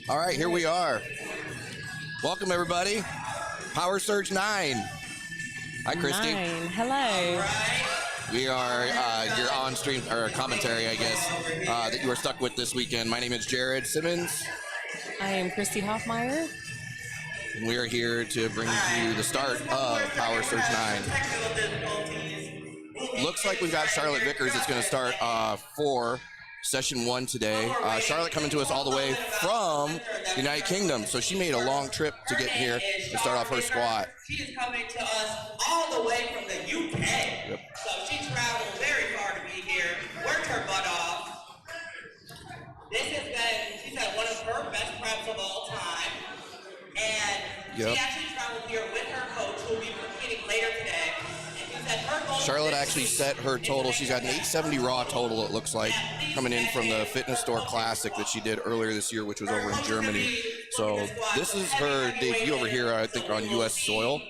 All right, here we are. Welcome, everybody. Power Surge 9. Hi, Christy. 9. Hello. We are your on-stream, or commentary, I guess, that you were stuck with this weekend. My name is Jared Simmons. I am Christy Hoffmeyer. And we are here to bring you the start of Power Surge 9. Looks like we've got Charlotte Vickers that's going to start for Session 1 today. Charlotte coming to us all the way from the United Kingdom, so she made a long trip to get here to start off her squat. She is coming to us all the way from the UK. Yep. So she traveled very far to be here, worked her butt off. This has been, she said, one of her best preps of all time. And she actually traveled here with her coach, who will be competing later today. Charlotte actually set her total. She's got an 870 raw total, it looks like, coming in from the Fitness Store Classic that she did earlier this year, which was over in Germany. So this is her debut over here, I think, on U.S. soil.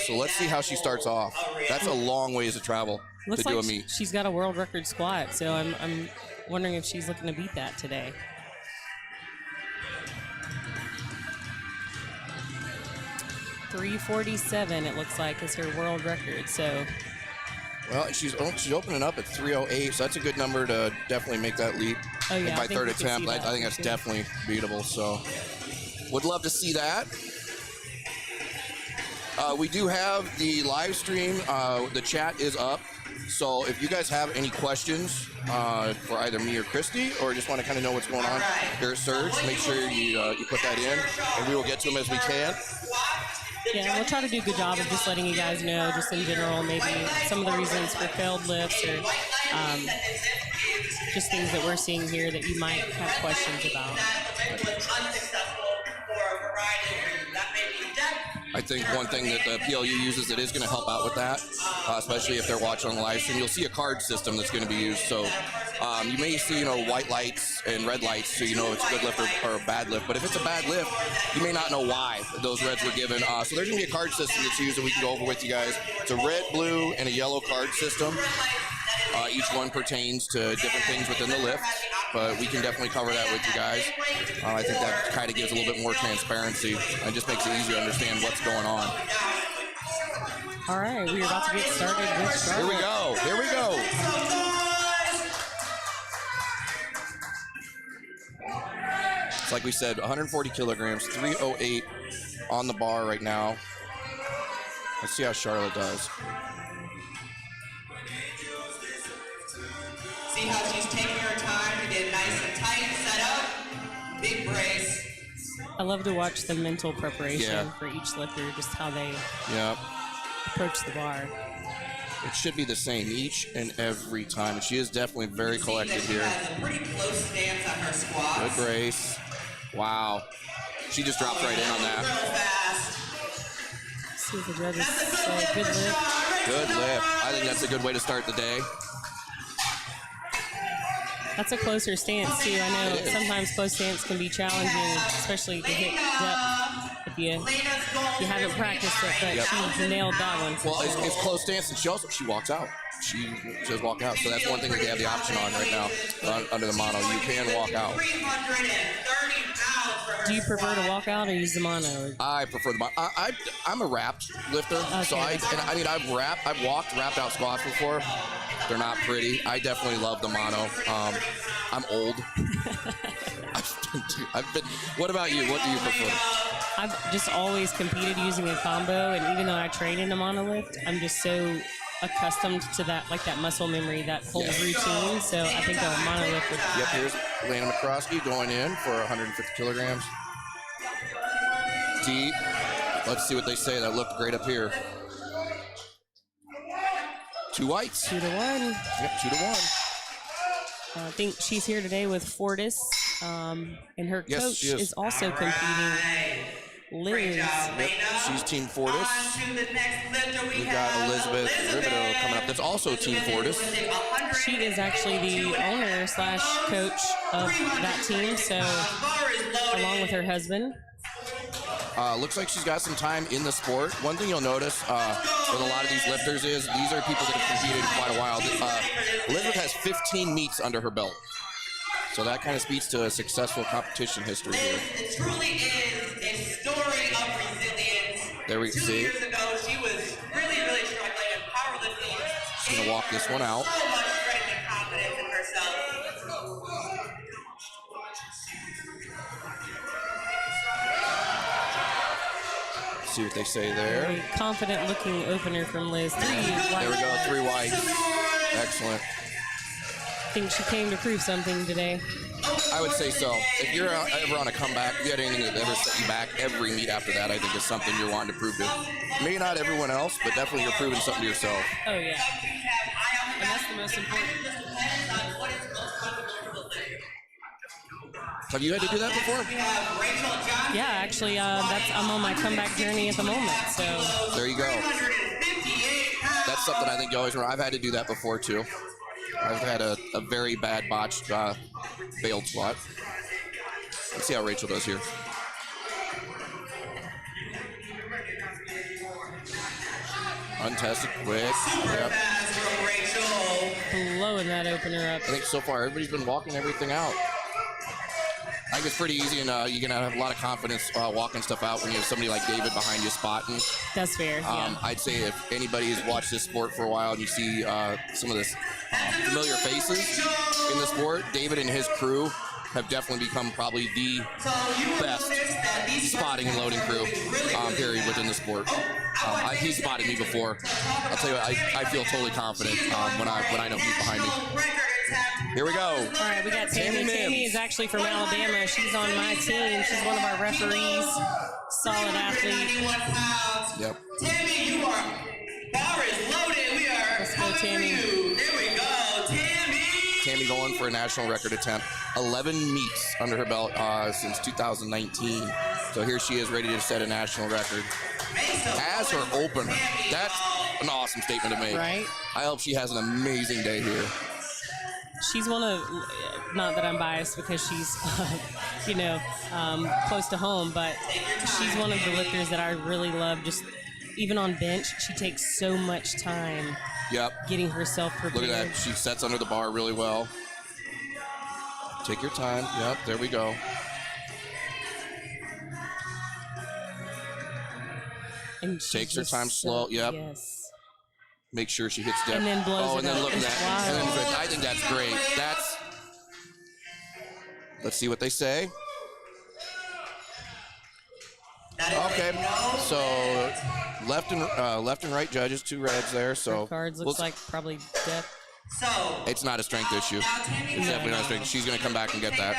So let's see how she starts off. That's a long ways to travel to do a meet. She's got a world record squat, so I'm wondering if she's looking to beat that today. .347 it looks like is her world record. So, well, she's opening up at 308, so that's a good number to definitely make that leap. Oh yeah, by third attempt, I think that's definitely beatable. So, would love to see that. We do have the live stream. The chat is up. So if you guys have any questions for either me or Christy, or just want to kind of know what's going on here at Surge, make sure you put that in, and we will get to them as we can. Yeah, we'll try to do a good job of just letting you guys know, just in general, maybe some of the reasons for failed lifts, or just things that we're seeing here that you might have questions about. I think one thing that the PLU uses that is going to help out with that, especially if they're watching on the live stream, you'll see a card system that's going to be used. So you may see, white lights and red lights, so you know it's a good lift or a bad lift. But if it's a bad lift, you may not know why those reds were given. So there's going to be a card system that's used that we can go over with you guys. It's a red, blue, and a yellow card system. Each one pertains to different things within the lift, but we can definitely cover that with you guys. I think that kind of gives a little bit more transparency and just makes it easier to understand what's going on. All right, we're about to get started with Charlotte. Here we go. Here we go. It's like we said, 140 kilograms, 308 on the bar right now. Let's see how Charlotte does. See how she's taking her time to get nice and tight, set up, big brace. I love to watch the mental preparation for each lifter, just how they approach the bar. It should be the same each and every time. She is definitely very collected here. She has a pretty close stance on her squats. Good brace. Wow. She just dropped right in on that. Real fast. See if the judges say good lift. Good lift. I think that's a good way to start the day. That's a closer stance, too. I know sometimes close stance can be challenging, especially to hit depth if you haven't practiced it, but she nailed that one. Well, it's close stance, and she walks out. She just walk out, so that's one thing that they have the option on right now under the mono. You can walk out. Do you prefer to walk out or use the mono? I prefer the mono. I'm a wrapped lifter, so I've walked wrapped out squats before. They're not pretty. I definitely love the mono. I'm old. What about you? What do you prefer? I've just always competed using a combo, and even though I train in a mono lift, I'm just so accustomed to that, like that muscle memory, that whole routine. So I think a mono lift would. Yep, here's Elena McCroskey going in for 150 kilograms. Deep. Let's see what they say. That looked great up here. 2 whites. 2-1. Yep, 2-1. I think she's here today with Fortis, and her coach is also competing. Liz. Yep, she's Team Fortis. We've got Elizabeth Ribido coming up. That's also Team Fortis. She is actually the owner / coach of that team, so along with her husband. Looks like she's got some time in the sport. One thing you'll notice with a lot of these lifters is these are people that have competed quite a while. Elizabeth has 15 meets under her belt. So that kind of speaks to a successful competition history here. It truly is a story of resilience. There we 2 see. years ago, she was really, really struggling in powerlifting. She's going to walk this one out. So much strength and confidence in herself. See what they say there. A confident looking opener from Liz. There we go, 3 whites. Excellent. I think she came to prove something today. I would say so. If you're ever on a comeback, if you had anything that ever set you back, every meet after that, I think is something you're wanting to prove to. Maybe not everyone else, but definitely you're proving something to yourself. Oh, yeah. And that's the most important. Have you had to do that before? Yeah, actually, I'm on my comeback journey at the moment. So there you go. That's something I think you always remember. I've had to do that before too. I've had a very bad botched failed squat. Let's see how Rachel does here. Untested, quick. Yep. blowing that opener up. I think so far everybody's been walking everything out. I think it's pretty easy, and you're going to have a lot of confidence walking stuff out when you have somebody like David behind you spotting. That's fair, yeah. I'd say if anybody has watched this sport for a while and you see some of this familiar faces in the sport, David and his crew have definitely become probably the best spotting and loading crew, period, within the sport. He's spotted me before. I'll tell you what, I feel totally confident when I know he's behind me. Here we go. All right, we got Tammy. Tammy is actually from Alabama. She's on my team. She's one of our referees. Solid athlete. Yep. Tammy, you are bar is loaded. We are Let's go, Tammy. There we go, Tammy. Tammy going for a national record attempt. 11 meets under her belt since 2019. So here she is, ready to set a national record. As her opener, that's an awesome statement to make. Right. I hope she has an amazing day here. She's one of, not that I'm biased because she's, close to home, but she's one of the lifters that I really love. Just even on bench, she takes so much time. Yep. Getting herself prepared. Look at that. She sets under the bar really well. Take your time. Yep, there we go. And takes her time slow. Yep. Yes. Make sure she hits depth. And then blows and then up. look at that. Wow. And then I think that's great. Let's see what they say. Okay, so left and right judges, 2 reds there. So cards looks like probably depth. So it's not a strength issue. It's definitely not a strength. She's going to come back and get that.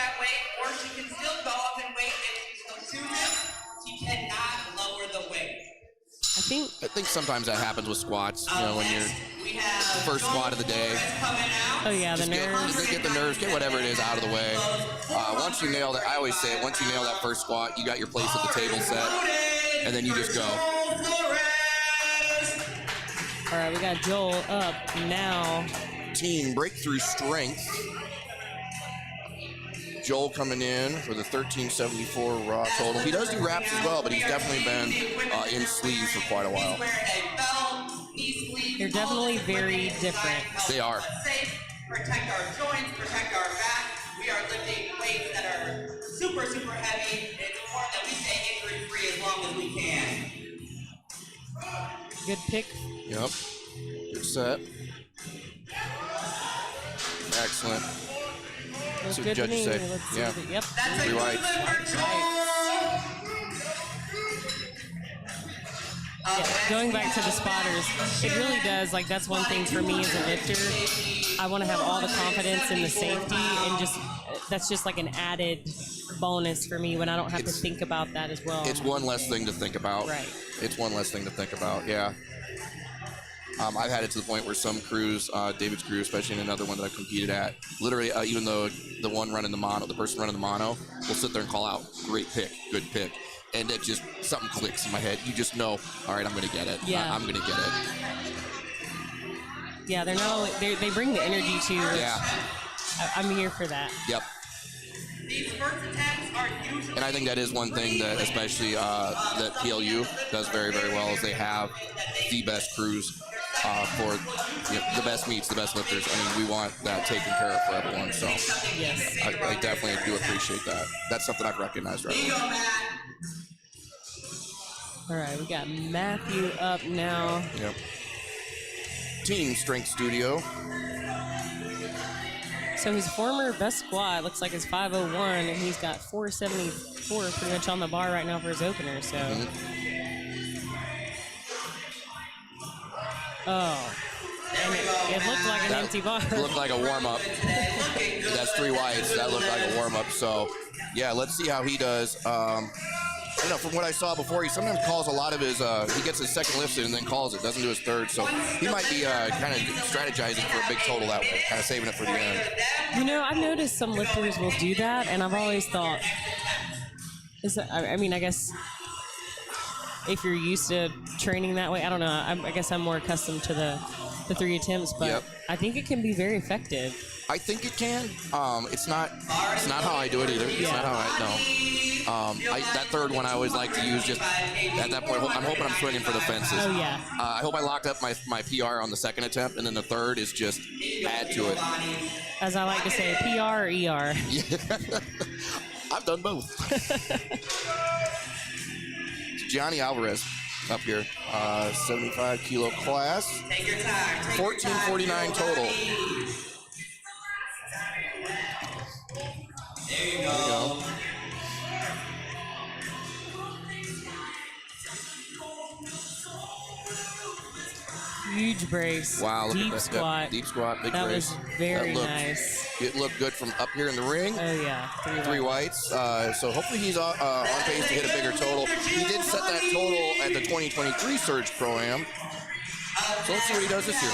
Or she can still go up and weight if she so chooses. She cannot lower the weight. I think sometimes that happens with squats. You know, when you're the first squat of the day. Oh yeah, the nerves. Get the nerves, get whatever it is out of the way. Once you nail that, I always say it. Once you nail that first squat, you got your place at the table set, and then you just go. All right, we got Joel up now. Team breakthrough strength. Joel coming in for the 1374 raw total. He does do wraps as well, but he's definitely been in sleeves for quite a while. They're definitely very different. They are. Protect our joints, protect our back. We are lifting weights that are super, super heavy. It's important that we stay injury-free as long as we can. Good pick. Yep. Good set. Excellent. Looks See good what to me. judges say. Let's see Yeah. Yep. That's 3 whites. Yeah, going back to the spotters, it really does, that's one thing for me as a lifter. I want to have all the confidence and the safety, and that's just like an added bonus for me when I don't have to think about that as well. It's one less thing to think about. Right. It's one less thing to think about, yeah. I've had it to the point where some crews, David's crew, especially in another one that I've competed at, literally, even though the one running the mono, the person running the mono, will sit there and call out, great pick, good pick. And it just, something clicks in my head. You just know, all right, I'm going to get it. Yeah. I'm going to get it. Yeah, they're not only, they bring the energy too. Yeah. I'm here for that. Yep. These first attempts are usually. And I think that is one thing that especially that PLU does very, very well is they have the best crews for the best meets, the best lifters. I mean, we want that taken care of for everyone. So Yes. I definitely do appreciate that. That's something I've recognized right away. All right, we got Matthew up now. Yep. Team Strength Studio. So his former best squat looks like it's 501, and he's got 474 pretty much on the bar right now for his opener. So, oh, and it looked like an empty bar. It looked like a warm up. That's 3 whites. That looked like a warm up. So, yeah, let's see how he does. You know, from what I saw before, he sometimes calls a lot of his, he gets his second lift in and then calls it, doesn't do his third. So he might be kind of strategizing for a big total that way, kind of saving it for the end. You know, I've noticed some lifters will do that, and I've always thought, I mean, I guess if you're used to training that way, I don't know. I guess I'm more accustomed to the 3 attempts, but I think it can be very effective. I think it can. It's not how I do it either. It's not how I know. That third one I always like to use just at that point. I'm hoping I'm swinging for the fences. Oh yeah. I hope I locked up my PR on the second attempt, and then the third is just add to it. As I like to say, PR or ER. Yeah. I've done both. Giovanni Alvarez up here, 75 kilo class, 1449 total. There you go. Huge brace. Wow, look deep at that. squat. Deep squat, big that brace. Was very nice. It looked good from up here in the ring. Oh yeah, 3 whites. So hopefully he's on pace to hit a bigger total. He did set that total at the 2023 Surge Pro-Am. So let's see what he does this year.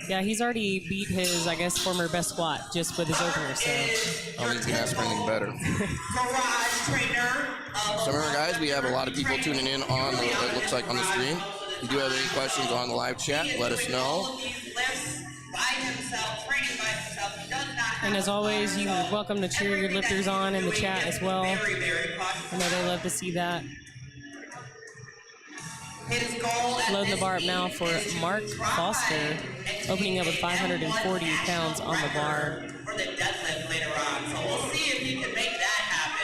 Yeah, he's already beat his, I guess, former best squat just with his opener. So I don't think he can ask for anything better. So remember, guys, we have a lot of people tuning in on the, it looks like on the stream. If you do have any questions on the live chat, let us know. And as always, you're welcome to cheer your lifters on in the chat as well. I know they love to see that. Loading the bar up now for Mark Foster, opening up with 540 pounds on the bar.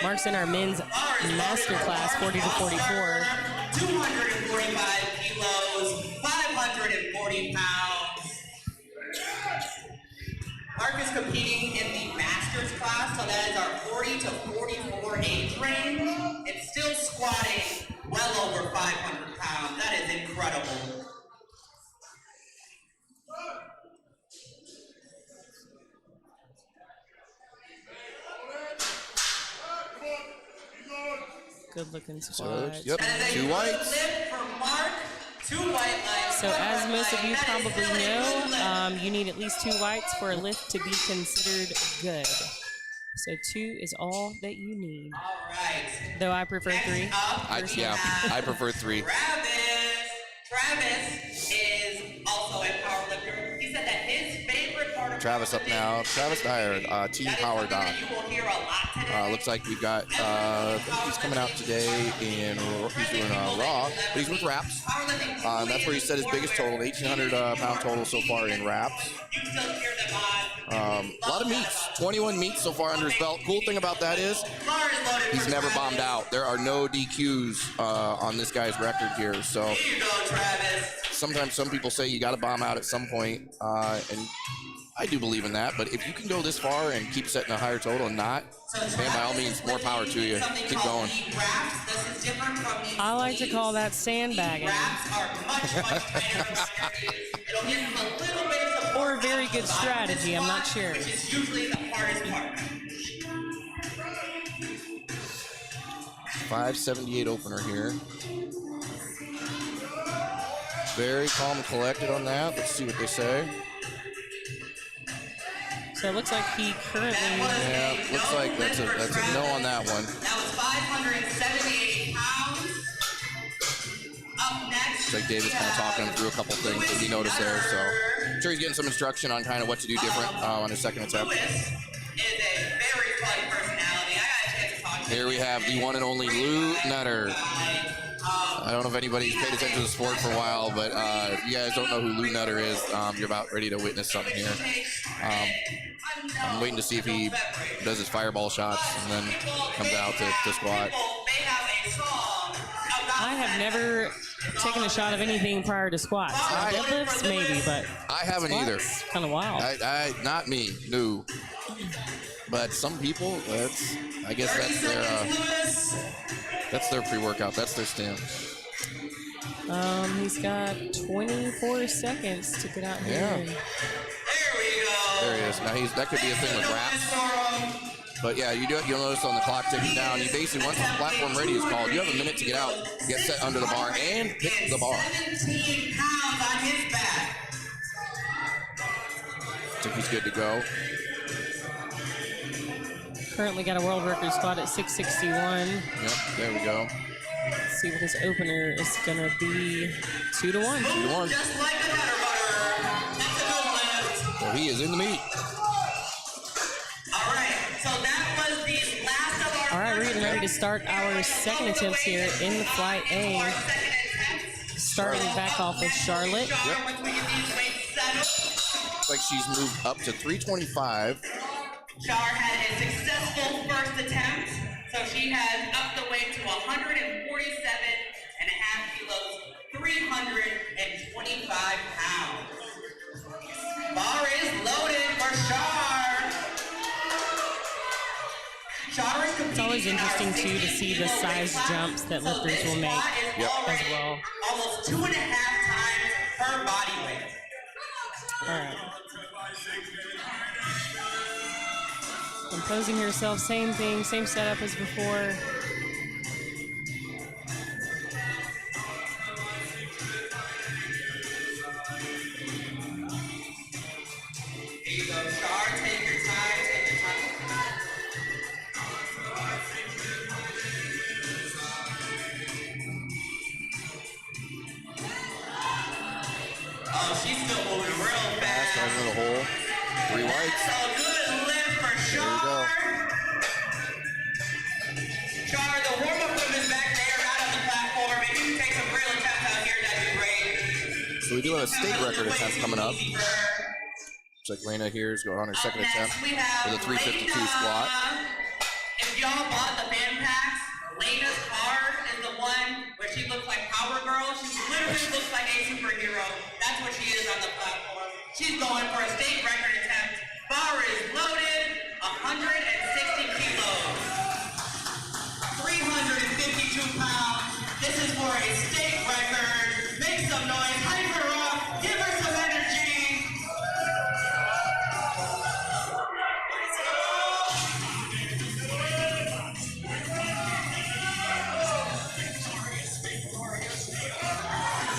Mark's in our men's master class, 40 to 44. 245 kilos, 540 pounds. Mark is competing in the Masters class, so that is our 40 to 44 age range. It's still squatting well over 500 pounds. That is incredible. Good looking squat. Yep, 2 whites. So as most of you probably know, you need at least 2 whites for a lift to be considered good. So 2 is all that you need. All right. Though I prefer 3. I prefer 3. Travis is also a powerlifter. He said that his favorite part of Travis up now. Travis Dyer, Team Power Doc. Looks like we've got, he's coming out today and he's doing Raw, but he's with Wraps. That's where he set his biggest total, 1,800 pound total so far in Wraps. A lot of meets, 21 meets so far under his belt. Cool thing about that is he's never bombed out. There are no DQs on this guy's record here. So sometimes some people say you got to bomb out at some point, and I do believe in that. But if you can go this far and keep setting a higher total and not, man, by all means, more power to you. Keep going. I like to call that sandbagging. Or a very good strategy, I'm not sure. 578 opener here. Very calm and collected on that. Let's see what they say. So it looks like he currently... Yeah, looks like that's a no on that one. That was 578 pounds. Up next. Looks like David's kind of talking him through a couple things that he noticed there. So I'm sure he's getting some instruction on kind of what to do different on his second attempt. Lewis is a very fun personality. I got a chance to talk to him. Here we have the one and only Lou Nutter. I don't know if anybody's paid attention to the sport for a while, but if you guys don't know who Lou Nutter is, you're about ready to witness something here. I'm waiting to see if he does his fireball shots and then comes out to squat. I have never taken a shot of anything prior to squats. Deadlifts, maybe, but I haven't either. Kind of wild. I not me, no. But some people, I guess that's their pre-workout. That's their stim. He's got 24 seconds to get out here. Yeah. There he is. Now that could be a thing with wraps. But yeah, you'll notice on the clock ticking down, you basically, once the platform ready is called, you have a minute to get out, get set under the bar, and pick the bar. 17 pounds on his back. I think he's good to go. Currently got a world record squat at 661. Yep, there we go. Let's see what his opener is going to be. 2 to 1. 2 to 1. Just like a butter. That's a good lift. So he is in the meet. All right, so that was the last of our. All right, we're getting ready to start our second attempts here in the flight A. Starting back off with Charlotte. Yep. Looks like she's moved up to 325. Char had a successful first attempt, so she has upped the weight to 147.5 kilos, 325 pounds. Bar is loaded for Char. Char is competing. It's always interesting too to see the size jumps that lifters will make as well. Almost 2.5 times her body weight. All right. Composing herself, same thing, same setup as before. Here you go, Char. Take your time, take your time. Oh, she's still moving real fast. Right into the hole. 3 whites. So good lift for Char. Char, the warm-up room is back there, not on the platform. If you can take some real attempts out here, that'd be great. So we do have a state record attempt coming up. Looks like Lena here is going on her second attempt with a 352 squat. If y'all bought the fan packs, Lena's card is the one where she looks like Power Girl. She literally looks like a superhero. That's what she is on the platform. She's going for a state record attempt. Bar is loaded, 160 kilos, 352 pounds. This is for a state record. Make some noise, hype her up, give her some energy.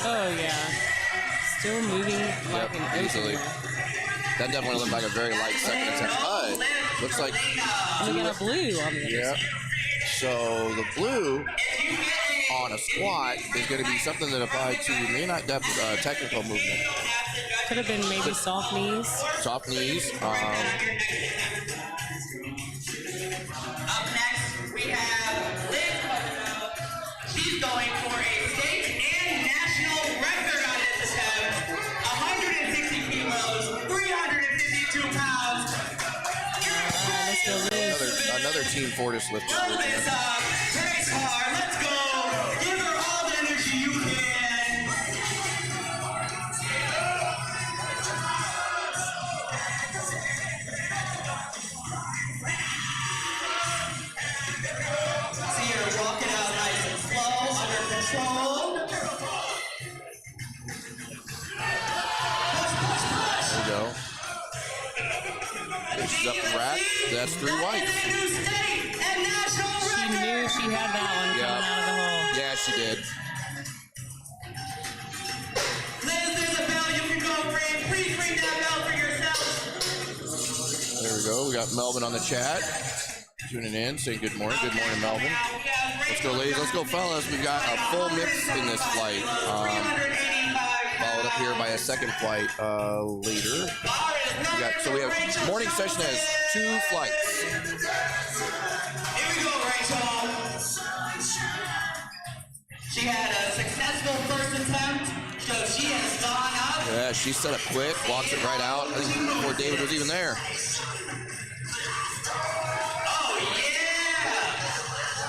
Oh yeah, still moving like an easily. ocean. That definitely looked like a very light second attempt, but looks like We got a blue on the yeah. So the blue on a squat is going to be something that applied to maybe not depth, technical movement. Could have been maybe soft knees. Soft knees. Up next, we have Liz. She's going for a state and national record on this attempt. 160 kilos, 352 pounds. Let's go Liz. Another Team Fortis lift. Roll this up. Race hard. Let's go. Give her all the energy you can. See her walking out nice and slow, under control. Push, push, push. There we go. She's up the rack. That's 3 whites. She knew she had that one coming out of the hole. Yeah, she did. Liz, there's a bell you can go ring. Please ring that bell for yourself. There we go. We got Melvin on the chat. Tuning in, saying good morning. Good morning, Melvin. Let's go, ladies. Let's go, fellas. We've got a full mix in this flight. Followed up here by a second flight later. We have morning session has 2 flights. Here we go, Rachel. She had a successful first attempt, so she has gone up. Yeah, she set up quick, walks it right out. I think before David was even there. Oh, yeah!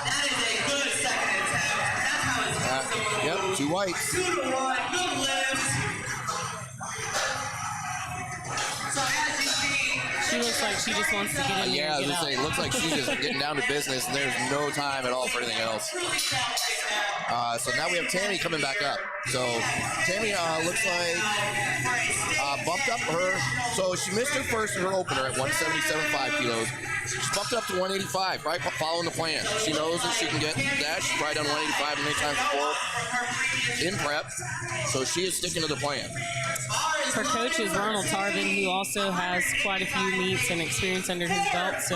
That is a good second attempt. That's how it's supposed to move. Yep, 2 whites. 2 to 1, good lift. So as you see, She looks like she just wants to get in there Yeah, I and was get gonna say, out. it looks like she's just getting down to business, and there's no time at all for anything else. So now we have Tammy coming back up. So Tammy looks like bumped up her. So she missed her first in her opener at 177.5 kilos. She's bumped up to 185, right following the plan. She knows that she can get that. She's probably done 185 many times before in prep. So she is sticking to the plan. Her coach is Ronald Tarvin, who also has quite a few meets and experience under his belt. So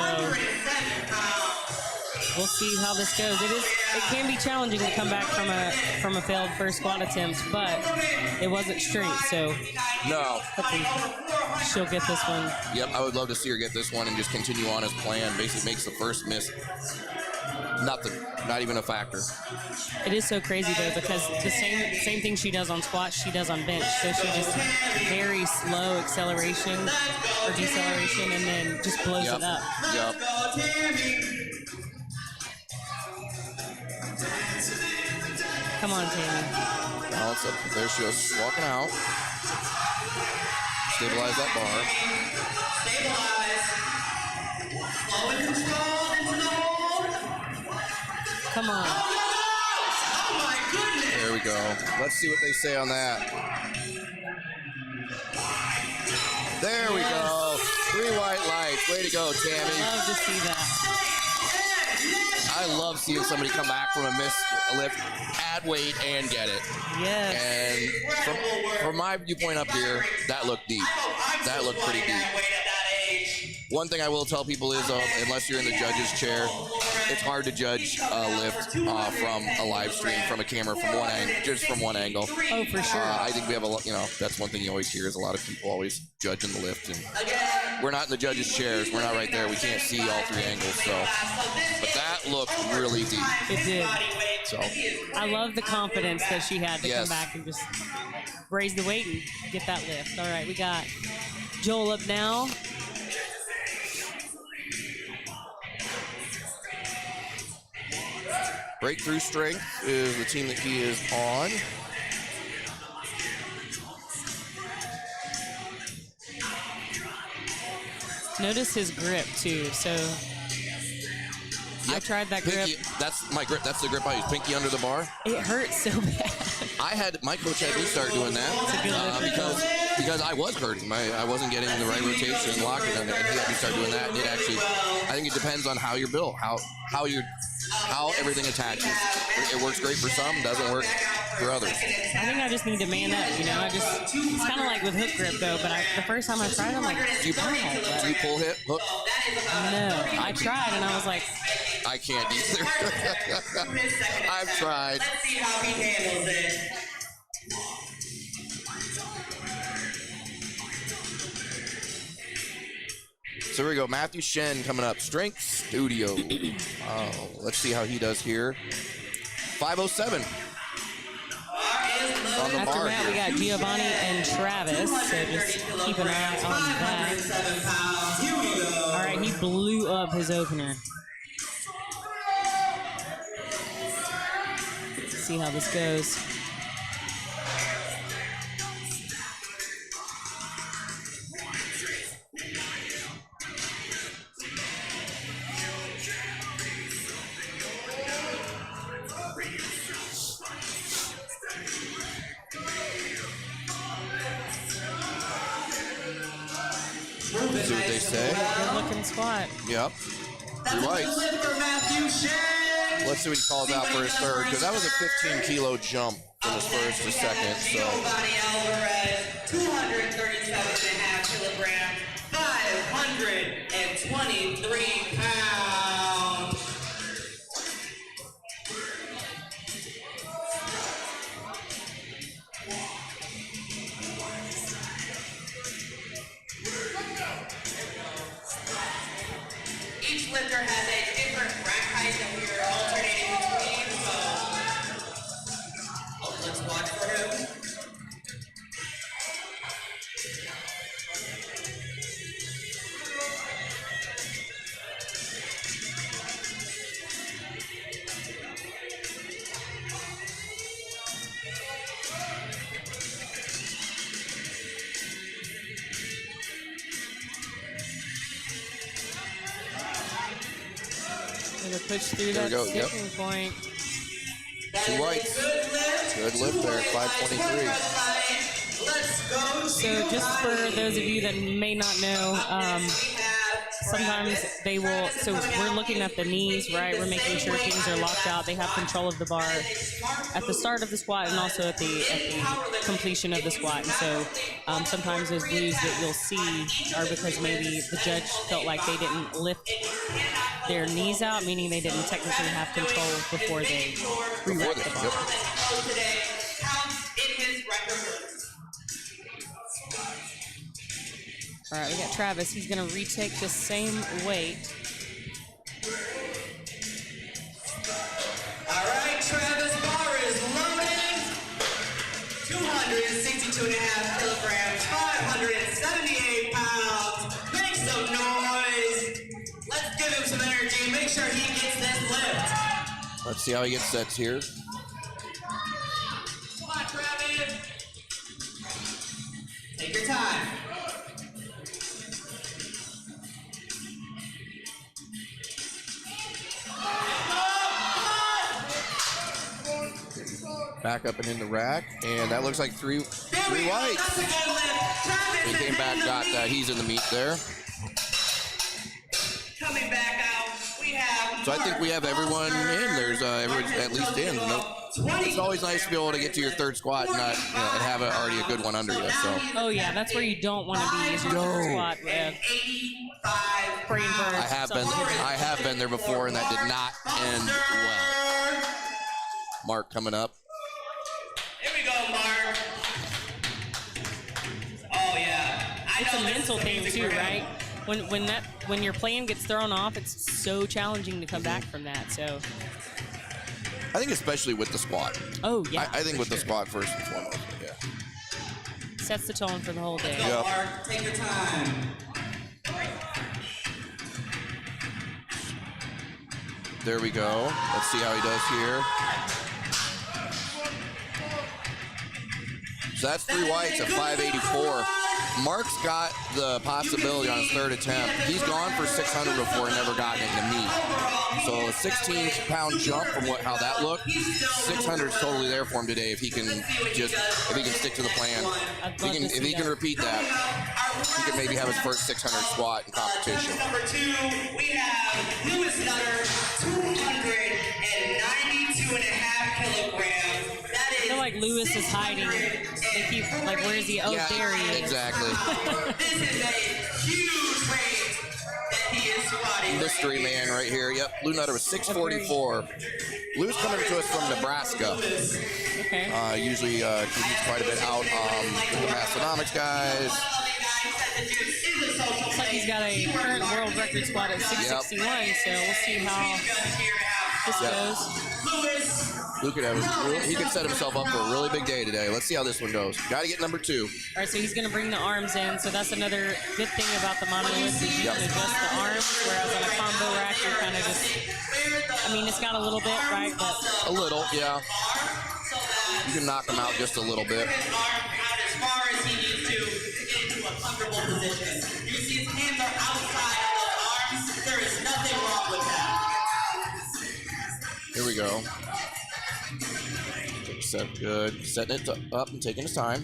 we'll see how this goes. It can be challenging to come back from a failed first squat attempt, but it wasn't strength, so No. hopefully she'll get this one. Yep, I would love to see her get this one and just continue on as planned. Basically makes the first miss nothing, not even a factor. It is so crazy though, because the same thing she does on squat, she does on bench. So she just very slow acceleration or deceleration, and then just blows it up. Yep. Come on, Tammy. Now it's up. There she goes, walking out. Stabilize that bar. slow and controlled into the hold. Come on. Oh my goodness. There we go. Let's see what they say on that. There we go. 3 white lights. Way to go, Tammy. Love to see that. I love seeing somebody come back from a lift, add weight, and get it. Yes. And from my viewpoint up here, that looked deep. That looked pretty deep. One thing I will tell people is, unless you're in the judge's chair, it's hard to judge a lift from a live stream, from a camera, from one angle, just from one angle. Oh, for sure. I think we have a lot, that's one thing you always hear is a lot of people always judging the lift, and we're not in the judges' chairs. We're not right there. We can't see all 3 angles. So, but that looked really deep. It did. So, I love the confidence that she had to Yes. come back and just raise the weight and get that lift. All right, we got Joel up now. Breakthrough Strength is the team that he is on. Notice his grip too. So I tried that grip. Pinky, that's my grip. That's the grip I use. Pinky under the bar. It hurts so bad. My coach had me start doing that because I was hurting. I wasn't getting the right rotation and locking on it. And he had me start doing that. And it actually, I think it depends on how you're built, how everything attaches. It works great for some, doesn't work for others. I think I just need to man up. It's kind of like with hook grip though. But the first time I tried, I'm like, Do you pull hip hook? no. I tried and I was like, I can't either. I've tried. Let's see how he handles it. So here we go. Matthew Shen coming up. Strength Studio. Let's see how he does here. 507. On the after bar that we here. got Giovanni and Travis. So just keep an eye on that. All right, he blew up his opener. Let's see how this goes. Let's see what they say. Good looking squat. Yep. 3 whites. Let's see what he calls out for his third, because that was a 15-kilo jump from his first to second. So Giovanni Alvarez, 237.5 kilograms, 523 pounds. Each lifter has a different rack height that we are alternating between, so push through There we that go, sticking point. 2 whites. Good lift there, 523. So just for those of you that may not know, sometimes they will, so we're looking at the knees, right? We're making sure things are locked out. They have control of the bar at the start of the squat and also at the completion of the squat. And so sometimes those blues that you'll see are because maybe the judge felt like they didn't lift their knees out, meaning they didn't technically have control before they re-racked the bar. All right, we got Travis. He's going to retake the same weight. All right, Travis, bar is loaded. 262.5 kilograms, 578 pounds. Make some noise. Let's give him some energy. Make sure he gets this lift. Let's see how he gets sets here. Come on, Travis. Take your time. Back up and in the rack, and that looks like three whites. He came back, got that. He's in the meat there. Coming back out, we have. So I think we have everyone in. There's everyone's at least in. It's always nice to be able to get to your third squat and not and have already a good one under you. So. Oh yeah, that's where you don't want to be. Is your third squat. I have been there before, and that did not end well. Mark coming up. Here we go, Mark. Oh yeah. It's a mental thing too, right? When your plan gets thrown off, it's so challenging to come back from that. So I think especially with the squat. Oh yeah. I think with the squat first and foremost. Yeah. Sets the tone for the whole day. Go, Mark. Take your time. There we go. Let's see how he does here. So that's 3 whites at 584. Mark's got the possibility on his third attempt. He's gone for 600 before and never gotten it in the meat. So a 16-pound jump from how that looked. 600 is totally there for him today if he can stick to the plan. If he can repeat that, he can maybe have his first 600 squat in competition. Number 2, we have Lewis Nutter, 292.5 kilograms. That is. I feel like Lewis is hiding. They keep like, where is he? Oh, there he is. Exactly. This is a huge weight that he is squatting. Mystery man right here. Yep, Lou Nutter was 644. Lou's coming to us from Nebraska. Okay. Usually competes quite a bit out with the Mastonomics guys. Looks like he's got a current world record squat at 661, so we'll see how this goes. Lou could he could set himself up for a really big day today. Let's see how this one goes. Got to get number 2. All right, so he's going to bring the arms in. So that's another good thing about the monolith is you can adjust the arms, whereas on a combo rack, you're kind of just, I mean, it's got a little bit, right? But a little, yeah. You can knock him out just a little bit. His arm out as far as he needs to get into a comfortable position. You can see his hands are outside of those arms. There is nothing wrong with that. Here we go. Set good. Setting it up and taking his time.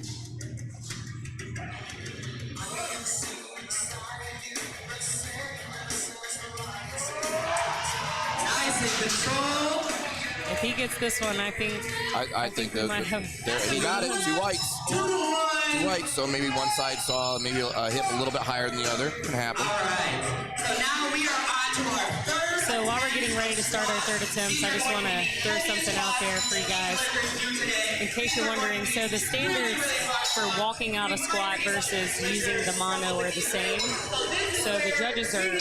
Nice in control. if he gets this one, I think we might have. He got it. 2 whites. 2 whites. So maybe one side saw maybe a hip a little bit higher than the other. Can happen. All right. So now we are on to our third. So while we're getting ready to start our third attempt, I just want to throw something out there for you guys. In case you're wondering, so the standards for walking out a squat versus using the mono are the same. So the judges are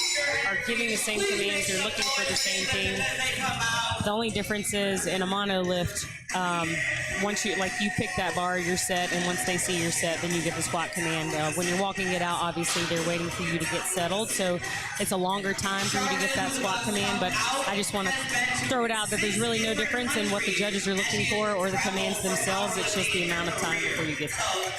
giving the same commands. They're looking for the same thing. The only difference is in a mono lift, once you pick that bar, you're set, and once they see you're set, then you get the squat command. When you're walking it out, obviously they're waiting for you to get settled, so it's a longer time for you to get that squat command, but I just want to throw it out that there's really no difference in what the judges are looking for or the commands themselves. It's just the amount of time before you get that.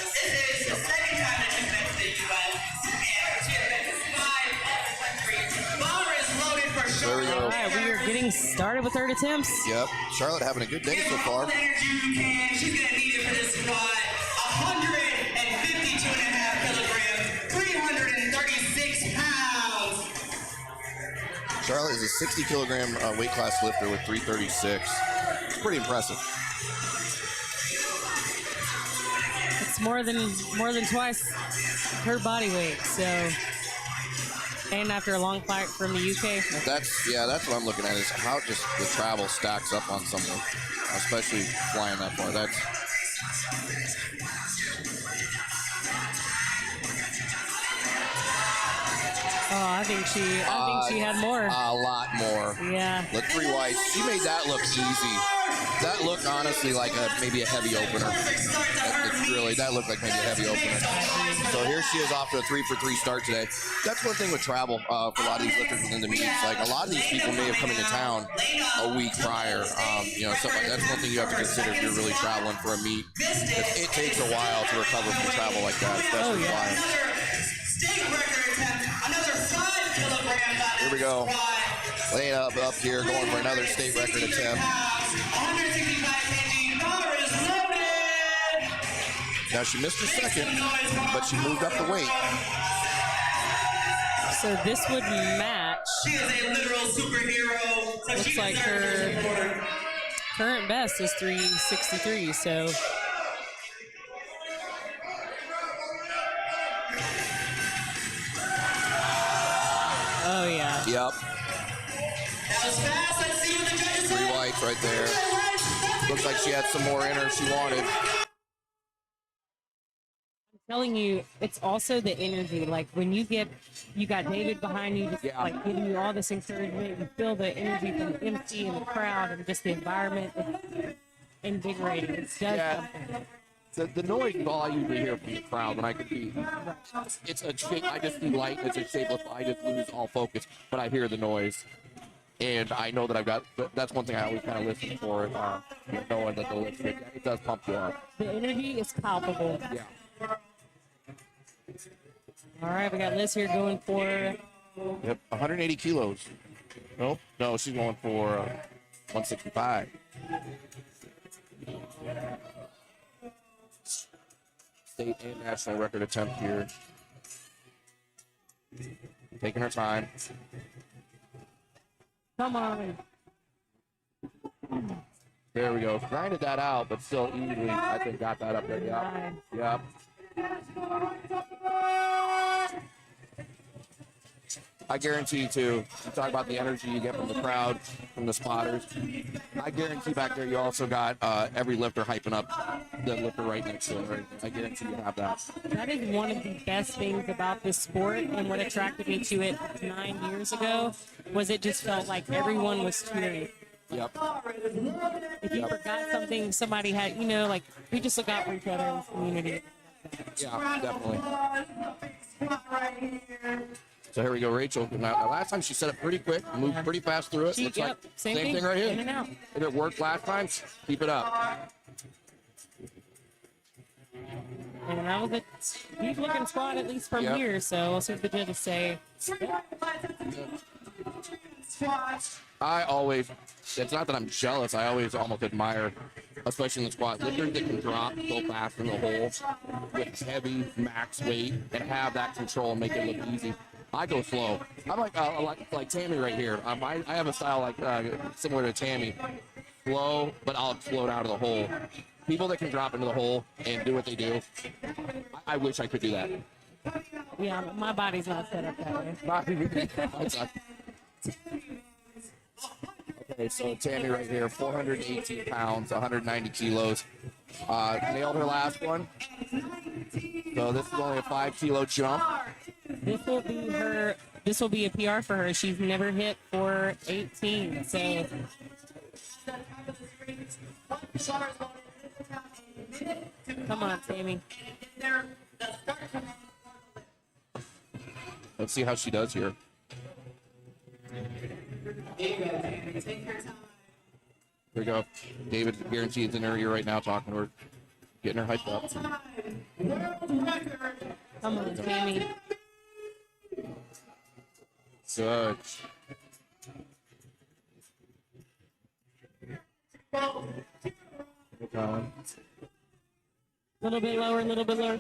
There we go. All right, we are getting getting started with third attempts. Yep. Charlotte having a good day so far. All the energy you can. She's going to need it for this squat. 152.5 kilograms, 336 pounds. Charlotte is a 60 kilogram weight class lifter with 336. It's pretty impressive. It's more than twice her body weight. So, and after a long flight from the UK. That's what I'm looking at is how just the travel stacks up on someone, especially flying that far. That's I think she had more. a lot more. Yeah. The 3 whites. She made that look easy. That looked honestly like maybe a heavy opener. That looked like maybe a heavy opener. So here she is off to a 3-for-3 start today. That's one thing with travel for a lot of these lifters within the meets. Like a lot of these people may have come into town a week prior. Stuff like that's one thing you have to consider if you're really traveling for a meet. It takes a while to recover from travel like that, especially flying. State record attempt, another 5 kilograms. Here we go. Laying up here, going for another state record attempt. 165 kg, bar is loaded. Now she missed her second, but she moved up the weight. So this would match. She is a literal superhero. So Looks like her current best is 363. So. Oh yeah. Yep. That was fast. Let's see what the judges 3 say. whites right there. Looks like she had some more in her she wanted. I'm telling you, it's also the energy. Like when you got David behind you, just like giving you all this encouragement. You feel the energy from the MC and the crowd and just the environment. It's invigorating. It does something. The noise is all I usually hear from the crowd when I compete. It's a shape. I just see light. It's a shapeless. I just lose all focus. But I hear the noise, and I know that I've got. That's one thing I always kind of listen for. Knowing that the lift, it does pump you up. The energy is palpable. Yeah. All right, we got Liz here going for. Yep. 180 kilos. Nope. No, she's going for 165. State and national record attempt here. Taking her time. Come on. There we go. Grinded that out, but still easily, I think, got that up there. Yep. I guarantee you, too, you talk about the energy you get from the crowd, from the spotters. I guarantee back there you also got every lifter hyping up the lifter right next to it. Right? I guarantee you have that. That is one of the best things about this sport, and what attracted me to it 9 years ago was it just felt like everyone was cheering. Yep. If you forgot something, somebody had, like, we just look out for each other in this community. Yeah, definitely. So here we go, Rachel. Now, last time she set it pretty quick, moved pretty fast through it. Looks like same thing right here. In and out. If it worked last time, keep it up. And that was a huge looking squat, at least from here. So we'll see what the judges say. It's not that I'm jealous. I always almost admire, especially in the squat, lifters that can drop so fast in the hole with heavy max weight and have that control and make it look easy. I go slow. I'm like Tammy right here. I have a style like similar to Tammy. Slow, but I'll explode out of the hole. People that can drop into the hole and do what they do, I wish I could do that. Yeah, my body's not set up that way. Okay, so Tammy right here, 418 pounds, 190 kilos. Nailed her last one. So this is only a 5 kilo jump. This will be a PR for her. She's never hit 418. So come on, Tammy. Let's see how she does here. Here we go. David guarantees in her ear right now, talking to her, getting her hyped up. Come on, Tammy. Good. Little bit lower, a little bit lower.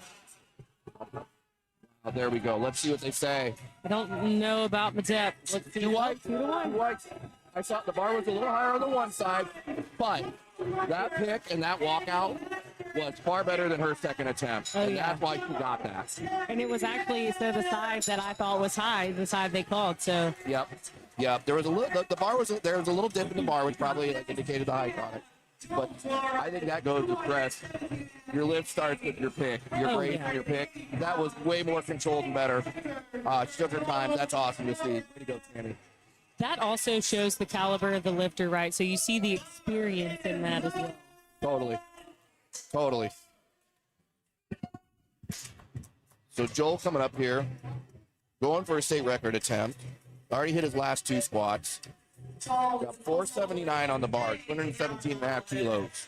Oh, there we go. Let's see what they say. I don't know about the depth. Let's see. 2-1. 2-1. I saw the bar was a little higher on the one side, but that pick and that walkout was far better than her second attempt. Oh, and yeah. that's why she got that. And it was actually the side that I thought was high, the side they called. So Yep. There was a little. The bar was there was a little dip in the bar, which probably indicated the height on it. But I think that goes to stress. Your lift starts with your pick, your brace, and your pick. That was way more controlled and better. She took her time. That's awesome to see. Way to go, Tammy. that also shows the caliber of the lifter, right? So you see the experience in that as well. Totally. So Joel coming up here, going for a state record attempt. Already hit his last two squats. Got 479 on the bar, 217.5 kilos.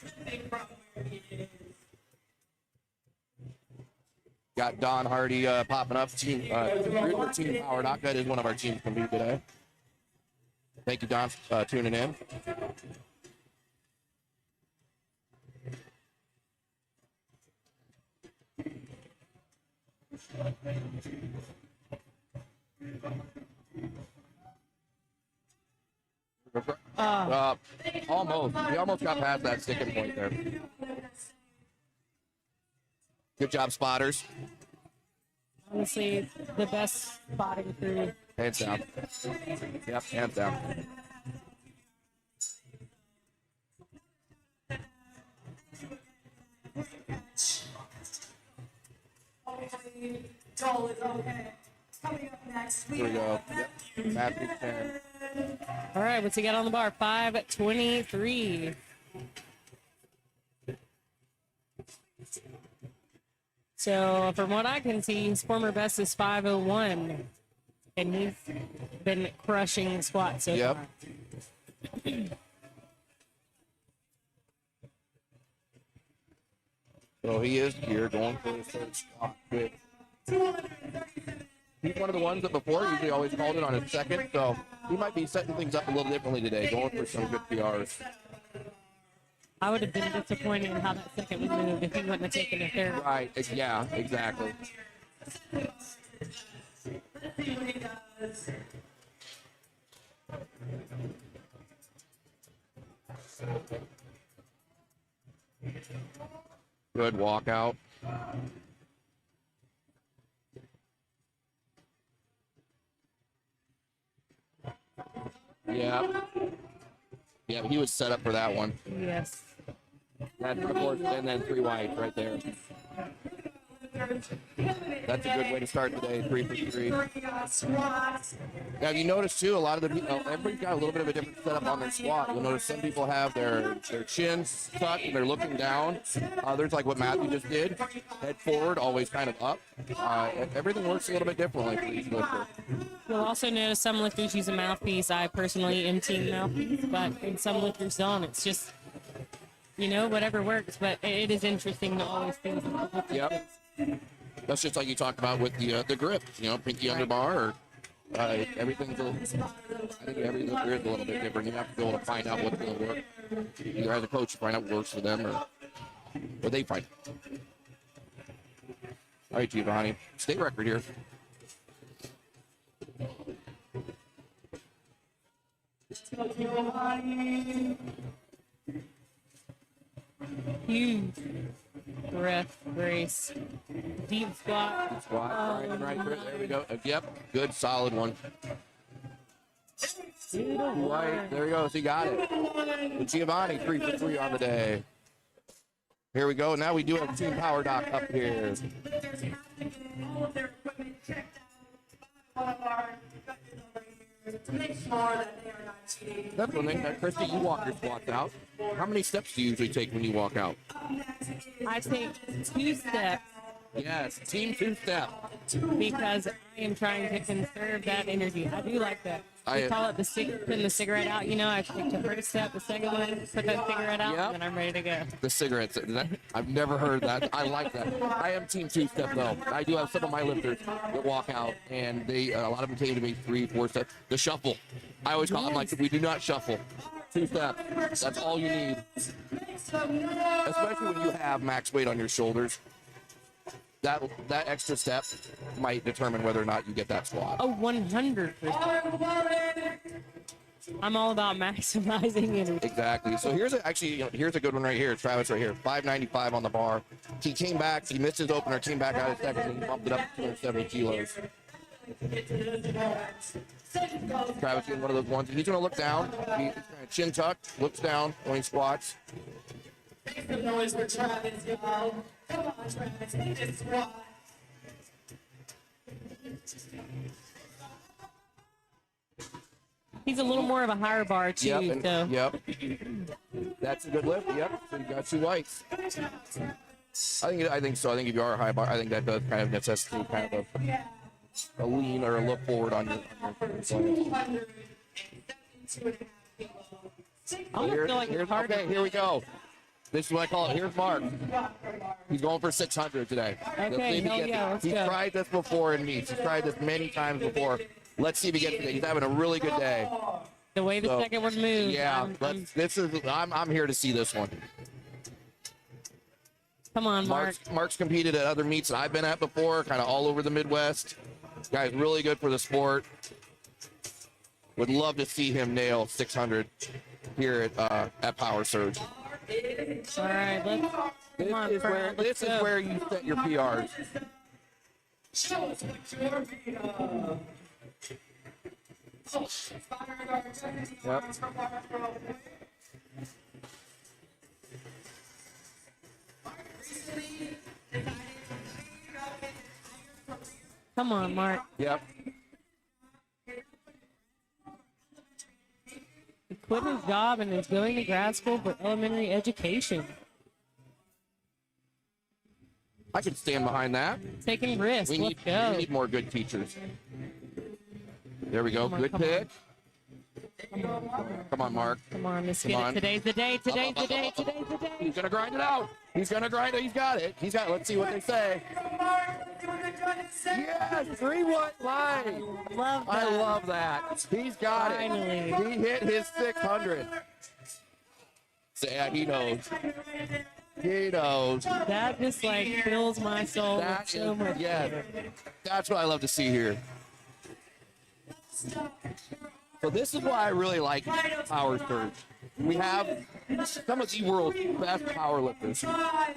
Got Don Hardy popping up. Team Power Knock. That is one of our teams competing today. Thank you, Don, tuning in. Almost. We almost got past that sticking point there. Good job, spotters. Honestly, the best spotting crew. Hands down. Yep, hands down. Joel is okay. Coming up next, Here we go. Yep. Matthew 10. All right, what's he got on the bar? 523. So from what I can see, his former best is 501. And he's been crushing squats so Yep. far. So he is here going for his third squat. Good. He's one of the ones that before usually always called it on his second, so he might be setting things up a little differently today, going for some good PRs. I would have been disappointed in how that second was moved if he wouldn't have taken a third. Right, yeah, exactly. Good walkout. Yeah, he was set up for that one. Yes. That's of course, and then 3 wide right there. That's a good way to start the day, 3 for 3. Now, you notice too, a lot of the people, everybody's got a little bit of a different setup on their squat. You'll notice some people have their chins tucked and they're looking down. Others, like what Matthew just did, head forward, always kind of up. Everything works a little bit differently for each lifter. You'll also notice some lifters use a mouthpiece. I personally am team mouthpiece, but in some lifters don't. It's just, whatever works. But it is interesting to always think. Yep. That's just like you talked about with the grip, pinky under bar or everything's I think every lifter is a little bit different. You have to be able to find out what's going to work. Either as a coach, you find out what works for them or what they find. All right, Giovanni, state record here. Huge breath, brace, deep squat. Right there. There we go. Yep, good, solid one. Right, there he goes. He got it. And Giovanni, 3 for 3 on the day. Here we go. Now we do have Team Power Doc up here. All of their equipment checked out. All of our to make sure that they are not cheating. That's one thing. Christy, you walk your squats out. How many steps do you usually take when you walk out? I take 2 steps Yes, team 2-step. because I am trying to conserve that energy. I do like that. We call it putting the cigarette out. I take the first step, the second one, put that cigarette out, and then I'm ready to go. The cigarettes. I've never heard that. I like that. I am team 2-step though. I do have some of my lifters that walk out, and a lot of them came to me 3-4 steps. The shuffle. I always call. I'm like, we do not shuffle. 2 steps. That's all you need. Especially when you have max weight on your shoulders. That extra step might determine whether or not you get that squat. Oh, 100%. I'm all about maximizing energy. Exactly. So here's a good one right here. Travis right here. 595 on the bar. He came back. He missed his opener. Came back out of second and bumped it up to 270 kilos. Travis getting one of those ones. He's going to look down. He's kind of chin tucked. Looks down when he squats. Make some noise for Travis, y'all. Come on, Travis. Make this squat. He's a little more of a higher bar too. Yep. So. Yep. That's a good lift. Yep. So you got 2 whites. I think so. I think if you are a high bar, I think that does kind of necessitate kind of a lean or a look forward on your here we go. This is what I call it. Here's Mark. He's going for 600 today. Okay, let's He's go. tried this before in meets. He's tried this many times before. Let's see if he gets it. He's having a really good day. The way the second one moves. Yeah, I'm here to see this one. Come on, Mark. Mark's competed at other meets that I've been at before, kind of all over the Midwest. Guy's really good for the sport. Would love to see him nail 600 here at Power Surge. All right, This is where you set your PRs. Show us what you're made of. Yep. Come on, Mark. Yep. He quit his job and is going to grad school for elementary education. I could stand behind that. Taking risks. We Let's go. need more good teachers. There we go. Good pick. Come on, Mark. Come on, let's Come get on. it. Today's the day. Today's the day. Today's the day. He's gonna grind it out. He's gonna grind it. He's got it. Let's see what they say. Yes, 3 white line. Love that. I love that. He's got Finally. it. He hit his 600. So, yeah, he knows. He knows. That just like fills my soul with so much. Yeah. That's what I love to see here. So this is why I really like Power Surge. We have some of the world's best powerlifters,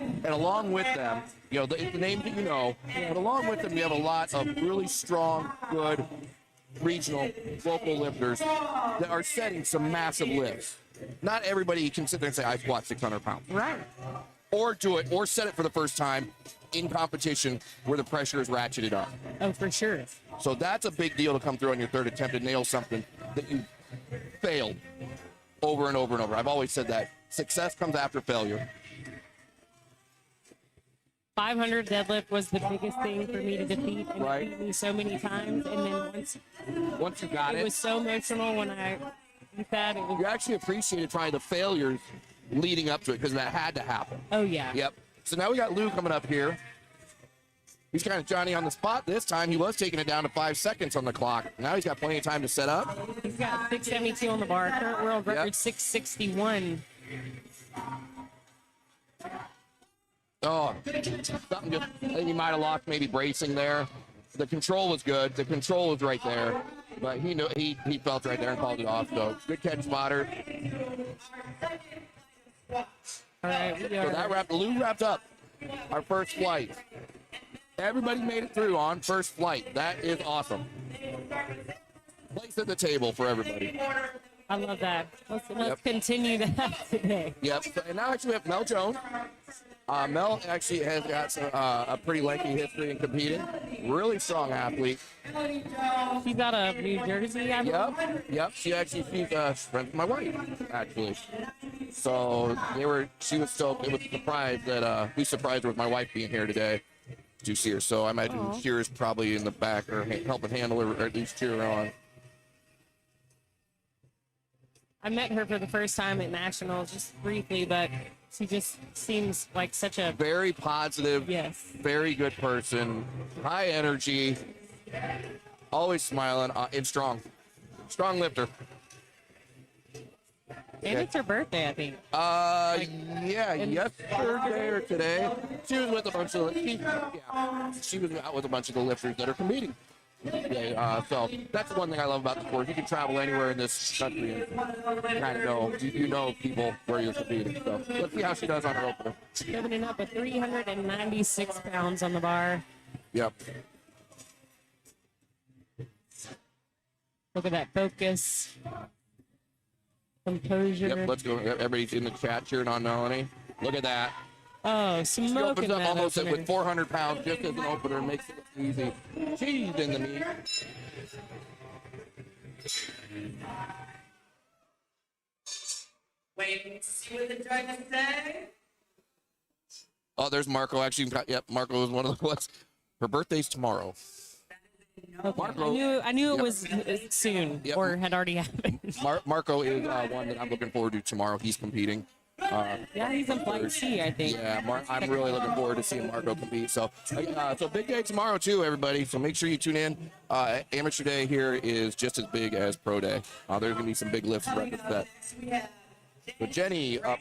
and along with them, the names that you know, but along with them, we have a lot of really strong, good regional, local lifters that are setting some massive lifts. Not everybody can sit there and say, I squat 600 pounds. Right. Or do it, or set it for the first time in competition where the pressure is ratcheted up. Oh, for sure. So that's a big deal to come through on your third attempt to nail something that you failed over and over and over. I've always said that. Success comes after failure. 500 deadlift was the biggest thing for me to defeat, and Right. it beat me so many times. And then Once you got it was so emotional when I beat that. It you was, actually appreciated trying the failures leading up to it because that had to happen. oh yeah. Yep. So now we got Lou coming up here. He's kind of Johnny on the spot this time. He was taking it down to 5 seconds on the clock. Now he's got plenty of time to set up. He's got 672 on the bar. Current world record Yep. 661. Oh, something just, I think he might have lost maybe bracing there. The control was good. The control was right there. But he knew he felt right there and called it off. So good catch, spotter. All right, we So are. that Lou wrapped up our first flight. Everybody made it through on first flight. That is awesome. Place at the table for everybody. I love that. Let's continue that today. Yep. And now actually we have Mel Jones. Mel actually has got a pretty lengthy history in competing. Really strong athlete. She's out of New Jersey, I believe. Yep. She's friends with my wife, actually. So she was stoked. It was surprised that we surprised her with my wife being here today to see her. So I imagine Kira's probably in the back or helping handle her, or at least cheer her on. I met her for the first time at Nationals, just briefly, but she just seems like such a Very positive, yes. very good person, high energy, always smiling, and strong. Strong lifter. And it's her birthday, I think. Yeah, yesterday or today, she was with a bunch of she was out with a bunch of the lifters that are competing. Yeah, so that's one thing I love about the sport. You can travel anywhere in this country and kind of know you know people where you're competing. So let's see how she does on her opener. Opening up with 396 pounds on the bar. Yep. Look at that focus. Composure. Yep, let's go. Everybody's in the chat cheering on Melanie. Look at that. Oh, She smoking opens up that almost opener. with 400 pounds just as an opener and makes it look easy. She's in the meat. Waiting to see what the judges say. Oh, there's Marco. Actually, yep, Marco is one of the ones. Her birthday's tomorrow. Okay. Marco. I knew it was soon Yep. or had already happened. Marco is one that I'm looking forward to tomorrow. He's competing. Yeah, he's in Flight C, I think. Yeah, I'm really looking forward to seeing Marco compete. So big day tomorrow too, everybody. So make sure you tune in. Amateur day here is just as big as pro day. There's gonna be some big lifts records set. So Jenny up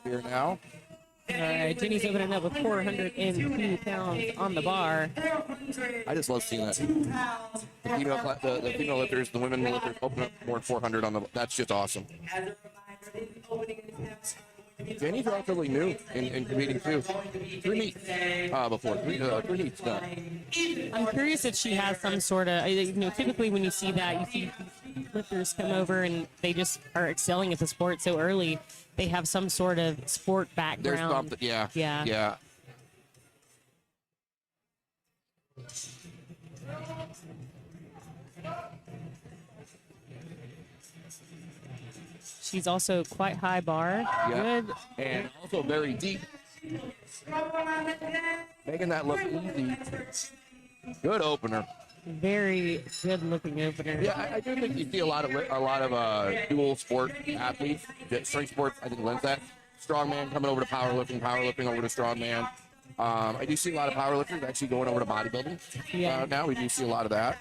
here now. All right, Jenny's opening up with 402 pounds on the bar. I just love seeing that. The female lifters, the women lifters open up more than 400 on the. That's just awesome. Jenny's relatively new in competing too. 3 meets before. 3 heats done. I'm curious if she has some sort of, typically when you see that, you see lifters come over and they just are excelling at the sport so early. They have some sort of sport background. There's something, yeah. She's also quite high bar. Yeah. Good. And also very deep. Making that look easy. Good opener. Very good looking opener. Yeah, I do think you see a lot of dual sport athletes. Strength sports, I think, lends that. Strongman coming over to powerlifting over to strongman. I do see a lot of powerlifters actually going over to bodybuilding. Yeah. Now we do see a lot of that.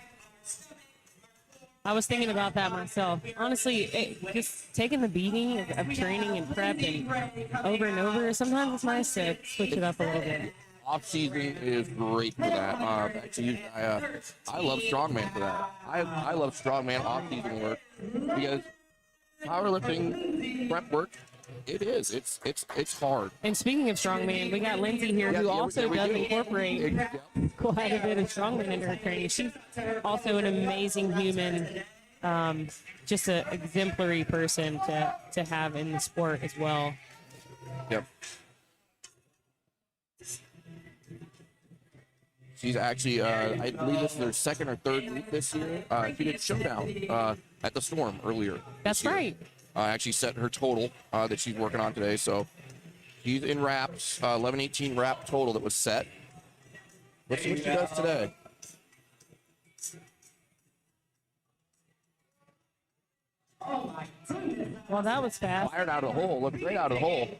I was thinking about that myself. Honestly, just taking the beating of training and prep and over, sometimes it's nice to switch it up a little bit. Off season is great for that. Actually, I love strongman for that. I love strongman off season work because powerlifting prep work, it's hard. And speaking of strongman, we got Lindsay here who also does incorporate quite a bit of strongman into her training. She's also an amazing human, just an exemplary person to have in the sport as well. Yep. She's actually, I believe this is her second or third meet this year. She did Showdown at the Storm earlier. That's right. Actually set her total that she's working on today. So she's in wraps, 11:18 wrap total that was set. Let's see what she does today. Well, that was fast. Fired out of the hole. Looked great out of the hole.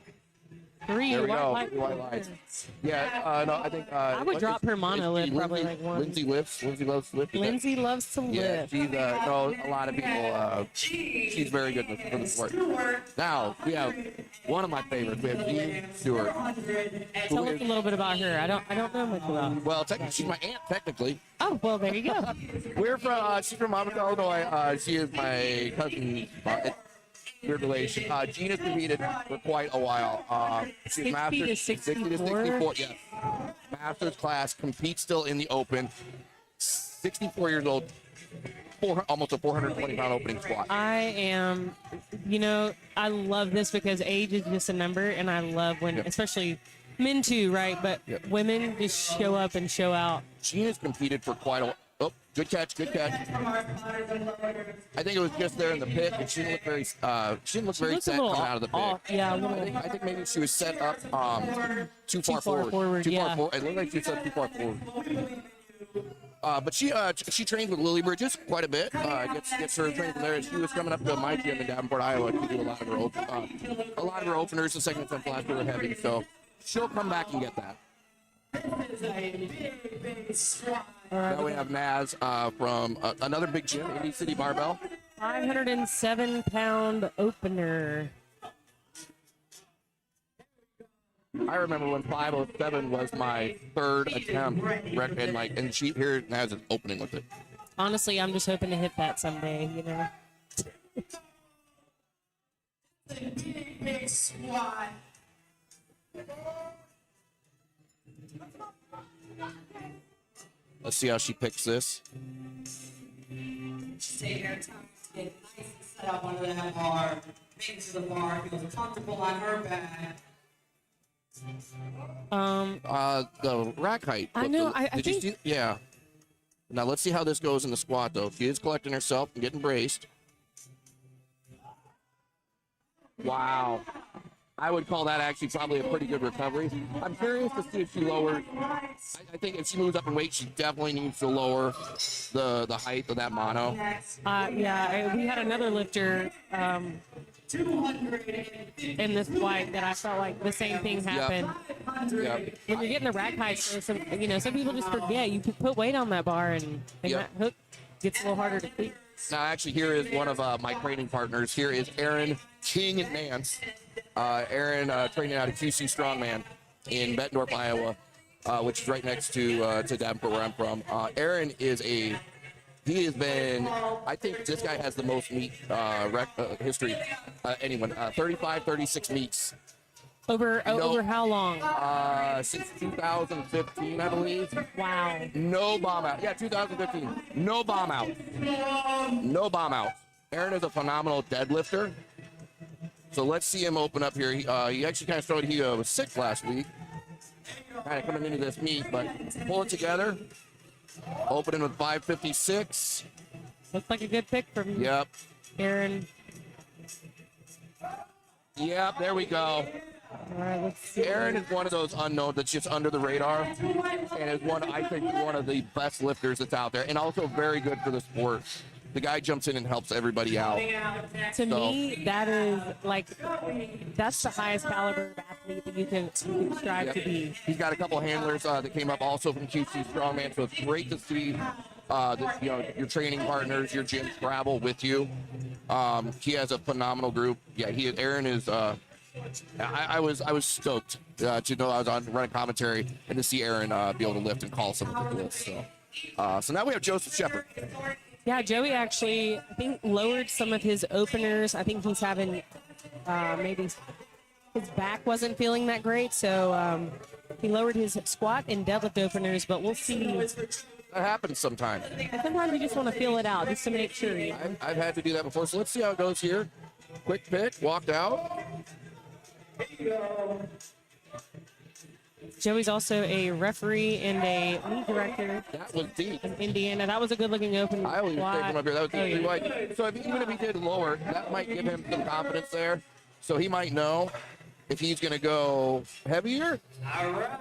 Three There we go. white 3 white lights. Yeah, no, I think. I would drop her monolith probably like one. Lindsay lifts. Lindsay loves to lift. Lindsay loves to Yeah, lift. she's no, a lot of people. She's very good for the sport. Now we have one of my favorites. We have Stewart. Tell us a little bit about her. I don't know much about her. Well, she's my aunt technically. Oh, well, there you go. We're from. She's from Monmouth, Illinois. She is my cousin. Weird relation. Gina's competed for quite a while. She's 60 to 64. Yes. Master's class, competes still in the open. 64 years old. Almost a 420-pound opening squat. I love this because age is just a number, and I love when, especially men too, right? But women just show up and show out. Gina's competed for quite a while. Oh, good catch. I think it was just there in the pit, and she didn't look very set coming out of the pit. Off. Yeah, I think maybe she was set up too far forward. Too far forward. It looked like she was set too far forward. But she trained with Lily Bridges quite a bit. Gets her training from there. She was coming up to my gym in Davenport, Iowa, to do a lot of her openers. The second and last were heavy, so she'll come back and get that. Now we have Naz from another big gym, Indy City Barbell. 507-pound opener. I remember when 507 was my third attempt, and she here has an opening with it. Honestly, I'm just hoping to hit that someday, you know. Big squat. Let's see how she picks this. Take her time to get nice and set up under that bar. Make it to the bar. Feels comfortable on her back. The rack height. I know. I Did think. you see? Yeah. Now let's see how this goes in the squat, though. She is collecting herself and getting braced. Wow. I would call that actually probably a pretty good recovery. I'm curious to see if she lowers. I think if she moves up in weight, she definitely needs to lower the height of that mono. Yeah, we had another lifter in this flight that I felt like the same thing happened. Yep. When you're getting the rack height, so some people just forget you can put weight on that bar and that hook gets a little harder to clean. Now, actually, here is one of my training partners. Here is Aaron King and Nance. Aaron training out of QC Strongman in Bettendorf, Iowa, which is right next to Davenport, where I'm from. Aaron he has been, I think this guy has the most meet history. Anyone, 35, 36 meets. Over how long? Since 2015, I believe. Wow. No bomb out. Yeah, 2015. No bomb out. No bomb out. Aaron is a phenomenal deadlifter. So let's see him open up here. He actually kind of showed he was sick last week. Kind of coming into this meet, but pull it together. Opening with 556. Looks like a good pick from Yep. Aaron. Yep, there we go. All right, let's see. Aaron is one of those unknown that's just under the radar, and is I think, one of the best lifters that's out there, and also very good for the sport. The guy jumps in and helps everybody out. To me, that is that's the highest caliber of athlete that you can strive to be. He's got a couple handlers that came up also from QC Strongman, so it's great to see your training partners, your gym travel with you. He has a phenomenal group. Yeah, Aaron is. I was stoked to know I was on running commentary and to see Aaron be able to lift and call some of the lifts. So now we have Joseph Shepard. Yeah, Joey actually, I think, lowered some of his openers. I think he's having maybe his back wasn't feeling that great, so he lowered his squat and deadlift openers, but we'll see. That happens sometimes. Sometimes you just want to feel it out just to make sure. I've had to do that before, so let's see how it goes here. Quick pick, walked out. Joey's also a referee and a lead director. That was deep. In Indiana. That was a good looking open. I always take him up here. That was deep. Yeah. So even if he did lower, that might give him some confidence there. So he might know if he's going to go heavier.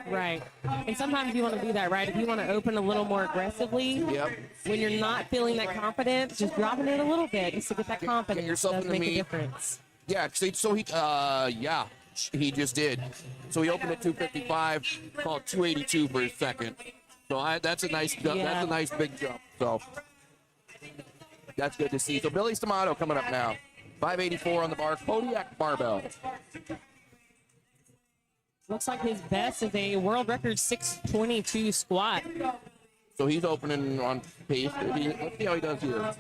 Right. And sometimes you want to do that, right? If you want to open a little more aggressively, when you're not feeling that confident, just dropping it a little bit just to get that confidence. Get yourself does in the make a meat. difference. Yeah, so he just did. So he opened at 255, called 282 for his second. So that's a nice jump. Yeah. That's a nice big jump. So that's good to see. So Billy Stamato coming up now. 584 on the bar. Kodiak barbell. Looks like his best is a world record 622 squat. So he's opening on pace. Let's see how he does here.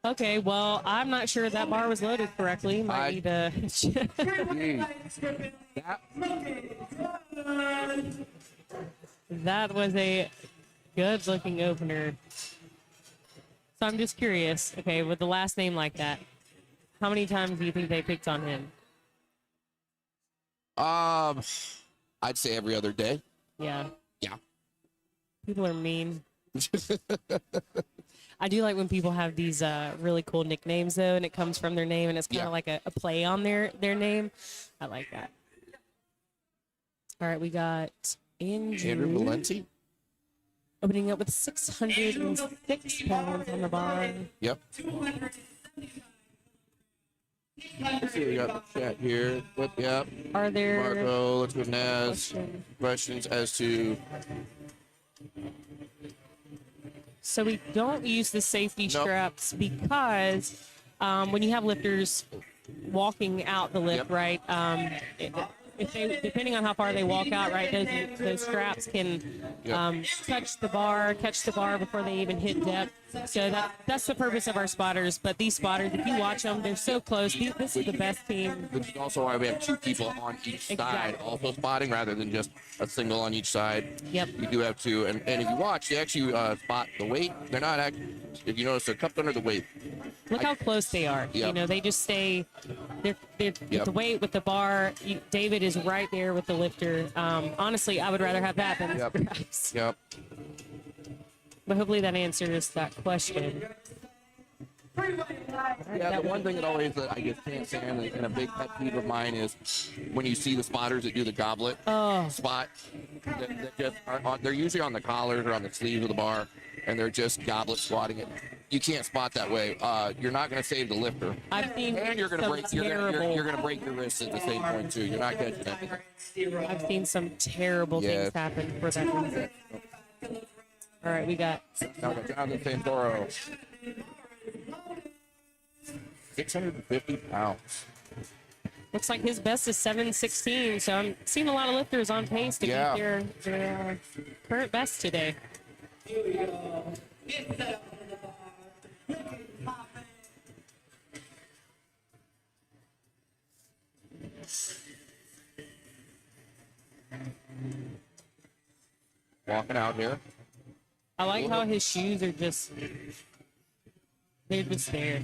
Okay, well, I'm not sure that bar was loaded correctly. Might need to. That was a good-looking opener. So I'm just curious. Okay, with the last name like that, how many times do you think they picked on him? I'd say every other day. Yeah. Yeah. People are mean. I do like when people have these really cool nicknames, though, and it comes from their name, and it's kind of like a play on their name. I like that. All right, we got Andrew Valenti. Opening up with 606 pounds on the bar. Yep. Let's see, we got the chat here. Yep. Are there Marco, let's go Naz. Questions as to. So we don't use the safety straps because when you have lifters walking out the lift, Yep. right? If they, depending on how far they walk out, right, those straps can Yep. catch the bar before they even hit depth. So that's the purpose of our spotters. But these spotters, if you watch them, they're so close. This is the best team. Which is also why we have 2 people on each side Exactly. also spotting rather than just a single on each side. Yep. You do have 2. And if you watch, they actually spot the weight. They're not actually, if you notice, they're cupped under the weight. Look how close they are. Yep. You know, they just stay. They're with Yep. the weight, with the bar. David is right there with the lifter. Honestly, I would rather have that than Yep. the straps. Yep. But hopefully that answers that question. Yeah, the one thing that always I just can't stand and a big pet peeve of mine is when you see the spotters that do the goblet spot. That just are on, they're usually on the collars or on the sleeves of the bar, and they're just goblet squatting it. You can't spot that way. You're not going to save the lifter, I've seen and you're going to some break. terrible. You're going to break your wrist at the same point too. You're not catching anything. I've seen some terrible Yes. things happen for that reason. All right, we got. Now the Jonathan Santoro, 650 pounds. Looks like his best is 7:16. So I'm seeing a lot of lifters on pace to Yeah. beat their current best today. Walking out here. I like how his shoes are just. They're just there.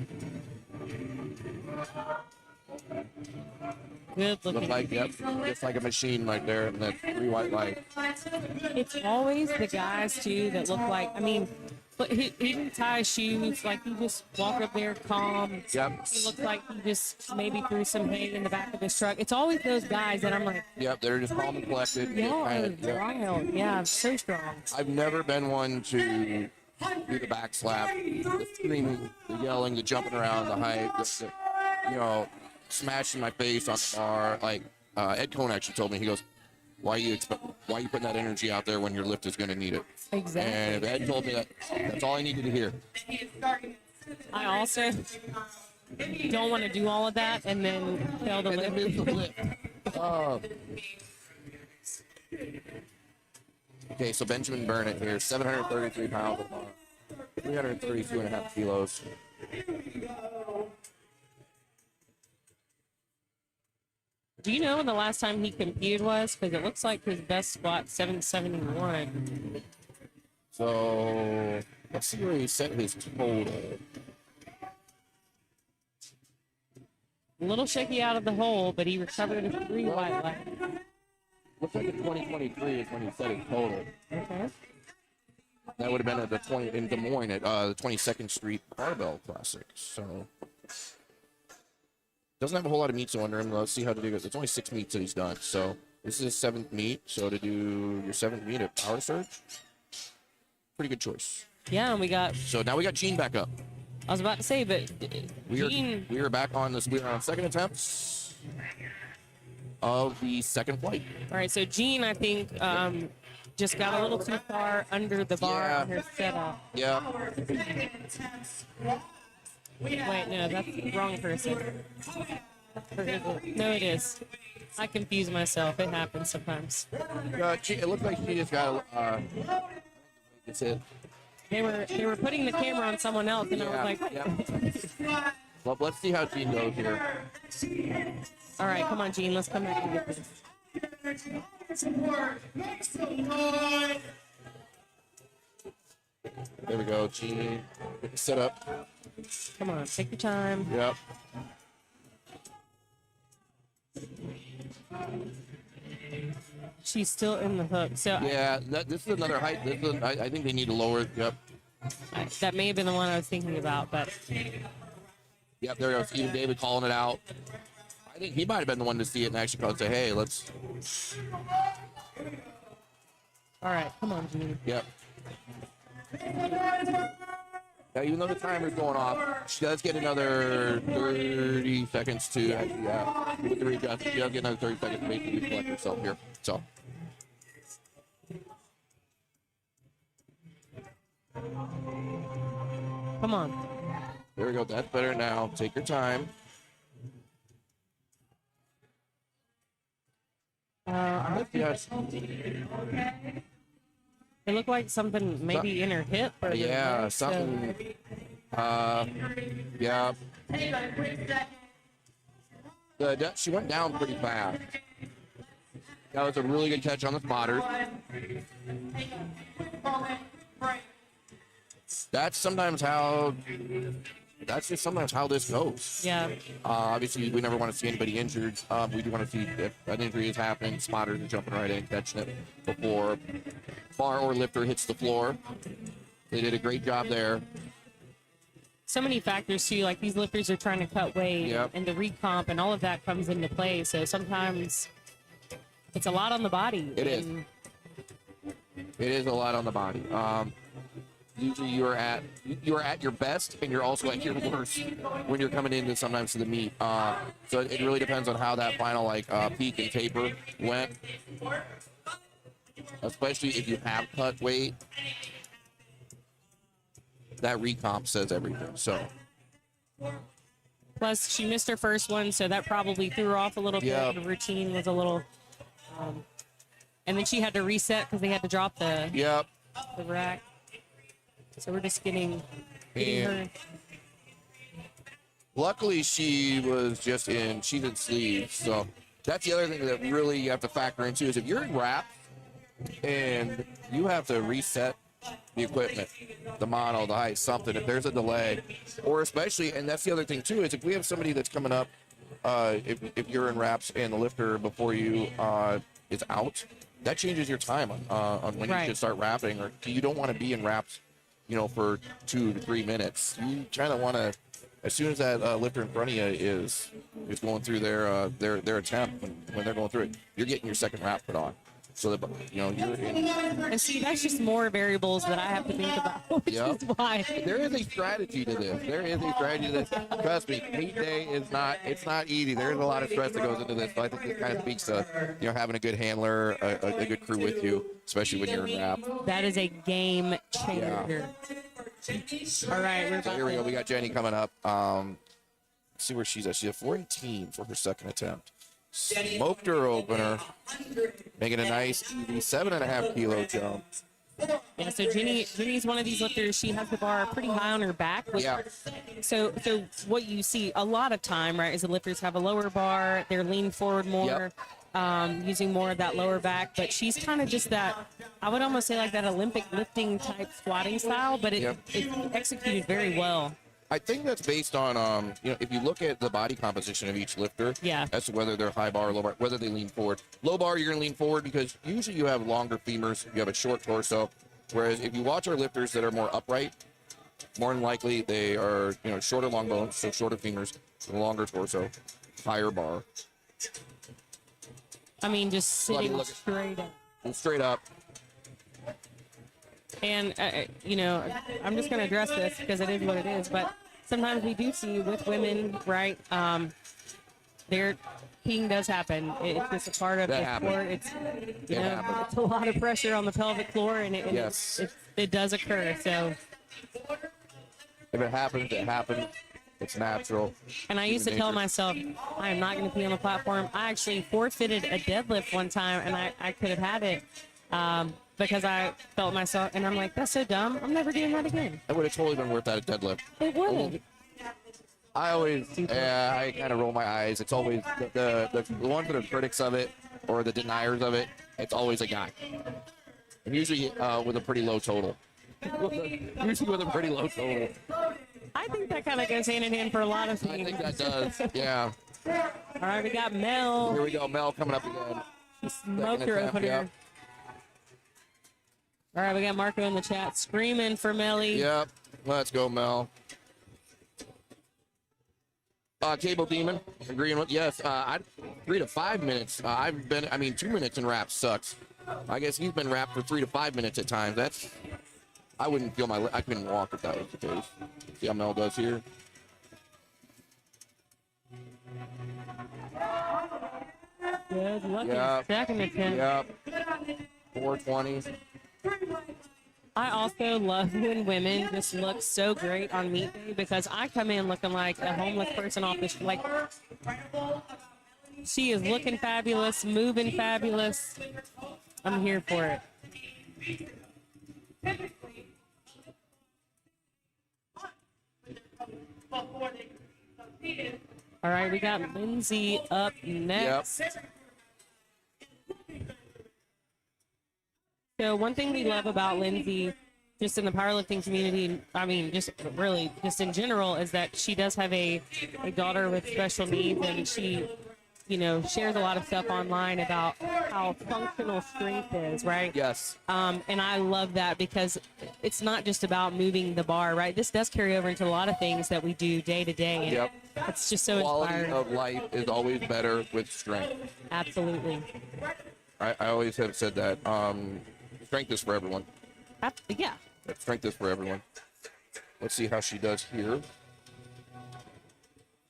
Good Look looking. like just like a machine right there in that 3 white light. It's always the guys too that look like. I mean, but he didn't tie his shoes. Like he just walk up there calm. Yep. He looks like he just maybe threw some hay in the back of his truck. It's always those guys that I'm like, Yep, they're just calm and collected. y'all Kind are of, yep. wild. Yeah, so strong. I've never been one to do the back slap, the screaming, the yelling, the jumping around, the hype, the smashing my face on the bar. Like Ed Cohn actually told me, he goes, why are you putting that energy out there when your lift is going to need it? Exactly. And if Ed told me that, that's all I needed to hear. I also don't want to do all of that and then fail to And then move lift. the lift. Oh. Okay, so Benjamin Burnett here, 733 pounds of bar, 332.5 kilos. Do you know when the last time he competed was? Because it looks like his best squat 771. So let's see where he set his total. A little shaky out of the hole, but he recovered a 3 white light. Looks like in 2023 is when he set his total. Okay. That would have been at the 20 in Des Moines at the 22nd Street Barbell Classic. So doesn't have a whole lot of meets under him. Let's see how to do this. It's only 6 meets that he's done. So this is his 7th meet. So to do your 7th meet at Power Surge, pretty good choice. Yeah, and we got. So now we got Gene back up. I was about to say, but Gene. We are back on this. We are on second attempts of the second flight. All right, so Gene, I think, just got a little too far under the bar Yeah. on her setup. Yeah. Wait, no, that's the wrong person. Or is it? No, it is. I confuse myself. It happens sometimes. It looks like she just got. That's it. They were putting the camera on someone else, and I was like, Yeah. Well, let's see how Gene goes here. all right, come on, Gene, let's come back and get this. There we go, Gene. Get the setup. Come on, take your time. Yep. She's still in the hook, so Yeah, this is another height. I think they need to lower it. Yep. that may have been the one I was thinking about, but Yep, there we go. Even David calling it out. I think he might have been the one to see it and actually call and say, hey, let's. all right, come on, Gene. Yep. Now, even though the timer's going off, she does get another 30 seconds to, yeah, with the readjust, she does get another 30 seconds to basically collect herself here. So, Come on. There we go. That's better now. Take your time. Yes. It looked like something maybe in her hip. Or Yeah, leg, something. Yeah. She went down pretty fast. That was a really good catch on the spotters. That's just sometimes how this goes. Yeah. Obviously, we never want to see anybody injured. We do want to see if an injury is happening, spotters are jumping right in, catching it before bar or lifter hits the floor. They did a great job there. So many factors too, like these lifters are trying to cut weight, Yep. and the recomp and all of that comes into play. So sometimes it's a lot on the body. It is. It is a lot on the body. Usually you are at your best, and you're also at your worst when you're coming into sometimes to the meet. So it really depends on how that final peak and taper went, especially if you have cut weight. That recomp says everything. So Plus, she missed her first one, so that probably threw her off a little Yep. bit. The routine was a little, and then she had to reset because they had to drop the yep. rack. So we're just getting And her. luckily she's in sleeves. So that's the other thing that really you have to factor into is if you're in wraps and you have to reset the equipment, the model, the height, something, if there's a delay, or especially, and that's the other thing too, is if we have somebody that's coming up, if you're in wraps and the lifter before you is out, that changes your time on when you should start wrapping, or you don't want to be in wraps, for 2 to 3 minutes. You kind of want to, as soon as that lifter in front of you is going through their attempt, when they're going through it, you're getting your second wrap put on. So that you're in. And see, that's just more variables that I have to think about, which is why. There is a strategy to this. Trust me, meet day is not easy. There's a lot of stress that goes into this, but I think this kind of speaks to, having a good handler, a good crew with you, especially when you're in wrap. That is a game changer. All right, we're So here we go. We got Jenny coming up. Let's see where she's at. She's at 418 for her second attempt. Smoked her opener, making a nice easy 7.5 kilo jump. Yeah, so Jenny's one of these lifters. She has the bar pretty high on her back. So what you see a lot of time, right, is the lifters have a lower bar. They're leaning forward more, using more of that lower back. But she's kind of just that, I would almost say like that Olympic lifting type squatting style, but it's executed very well. I think that's based on, if you look at the body composition of each lifter, as to whether they're high bar or low bar, whether they lean forward. Low bar, you're going to lean forward because usually you have longer femurs, you have a short torso. Whereas if you watch our lifters that are more upright, more than likely they are, shorter long bones, so shorter femurs, longer torso, higher bar. I mean, just sitting straight up. Straight up. And, I'm just going to address this because it is what it is. But sometimes we do see with women, right, their peeing does happen. It's just a part of the sport. It's, it's a lot of pressure on the pelvic floor, and it does occur. So if it happens, it happens. It's natural. And I used to tell myself, I am not going to pee on the platform. I actually forfeited a deadlift one time, and I could have had it. Because I felt myself, and I'm like, that's so dumb. I'm never doing that again. It would have totally been worth that at deadlift. It would. I kind of roll my eyes. It's always the ones that are critics of it or the deniers of it. It's always a guy, and usually with a pretty low total. Usually with a pretty low total. I think that kind of goes hand in hand for a lot of things. I think that does. Yeah. All right, we got Mel. Here we go. Mel coming up again. Smoked her opener. Yep. All right, we got Marco in the chat screaming for Melly. Yep. Let's go, Mel. Cable Demon, agreeing with, yes. 3 to 5 minutes. 2 minutes in wraps sucks. I guess he's been wrapped for 3 to 5 minutes at times. I wouldn't feel I couldn't walk if that was the case. See how Mel does here. Good luck in second attempt. Yep. 420. I also love when women just look so great on meet day because I come in looking like a homeless person off the street. Like, she is looking fabulous, moving fabulous. I'm here for it. All right, we got Lindsay up next. Yep. So one thing we love about Lindsay, just in the powerlifting community, I mean, just really, just in general, is that she does have a daughter with special needs, and she, you know, shares a lot of stuff online about how functional strength is, right? Yes. And I love that because it's not just about moving the bar, right? This does carry over into a lot of things that we do day to day. And Yep. it's just so Quality inspiring. of life is always better with strength. Absolutely. I always have said that. Strength is for everyone. Yeah. Strength is for everyone. Let's see how she does here.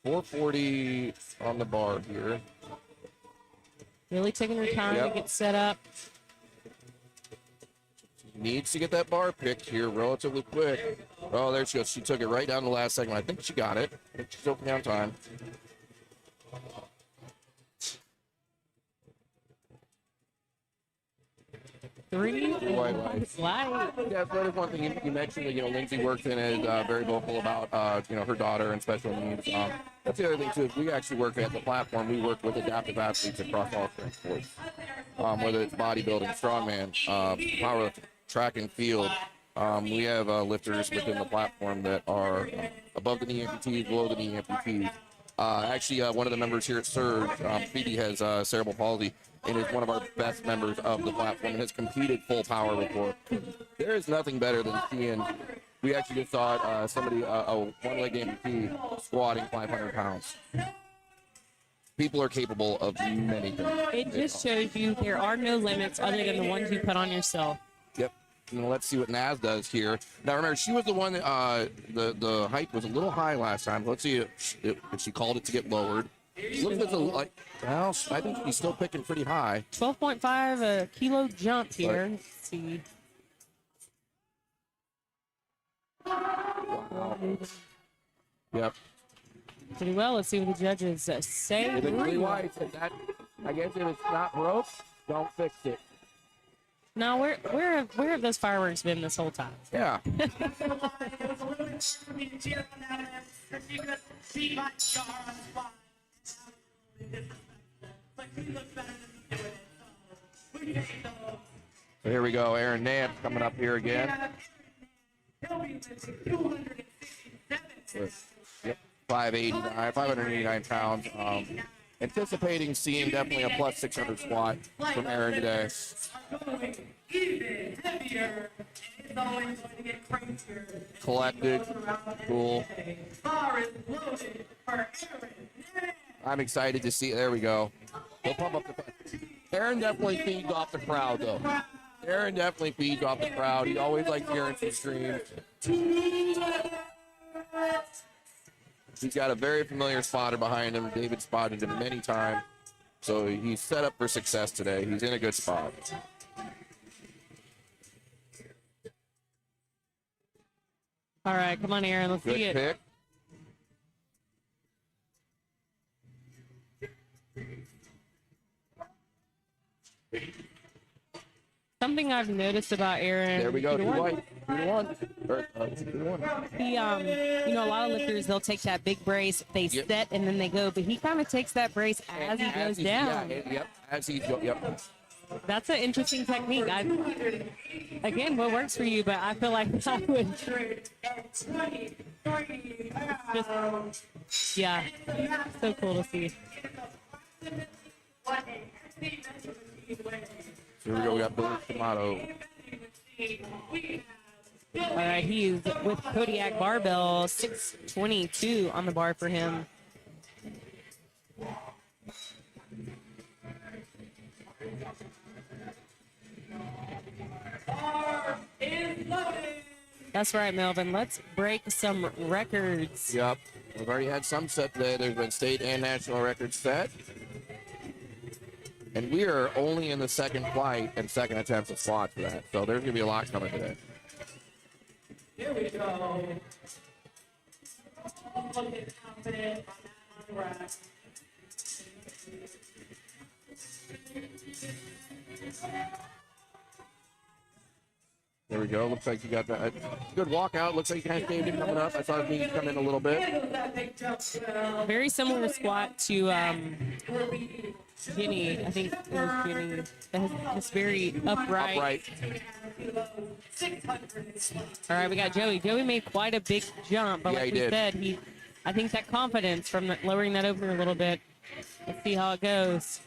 440 on the bar here. Really taking her time to get set up. She needs to get that bar picked here relatively quick. Oh, there she goes. She took it right down to the last second. I think she got it. I think she's opening on time. Light. Yeah, so that is one thing you mentioned that, you know, Lindsay works in is very vocal about, you know, her daughter and special needs. That's the other thing, too, is we actually work at the platform. We work with adaptive athletes across all strength sports, whether it's bodybuilding, strongman, power, track and field. We have lifters within the platform that are above the knee amputees, below the knee amputees. Actually, one of the members here at Surge, Phoebe, has cerebral palsy and is one of our best members of the platform and has competed full power before. There is nothing better than seeing. We actually just saw somebody, a one-leg amputee, squatting 500 pounds. People are capable of many things. It just shows you there are no limits other than the ones you put on yourself. Yep. And let's see what Naz does here. Now remember, she was the one that the height was a little high last time. Let's see if she called it to get lowered. Looks like well, I think she's still picking pretty high. 12.5 kilo jump here. Let's see. Wow. Yep. Pretty well. Let's see what the judges say. If it's really wide, that, I guess if it's not broke, don't fix it. Now, where have those fireworks been this whole time? Yeah. So here we go. Aaron Nance coming up here again. Yep, 589 pounds. Anticipating seeing definitely a plus 600 squat from Aaron today. Collected, cool. I'm excited to see. There we go. He'll pump up the. Aaron definitely feeds off the crowd, though. Aaron definitely feeds off the crowd. He always likes hearing some streams. He's got a very familiar spotter behind him. David spotted him many times. So he's set up for success today. He's in a good spot. All right, come on, Aaron. Let's Good see it. pick. Something I've noticed about Aaron. There we go. 2-1. 2-1. He, you know, a lot of lifters, they'll take that big brace, they set, and then they go. But he kind of takes that brace as he goes down. Yeah, yep. As he's go, yep. That's an interesting technique. Again, what works for you, but I feel like I would. Just, yeah, so cool to see. Here we go. We got Billy Tomato. All right, he's with Kodiak barbell, 622 on the bar for him. That's right, Melvin. Let's break some records. Yep. We've already had some set today. There's been state and national records set. And we are only in the second flight and second attempt at squat for that. So there's going to be a lot coming today. Here we go. Looking confident on that rack. There we go. Looks like you got that. Good walkout. Looks like you kind of saved him coming up. I saw his knees come in a little bit. Very similar squat to Jenny. I think it was Jenny. It's very upright. All right, we got Joey. Joey made quite a big jump, but like we said, I think that confidence from lowering that over a little bit. Let's see how it goes.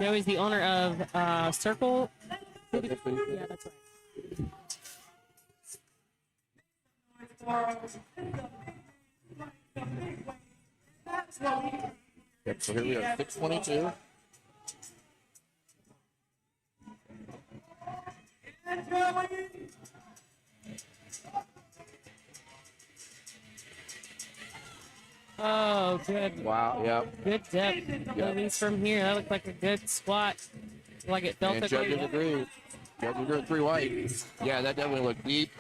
Joey's the owner of Circle. Yeah, that's right. Yep, so here we are, 622. Oh, good. Wow, yep. Good depth. At least from here, that looked like a good squat. Like it felt And judges agree. Judges agree, 3 white. Yeah, that definitely looked deep.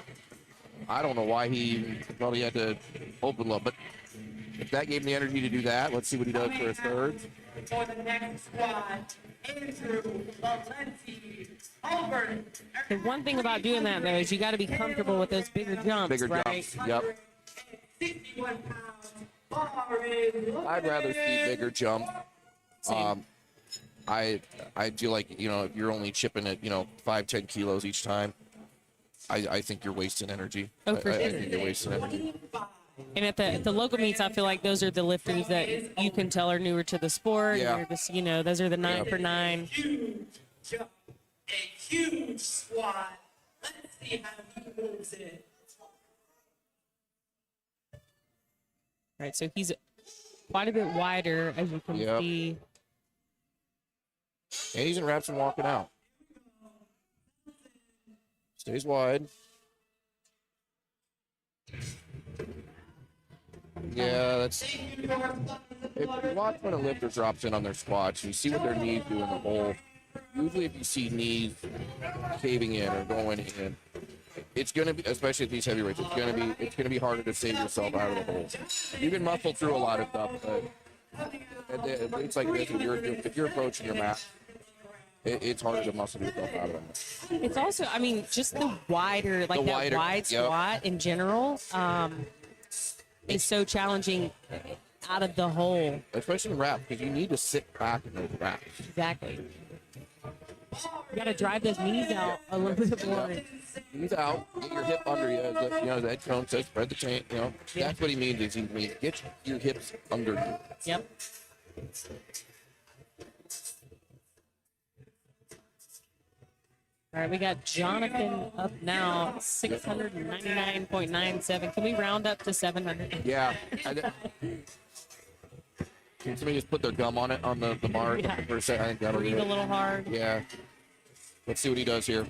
I don't know why he probably had to open low, but if that gave him the energy to do that, let's see what he does for his third. For the next squad, Andrew Valenti over. The one thing about doing that, though, is you got to be comfortable with those bigger jumps, Bigger right? jumps, yep. 61 pounds. I'd rather see bigger jump. Same. I feel like, you know, if you're only chipping at, 5-10 kilos each time, I think you're wasting energy. Oh, for I sure. think you're wasting energy. And at the local meets, I feel like those are the lifters that you can tell are newer to the sport. Yeah. They're just, those are the 9 for 9. Huge jump, a huge squat. Let's see how he moves it. Right, so he's quite a bit wider, as you can see. And he's in wraps and walking out. Stays wide. Yeah, that's. If you watch when a lifter drops in on their squats, you see what their knees do in the hole. Usually, if you see knees caving in or going in, it's gonna be, especially at these heavyweights, it's gonna be harder to save yourself out of the hole. You can muscle through a lot of stuff, but it's like this: if you're approaching your mat, it's harder to muscle yourself out of it. It's also, just the wider, like that wide squat in general, is so challenging out of the hole. Especially in wraps, because you need to sit back in those wraps. Exactly. You got to drive those knees out a little bit more. Knees out, get your hip under you. As Ed Cohn says, spread the chain. That's what he means. Is he means get your hips under you. Yep. All right, we got Jonathan up now, 699.97. Can we round up to 700? Yeah. Can somebody just put their gum on it, on the bar for a second? I think that'll Breathe do a it. little hard. Yeah. Let's see what he does here.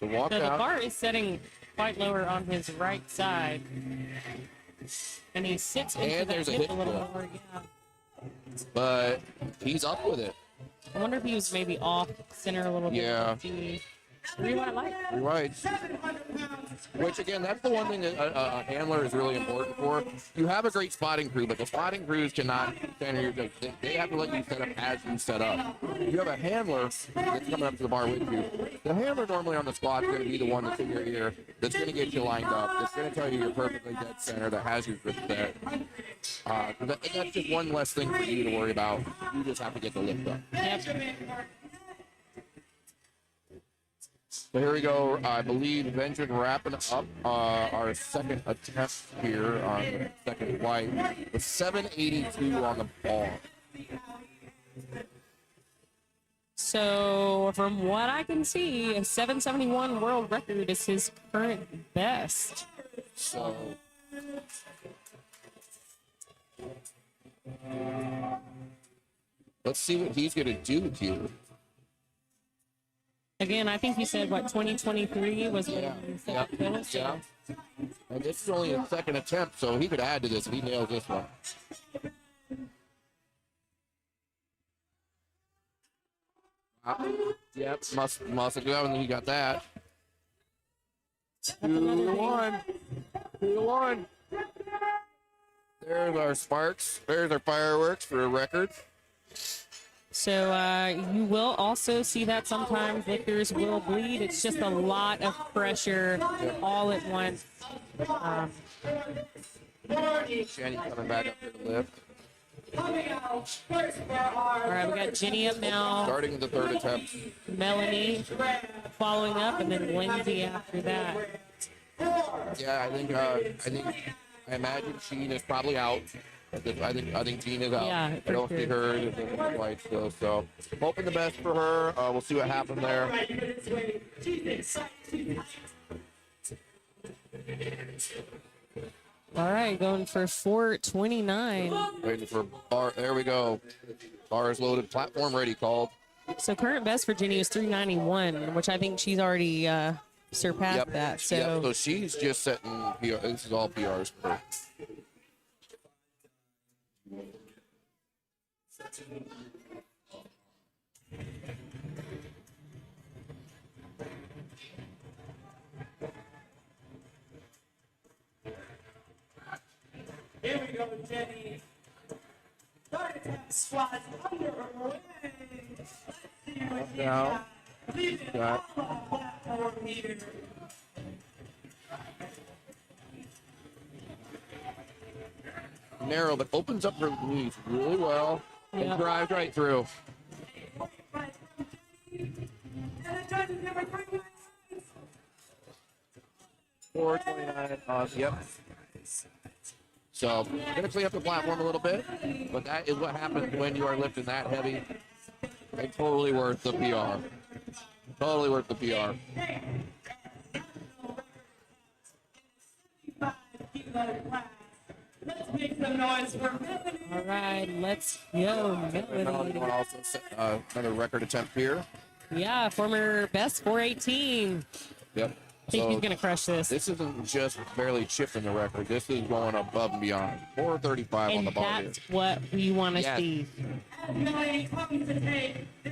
The walk So the out. bar is setting quite lower on his right side. And he sits into And the there's a hip hip a little flip. more. Yeah. But he's up with it. I wonder if he was maybe off center a little bit. Yeah. Rewind light. You're right. Which, again, that's the one thing that a handler is really important for. You have a great spotting crew, but the spotting crews cannot stand here. They have to let you set up as you set up. You have a handler that's coming up to the bar with you. The handler normally on the squat is going to be the one that's in your ear, that's going to get you lined up, that's going to tell you you're perfectly dead center, that has your grip set. That's just one less thing for you to worry about. You just have to get the lift up. Yep. So here we go. I believe Benjamin wrapping up our second attempt here on the second white with 782 on the ball. So from what I can see, a 771 world record is his current best. So let's see what he's going to do here. Again, I think you said, 2023 was when he set the finish? Yeah. And this is only his second attempt, so he could add to this if he nails this one. Yep, must go, and then you got that. 2-1. 2-1. There's our sparks. There's our fireworks for a record. So you will also see that sometimes lifters will bleed. It's just a lot of pressure all at once. Jenny coming back up to the lift. All right, we got Jenny up now. Starting with the third attempt. Melanie following up, and then Lindsay after that. Yeah, I imagine Jean is probably out. I think Jean is out. Yeah, I don't see her in the flight still. So hoping the best for her. We'll see what happens there. All right, going for 429. Waiting for bar. There we go. Bar is loaded. Platform ready. Called. So current best for Jenny is 391, which I think she's already surpassed that. So. Yep. So she's just setting PR. This is all PRs for her. Here we go, Jenny. Third attempt squats under her wing. Let's see what she got. Leaving on the platform here. Narrow, but opens up her knees really well and drives right through. And the judges never bring 429. Yep. So, going to clean up the platform a little bit, but that is what happens when you are lifting that heavy. It's totally worth the PR. Totally worth the PR. Let's make some noise for Melanie. All right, let's go, Melanie. Also set, another record attempt here. Yeah, former best 418. Yep. I think he's going to crush this. This isn't just barely chipping the record. This is going above and beyond. 435 on And the bar here. that's what we want to Yes. see.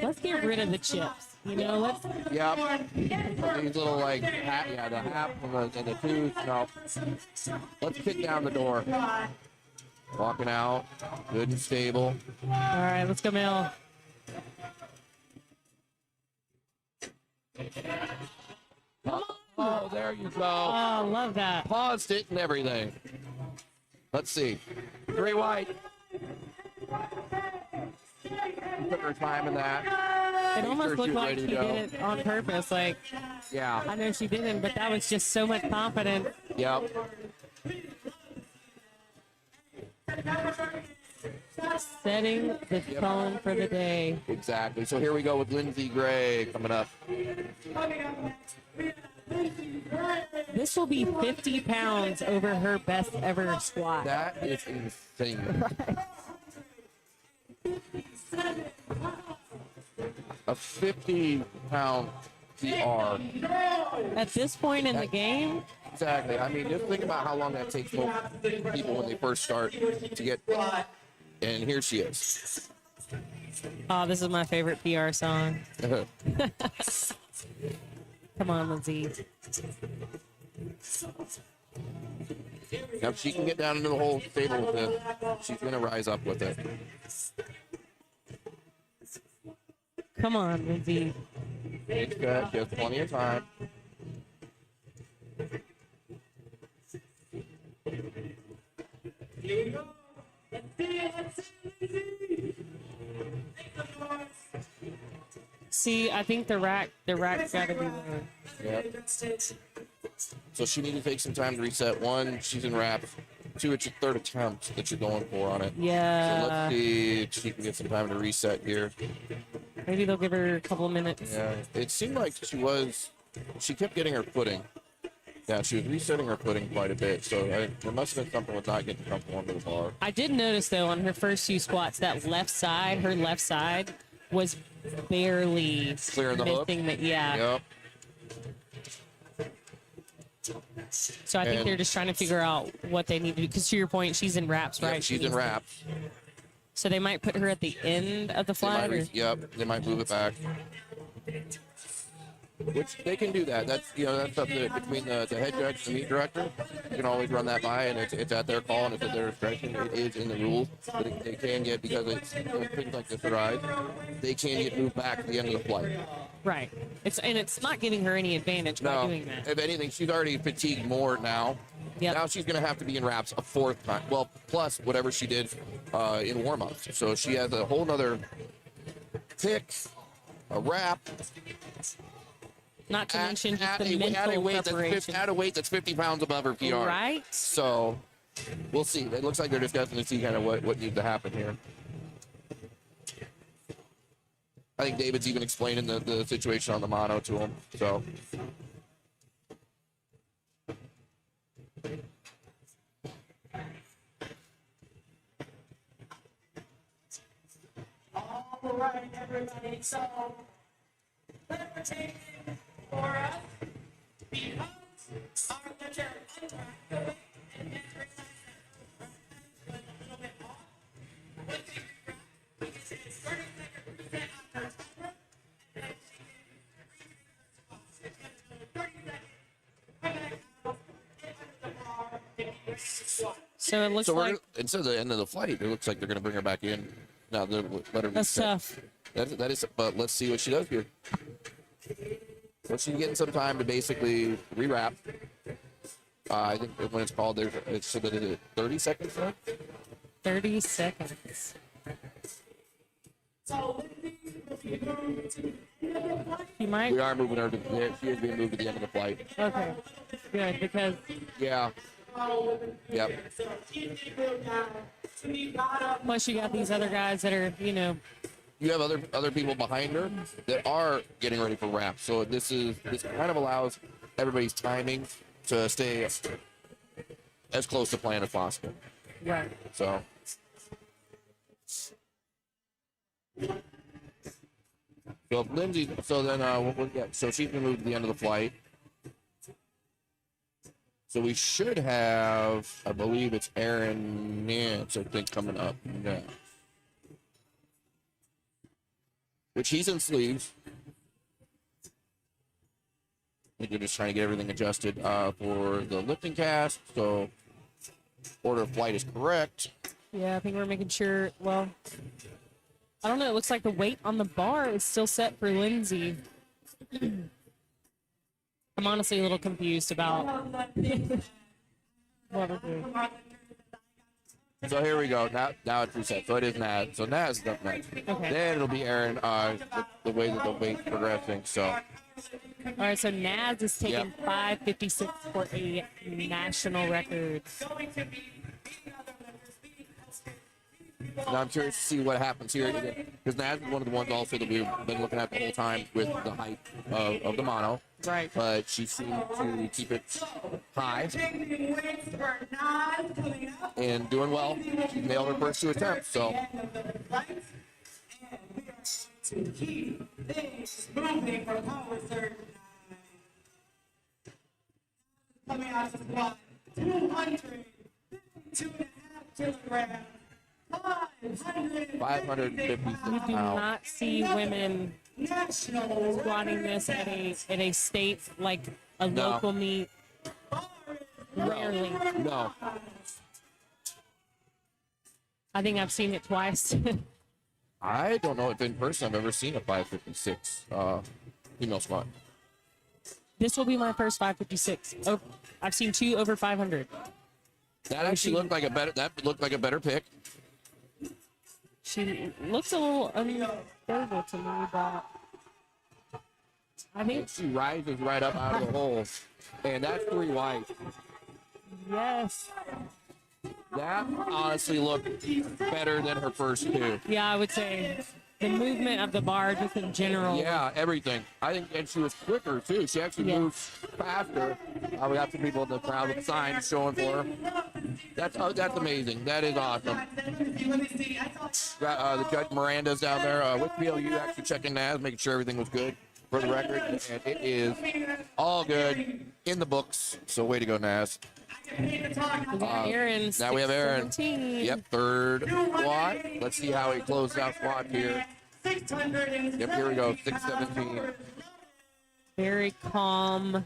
Let's get rid of the chips. You know, let's. Yep. These little like the half and the twos. No. Let's kick down the door. Walking out. Good and stable. All right, let's go, Mel. Oh, there you go. Oh, love that. Paused it and everything. Let's see. 3 white. Took her time in that. It almost Sure looked she's like ready she to go. did it on purpose. Like, Yeah. I know she didn't, but that was just so much confidence. Yep. Setting the tone for the day. Exactly. So here we go with Lindsay Gray coming up. This will be 50 pounds over her best ever squat. That is insane. A 50-pound PR. At this point in the game, Exactly. I mean, just think about how long that takes people when they first start to get. And here she is. oh, this is my favorite PR song. Come on, Lindsay. Now, if she can get down into the whole stable with it, she's going to rise up with it. Come on, Lindsay. It's good. She has plenty of time. Here we go. Let's see it. Let's see. See, I think the rack's got to be lower. Yep. So she needs to take some time to reset. 1, she's in wraps. 2, it's your third attempt that you're going for on it. So Yeah. let's see if she can get some time to reset here. Maybe they'll give her a couple of minutes. Yeah, it seemed like she kept getting her footing. Yeah, she was resetting her footing quite a bit. So there must have been something with not getting comfortable under the bar. I did notice, though, on her first few squats, that her left side was barely Clearing the hook? missing that. Yeah. Yep. So I think And- they're just trying to figure out what they need to do. Because to your point, she's in wraps, Yep, right? she's in wraps. So they might put her at the end of the They might flat. Or, yep, they might move it back. Which they can do that. That's that's up to between the head judge and the meet director. You can always run that by, and it's at their call and it's at their discretion. It is in the rules, but they can get, because it's things like this arise, they can get moved back to the end of the flight. Right. It's not giving her any advantage by doing that. If anything, she's already fatigued more now. Yep. Now she's going to have to be in wraps a fourth time. Well, plus whatever she did in warm-ups. So she has a whole nother pick, a wrap. Not to mention just the mental preparation. At a weight that's 50 pounds above her PR. Right. So we'll see. It looks like they're discussing to see kind of what needs to happen here. I think David's even explaining the situation on the mono to him. So. All right, everybody. So, we're taking for us because our lecture unwrapped and then realize that her hands went a little bit off. When we rewrap, we can say it's 30-second reset on her timer, and then she can redo her squats. It's going to go 30 seconds, come back out, get under the bar, and be ready to squat. So it looks like Instead of the end of the flight, it looks like they're going to bring her back in. Now, let her that's reset. tough. That is, but let's see what she does here. So she's getting some time to basically rewrap. I think when it's called, it's so that it's 30 seconds left. 30 seconds. So, Lindsay will be moved to the end of the flight. She might. We are moving her to. She is being moved to the end of the flight. Okay. Good, because Yeah. Yep. So, she's going to go down to the bottom. plus you got these other guys that are, You have other people behind her that are getting ready for wrap. So this kind of allows everybody's timing to stay as close to plan as possible. right. So. So if Lindsay, so then so she's been moved to the end of the flight. So we should have, I believe it's Aaron Nance, I think, coming up next. Which he's in sleeves. I think they're just trying to get everything adjusted for the lifting cast. So order of flight is correct. Yeah, I think we're making sure. Well, I don't know. It looks like the weight on the bar is still set for Lindsay. I'm honestly a little confused about what we're doing. So here we go. Now it's reset. So it is Naz. So Naz is up next. Okay. Then it'll be Aaron. The way that the weight's progressing. So. All right. So Naz is taking 5:56 for a national record. Now I'm curious to see what happens here, because Naz is one of the ones also that we've been looking at the whole time with the height of the mono. Right. But she seemed to keep it high and doing well. She nailed her first two attempts. So. To keep things moving for power 39. Coming out to squat 252.5 kilograms. 550 We do not see women squatting this at a state like a local meet. Rarely. No. I think I've seen it twice. I don't know if in person I've ever seen a 556 female squat. This will be my first 556. Oh, I've seen two over 500. That actually looked like a better pick. She looks a little unstable to me, but I think She rises right up out of the hole, and that's 3 wide. yes. That honestly looked better than her first two. Yeah, I would say the movement of the bar just in general. Yeah, everything. I think, and she was quicker too. She actually moved faster. We got some people in the crowd with signs showing for her. That's amazing. That is awesome. The judge Miranda's down there with PLU actually checking Naz, making sure everything was good for the record, and it is all good in the books. So way to go, Naz. Aaron. Now we have Aaron. 617. Yep, third squat. Let's see how he closes out squat here. Yep, here we go, 617. Very calm.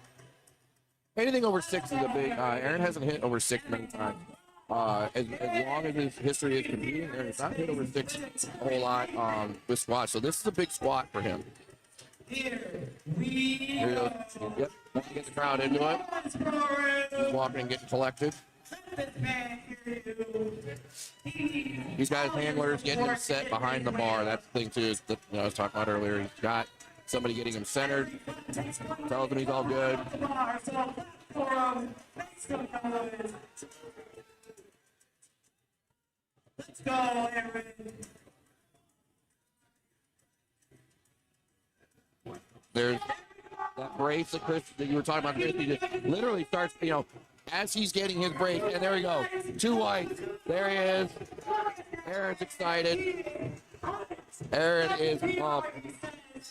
Anything over 6 is a big. Aaron hasn't hit over 6 many times. As long as his history is competing, Aaron has not hit over 6 a whole lot with squats. So this is a big squat for him. Here he goes. Yep, get the crowd into it. He's walking and getting collected. He's got his handlers getting him set behind the bar. That's the thing too. Is that, I was talking about earlier. He's got somebody getting him centered. Tells him he's all good. Let's go, Aaron. There's that brace that Chris that you were talking about. Chris, he just literally starts, as he's getting his break, and there we go. 2 whites. There he is. Aaron's excited. Aaron is pumped.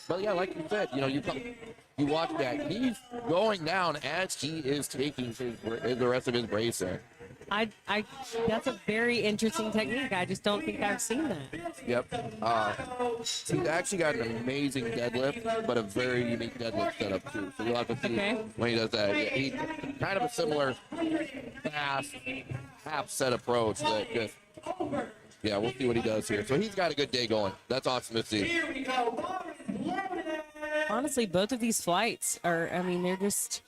But yeah, like you said, you watch that. He's going down as he is taking the rest of his brace there. That's a very interesting technique. I just don't think I've seen that. Yep. He's actually got an amazing deadlift, but a very unique deadlift setup too. So you'll have to see when he does that. Yeah, he's kind of a similar fast half set approach that just. Yeah, we'll see what he does here. So he's got a good day going. That's awesome to see. Here we go. Honestly, both of these flights are, they're just,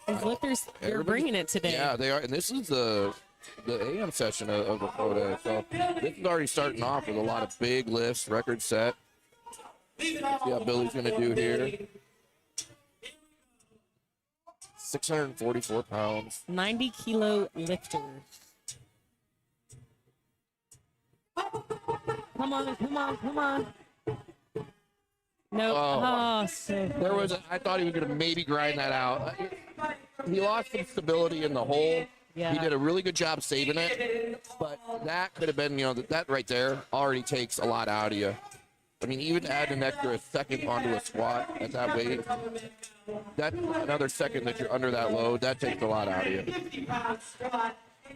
these lifters, they're bringing it today. Yeah, they are. And this is the AM session of the pro day. So this is already starting off with a lot of big lifts, record set. See how Billy's going to do here. 644 pounds. 90-kilo lifter. Come on. No. There was I thought he was going to maybe grind that out. He lost some stability in the hole. Yeah. He did a really good job saving it, but that could have been, that right there already takes a lot out of you. Even add an extra second onto a squat at that weight, that another second that you're under that load, that takes a lot out of you.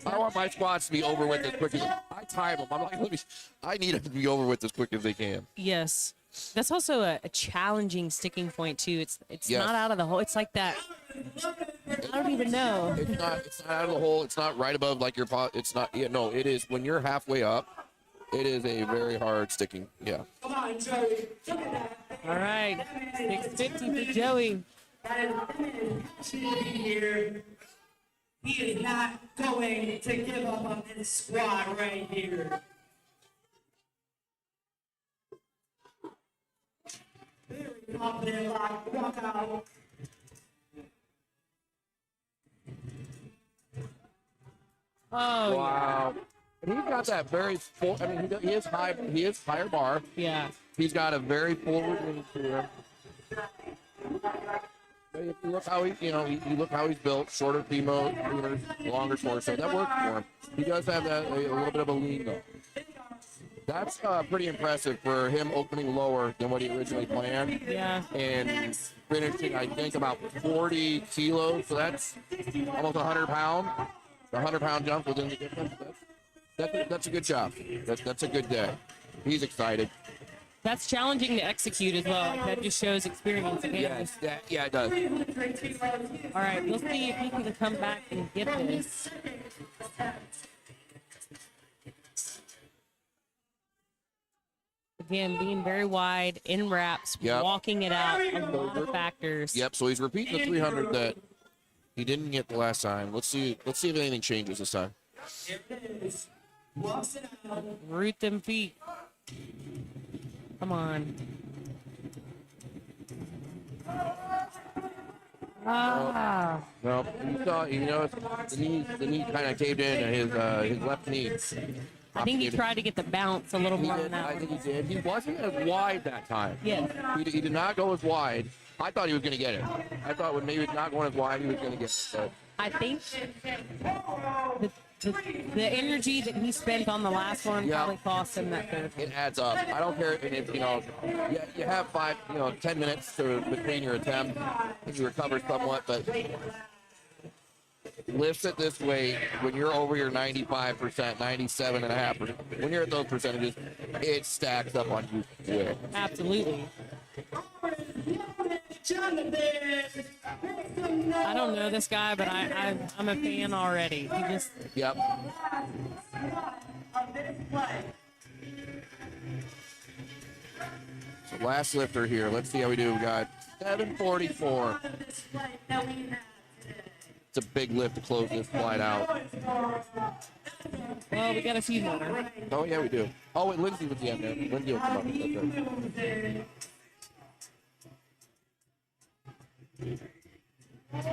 I want my squats to be over with as quick as I time them. I'm like, I need them to be over with as quick as they can. Yes. That's also a challenging sticking point too. It's not out of the hole. It's like that. I don't even know. It's not out of the hole. It's not right above like your pot. It's not. Yeah, no. It is when you're halfway up. It is a very hard sticking. Yeah. Come on, Joey. Look at that. All right. 650 for Joey. Here. He is not going to give up on this squad right here. Very confident walk out. Oh, wow. And he's got that very full. He is high. He is higher bar. yeah. He's got a very forward lean to him. But if you look how you look how he's built, shorter femurs, longer torso. That works for him. He does have a little bit of a lean though. That's pretty impressive for him opening lower than what he originally planned. Yeah. And finishing, I think, about 40 kilos. So that's almost 100 pounds. The 100-pound jump within the difference. That's a good job. That's a good day. He's excited. That's challenging to execute as well. That just shows experience again. Yes, it does. All right, we'll see if he can come back and get this. Again, being very wide, in wraps, walking it out, a lot of factors. Yep, so he's repeating the 300 that he didn't get the last time. Let's see if anything changes this time. Root them feet. Come on. No, you saw, the knee kind of caved in, his left knee. I think he tried to get the bounce a little more on that I one. think he did. He wasn't as wide that time. Yes. He did not go as wide. I thought he was going to get it. I thought when maybe not going as wide, he was going to get it. But I think the energy that he spent on the last one probably cost him that third. it adds up. I don't care if, you have 10 minutes between your attempt. If you recover somewhat, but lifts at this weight, when you're over your 95%, 97.5%, when you're at those percentages, it stacks up on you quick. Absolutely. I don't know this guy, but I'm a fan already. He just Yep. So last lifter here. Let's see how we do. We got 744. It's a big lift to close this flight out. well, we got a few more. Oh, yeah, we do. Oh, wait, Lindsay was the end there. Lindsay will come up. That's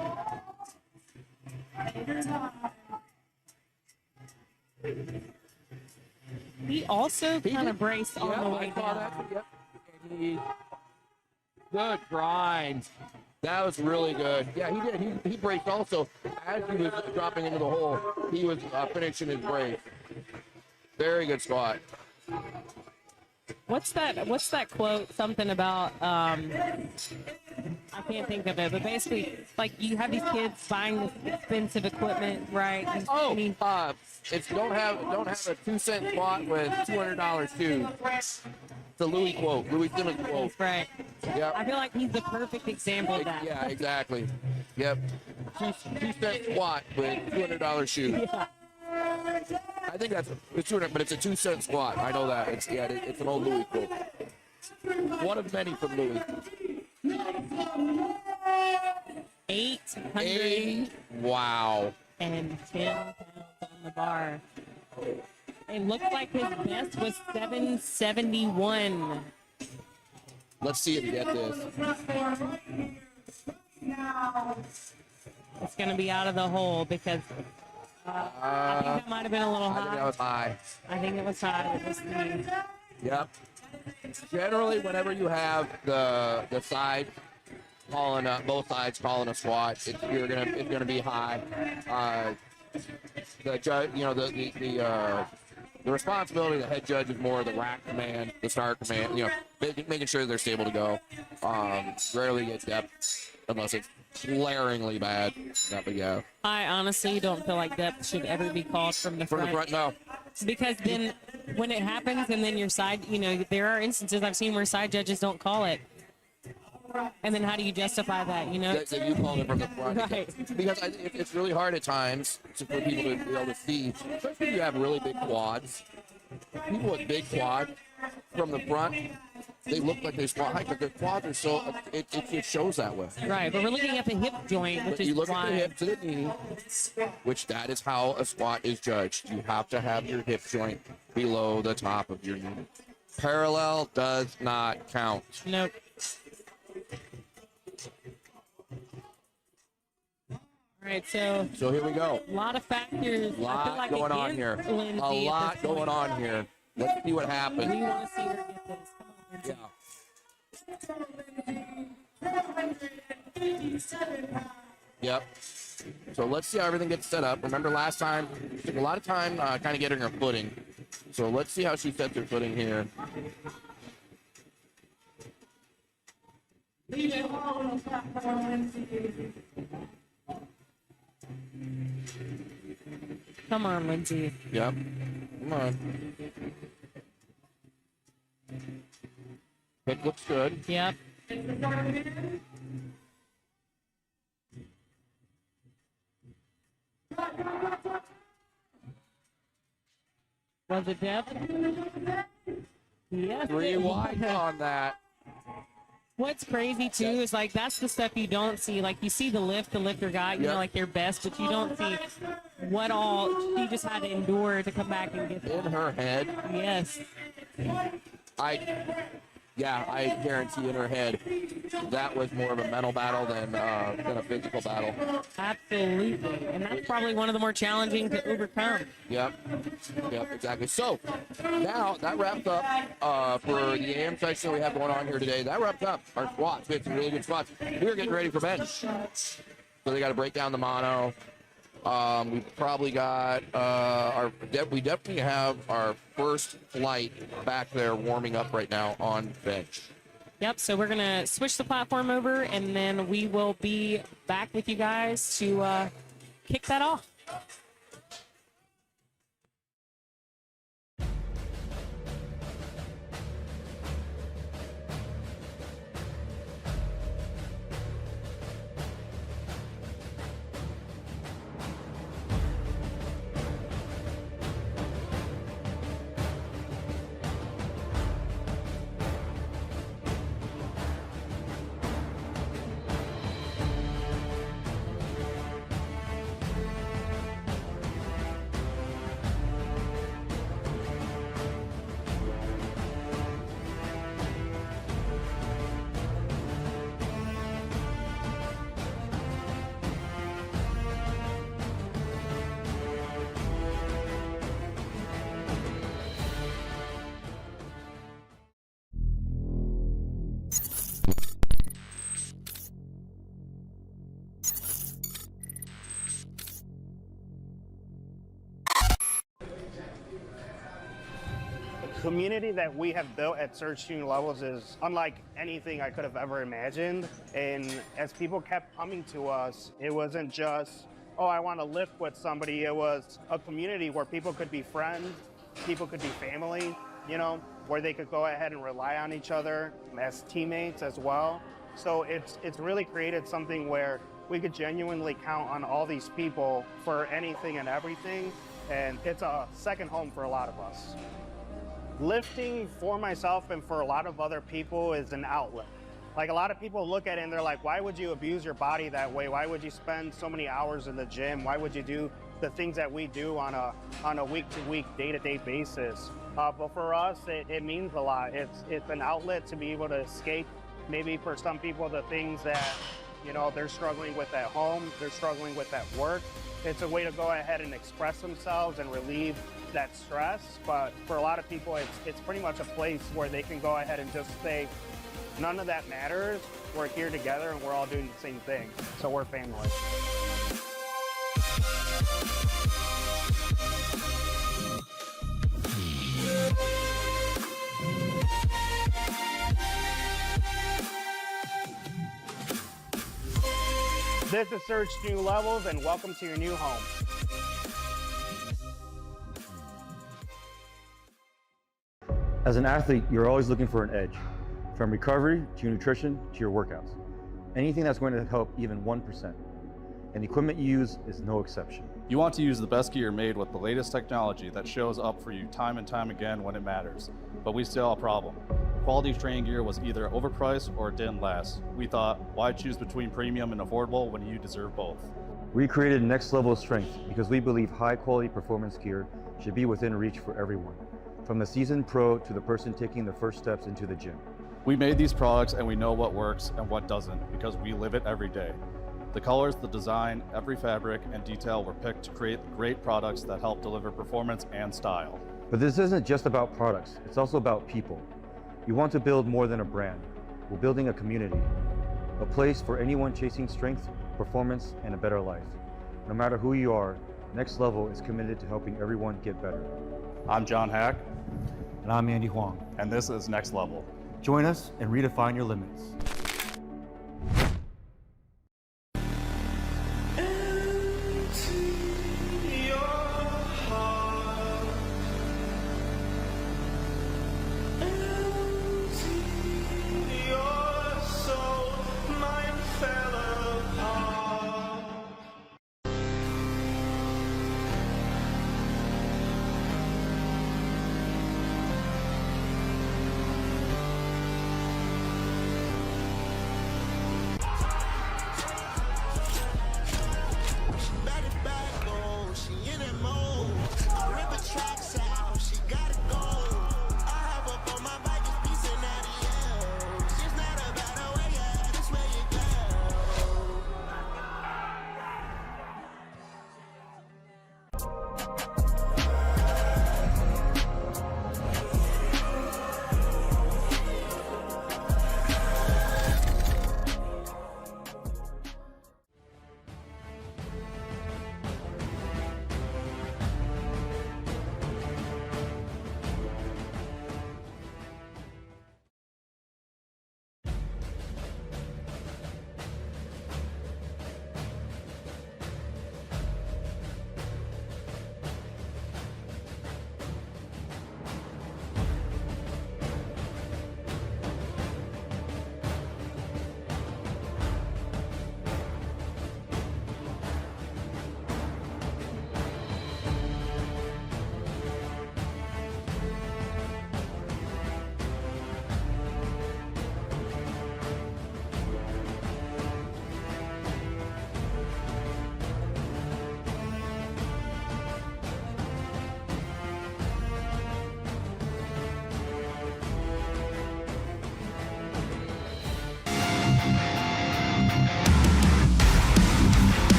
right. He also kind of braced on the way down. That. Yep. And good grind. That was really good. Yeah, he did. He braced also. As he was dropping into the hole, he was finishing his brace. Very good squat. What's that quote? Something about I can't think of it, but basically, like you have these kids buying this expensive equipment, right? It's don't have a 2-cent squat with $200 shoes. It's a Louis quote, Louis Simmons quote. That's right. Yep. I feel like he's the perfect example of that. Yeah, exactly. Yep. 2-cent squat with $200 shoes. Yeah. I think it's 200, but it's a 2-cent squat. I know that. It's an old Louis quote. One of many from Louis. 800. Wow. And 10 pounds on the bar. It looked like his best was 771. Let's see him get this. It's going to be out of the hole because I think that might have been a little high. I think that was high. I think it was high. It was me. Yep. Generally, whenever you have the side calling both sides calling a squat, it's gonna be high. The judge, the responsibility of the head judge is more the rack command, the start command. Making sure they're stable to go. Rarely get depth unless it's glaringly bad. But yeah. I honestly don't feel like depth should ever be called from the front. From the front, no. Because then when it happens and then your side, there are instances I've seen where side judges don't call it. And then how do you justify that, That you called it from the front. Right. Because it's really hard at times for people to be able to see, especially if you have really big quads. People with big quads from the front, they look like they squat high, but their quads are so, it just shows that way. Right, but we're looking at the hip joint, which But is you look why. at the hip to the knee, which that is how a squat is judged. You have to have your hip joint below the top of your knee. Parallel does not count. Nope. All right, so here we go. a lot of factors. A lot I feel like going on here. Lindsay A at lot this point. going on here. Let's see what happens. We want to see her get this. Come on, Lindsay. Yeah. Yep. So let's see how everything gets set up. Remember last time, it took a lot of time kind of getting her footing. So let's see how she sets her footing here. Come on, Lindsay. Yep. Come on. Hip looks good. Yep. Was it depth? Yes. 3 wide on that. What's crazy too is like that's the stuff you don't see. Like you see the lifter got, you know, like their best, but you don't see what all she just had to endure to come back and get In her head, Yes. I guarantee in her head that was more of a mental battle than a physical battle. Absolutely. And that's probably one of the more challenging to overcome. Yep, exactly. So now that wraps up for the AM section we have going on here today. That wraps up our squats. We had some really good squats. We're getting ready for bench. So they got to break down the mono. We've probably got we definitely have our first flight back there warming up right now on bench. Yep, so we're going to switch the platform over, and then we will be back with you guys to kick that off. Community that we have built at Surge New Levels is unlike anything I could have ever imagined. And as people kept coming to us, it wasn't just, oh, I want to lift with somebody. It was a community where people could be friends, people could be family, you know, where they could go ahead and rely on each other as teammates as well. So it's really created something where we could genuinely count on all these people for anything and everything. And it's a second home for a lot of us. Lifting for myself and for a lot of other people is an outlet. Like, a lot of people look at it and they're like, why would you abuse your body that way? Why would you spend so many hours in the gym? Why would you do the things that we do on a week-to-week, day-to-day basis? But for us, it means a lot. It's an outlet to be able to escape, maybe for some people, the things that, you know, they're struggling with at home, they're struggling with at work. It's a way to go ahead and express themselves and relieve that stress. But for a lot of people, it's pretty much a place where they can go ahead and just say, none of that matters. We're here together and we're all doing the same thing. So we're family. This is Surge New Levels, and welcome to your new home. As an athlete, you're always looking for an edge, from recovery to your nutrition to your workouts. Anything that's going to help even 1%. And the equipment you use is no exception. You want to use the best gear made with the latest technology that shows up for you time and time again when it matters. But we still have a problem. Quality training gear was either overpriced or it didn't last. We thought, why choose between premium and affordable when you deserve both? We created Next Level Strength because we believe high quality performance gear should be within reach for everyone, from the seasoned pro to the person taking the first steps into the gym. We made these products and we know what works and what doesn't because we live it every day. The colors, the design, every fabric and detail were picked to create great products that help deliver performance and style. But this isn't just about products, it's also about people. We want to build more than a brand. We're building a community, a place for anyone chasing strength, performance, and a better life. No matter who you are, Next Level is committed to helping everyone get better. I'm John Hack. And I'm Andy Huang. And this is Next Level. Join us and redefine your limits.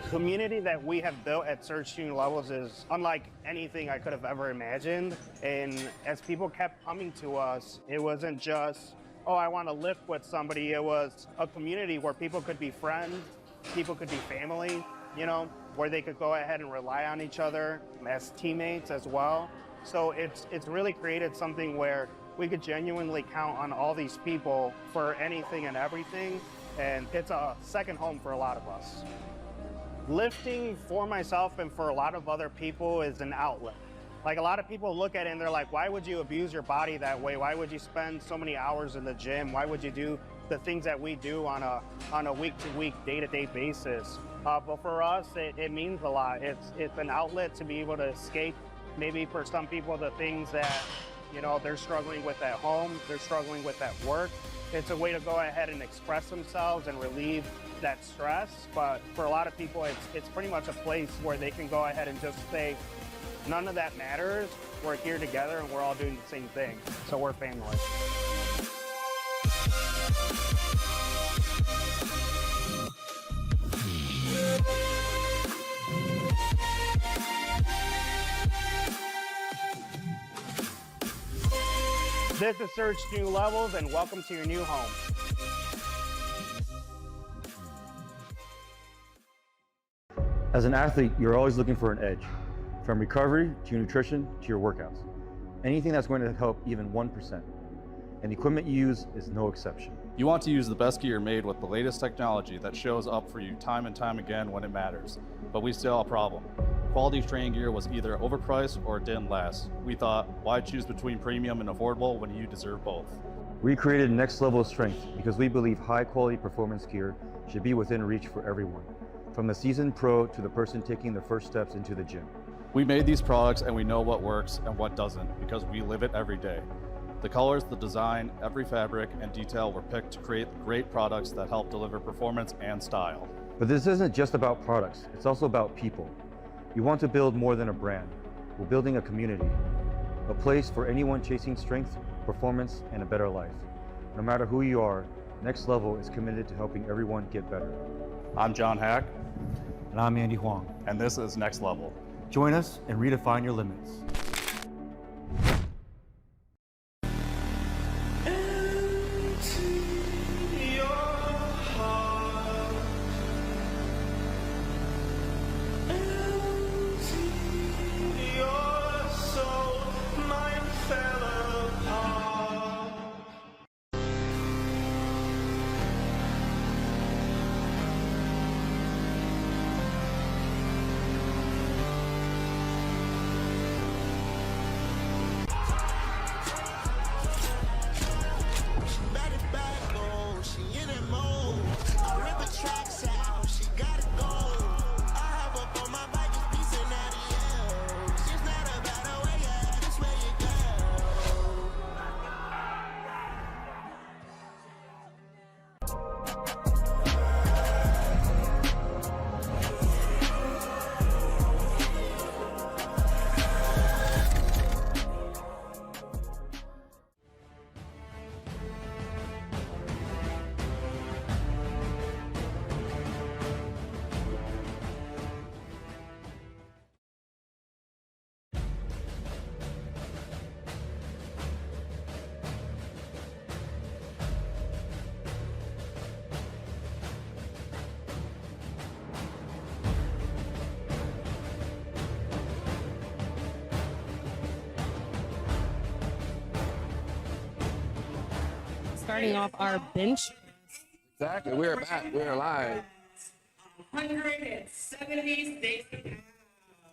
community that we have built at Search Student Levels is unlike anything I could have ever imagined. And as people kept coming to us, it wasn't just, oh, I want to lift with somebody. It was a community where people could be friends, people could be family, you know, where they could go ahead and rely on each other as teammates as well. So it's really created something where we could genuinely count on all these people for anything and everything. And it's a second home for a lot of us. Lifting for myself and for a lot of other people is an outlet. Like, a lot of people look at it and they're like, why would you abuse your body that way? Why would you spend so many hours in the gym? Why would you do the things that we do on a week-to-week, day-to-day basis? But for us, it means a lot. It's an outlet to be able to escape, maybe for some people, the things that, you know, they're struggling with at home, they're struggling with at work. It's a way to go ahead and express themselves and relieve that stress. But for a lot of people, it's pretty much a place where they can go ahead and just say, none of that matters. We're here together and we're all doing the same thing. So we're family. This is Search New Levels, and welcome to your new home. As an athlete, you're always looking for an edge. From recovery to your nutrition to your workouts. Anything that's going to help even 1%. And the equipment you use is no exception. You want to use the best gear made with the latest technology that shows up for you time and time again when it matters. But we still have a problem. Quality training gear was either overpriced or it didn't last. We thought, why choose between premium and affordable when you deserve both? We created next level of strength because we believe high quality performance gear should be within reach for everyone. From the seasoned pro to the person taking the first steps into the gym. We made these products and we know what works and what doesn't because we live it every day. The colors, the design, every fabric and detail were picked to create great products that help deliver performance and style. But this isn't just about products, it's also about people. We want to build more than a brand. We're building a community, a place for anyone chasing strength, performance, and a better life. No matter who you are, Next Level is committed to helping everyone get better. I'm John Hack. And I'm Andy Huang. And this is Next Level. Join us and redefine your limits. Starting off our bench. Exactly. We're back. We're live. 176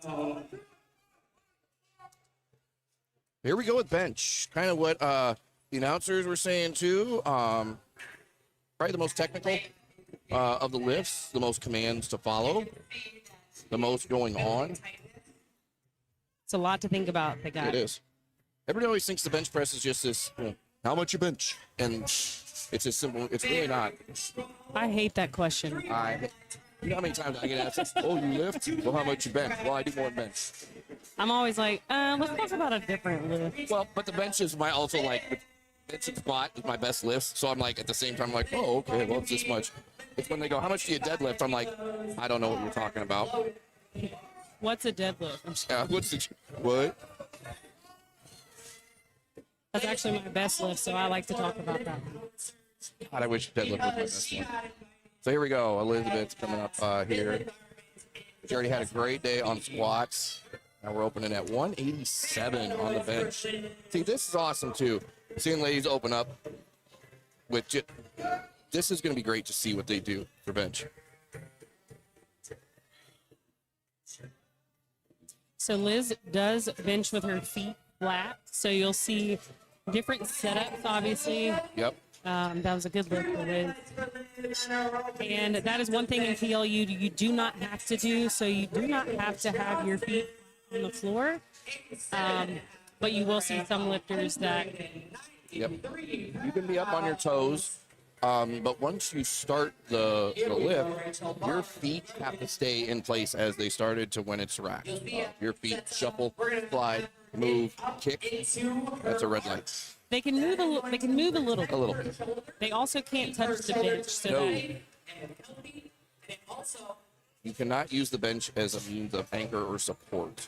pounds. Here we go with bench. Kind of what the announcers were saying too. Probably the most technical of the lifts, the most commands to follow, the most going on. It's a lot to think about. They got It is. Everybody always thinks the bench press is just this, how much you bench? And it's as simple. It's really not. I hate that question. You know how many times I get asked, oh, you lift? Well, how much you bench? Well, I do more bench. I'm always like, let's talk about a different lift. Well, but the bench is my bench and squat is my best lifts. So I'm like, at the same time, I'm like, oh, okay, well, it's this much. It's when they go, how much do you deadlift? I'm like, I don't know what you're talking about. What's a deadlift? I'm sorry. What's the, what? That's actually my best lift, so I like to talk about that. God, I wish deadlift was my best one. So here we go. Elizabeth's coming up here. She already had a great day on squats. Now we're opening at 187 on the bench. See, this is awesome too. Seeing ladies open up with this is going to be great to see what they do for bench. So Liz does bench with her feet flat. So you'll see different setups, obviously. Yep. That was a good lift for Liz. And that is one thing in PLU you do not have to do. So you do not have to have your feet on the floor. But you will see some lifters that... Yep. You can be up on your toes. But once you start the lift, your feet have to stay in place as they started to when it's racked. Your feet shuffle, slide, move, kick. That's a red light. They can move a little bit. A little bit. They also can't touch the bench. So No. that You cannot use the bench as a means of anchor or support.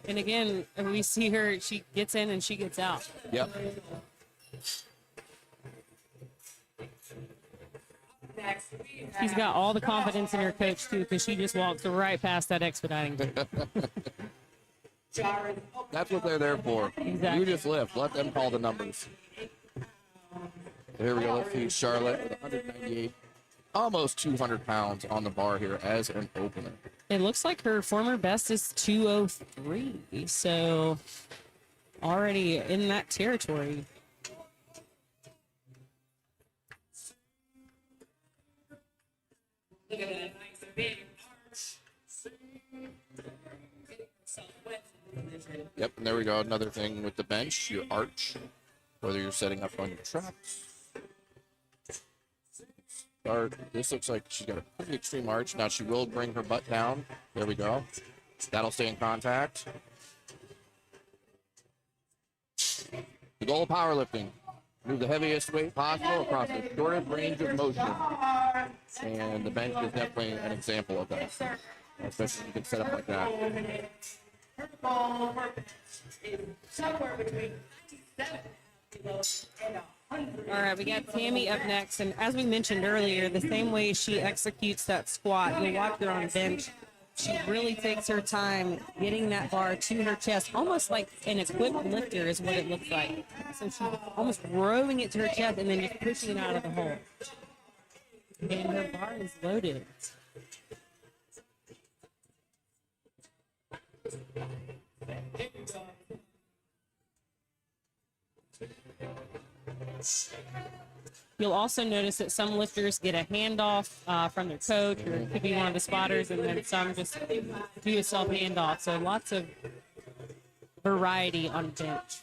and again, we see her, she gets in and she gets out. Yep. She's got all the confidence in her coach too, because she just walks right past that expediting. That's what they're there for. Exactly. You just lift. Let them call the numbers. Here we go. Let's see Charlotte with 198, almost 200 pounds on the bar here as an opener. It looks like her former best is 203, so already in that territory. Look at that nice big arch. Yep, and there we go. Another thing with the bench, your arch, whether you're setting up on your traps. Start. This looks like she's got a pretty extreme arch. Now she will bring her butt down. There we go. That'll stay in contact. The goal of powerlifting. Move the heaviest weight possible across the shortest range of motion. And the bench is definitely an example of that. Especially if you can set up like that. Her ball is somewhere between 97 kilos and 100. All right, we got Tammy up next, and as we mentioned earlier, the same way she executes that squat, you'll watch her on bench. She really takes her time getting that bar to her chest, almost like an equipped lifter is what it looks like. So she's almost rowing it to her chest and then just pushing it out of the hole. And her bar is loaded. You'll also notice that some lifters get a handoff from their coach, or it could be one of the spotters, and then some just do a self handoff. So lots of variety on bench.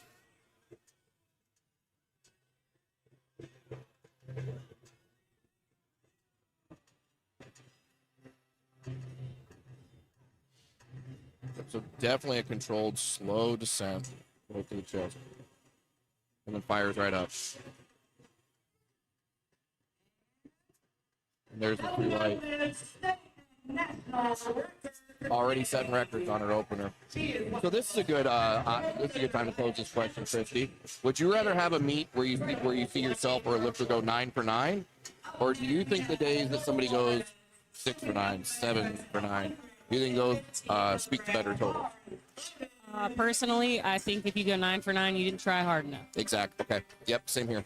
So definitely a controlled, slow descent right to the chest. And then fires right up. And there's the free light. Already setting records on her opener. So this is a good time to pose this question, Christy. Would you rather have a meet where you see yourself or a lifter go 9 for 9, or do you think the days that somebody goes 6 for 9, 7 for 9, do you think those speak to better totals? Personally, I think if you go 9 for 9, you didn't try hard enough. Exactly. Okay. Yep. Same here.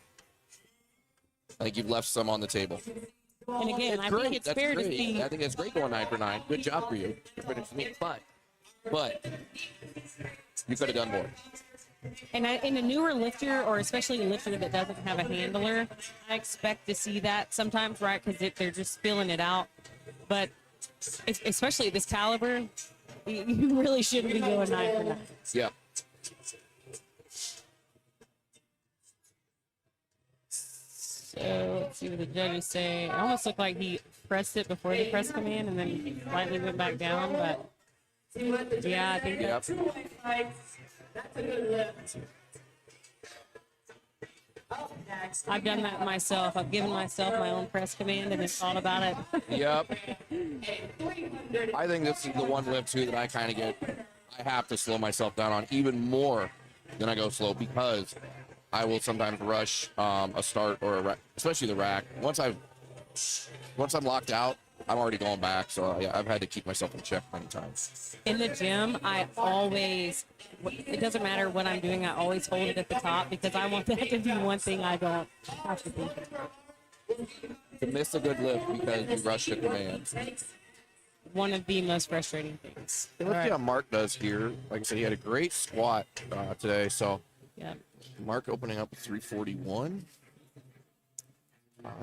I think you've left some on the table. And again, I think it's fair to see. I think it's great going 9 for 9. Good job for you. You're finished me. But you could have done more. And in a newer lifter, or especially a lifter that doesn't have a handler, I expect to see that sometimes, right? Because they're just filling it out. But especially at this caliber, you really shouldn't be going 9 for 9. Yeah. So let's see what the judges say. It almost looked like he pressed it before the press command and then slightly went back down, but yeah, I think Yep. That's a good lift. Oh, I've done that myself. I've given myself my own press command and then thought about it. Yep. I think this is the one lift too that I kind of get. I have to slow myself down on even more than I go slow because I will sometimes rush a start or a rack, especially the rack. Once I'm locked out, I'm already going back. So yeah, I've had to keep myself in check many times. In the gym, I always, it doesn't matter what I'm doing, I always hold it at the top because I want that to be one thing I don't have to think about. To miss a good lift because you rushed a command. One of the most frustrating things. Hey, let's see how Mark does here. Like I said, he had a great squat today. So Yeah. Mark opening up with 341.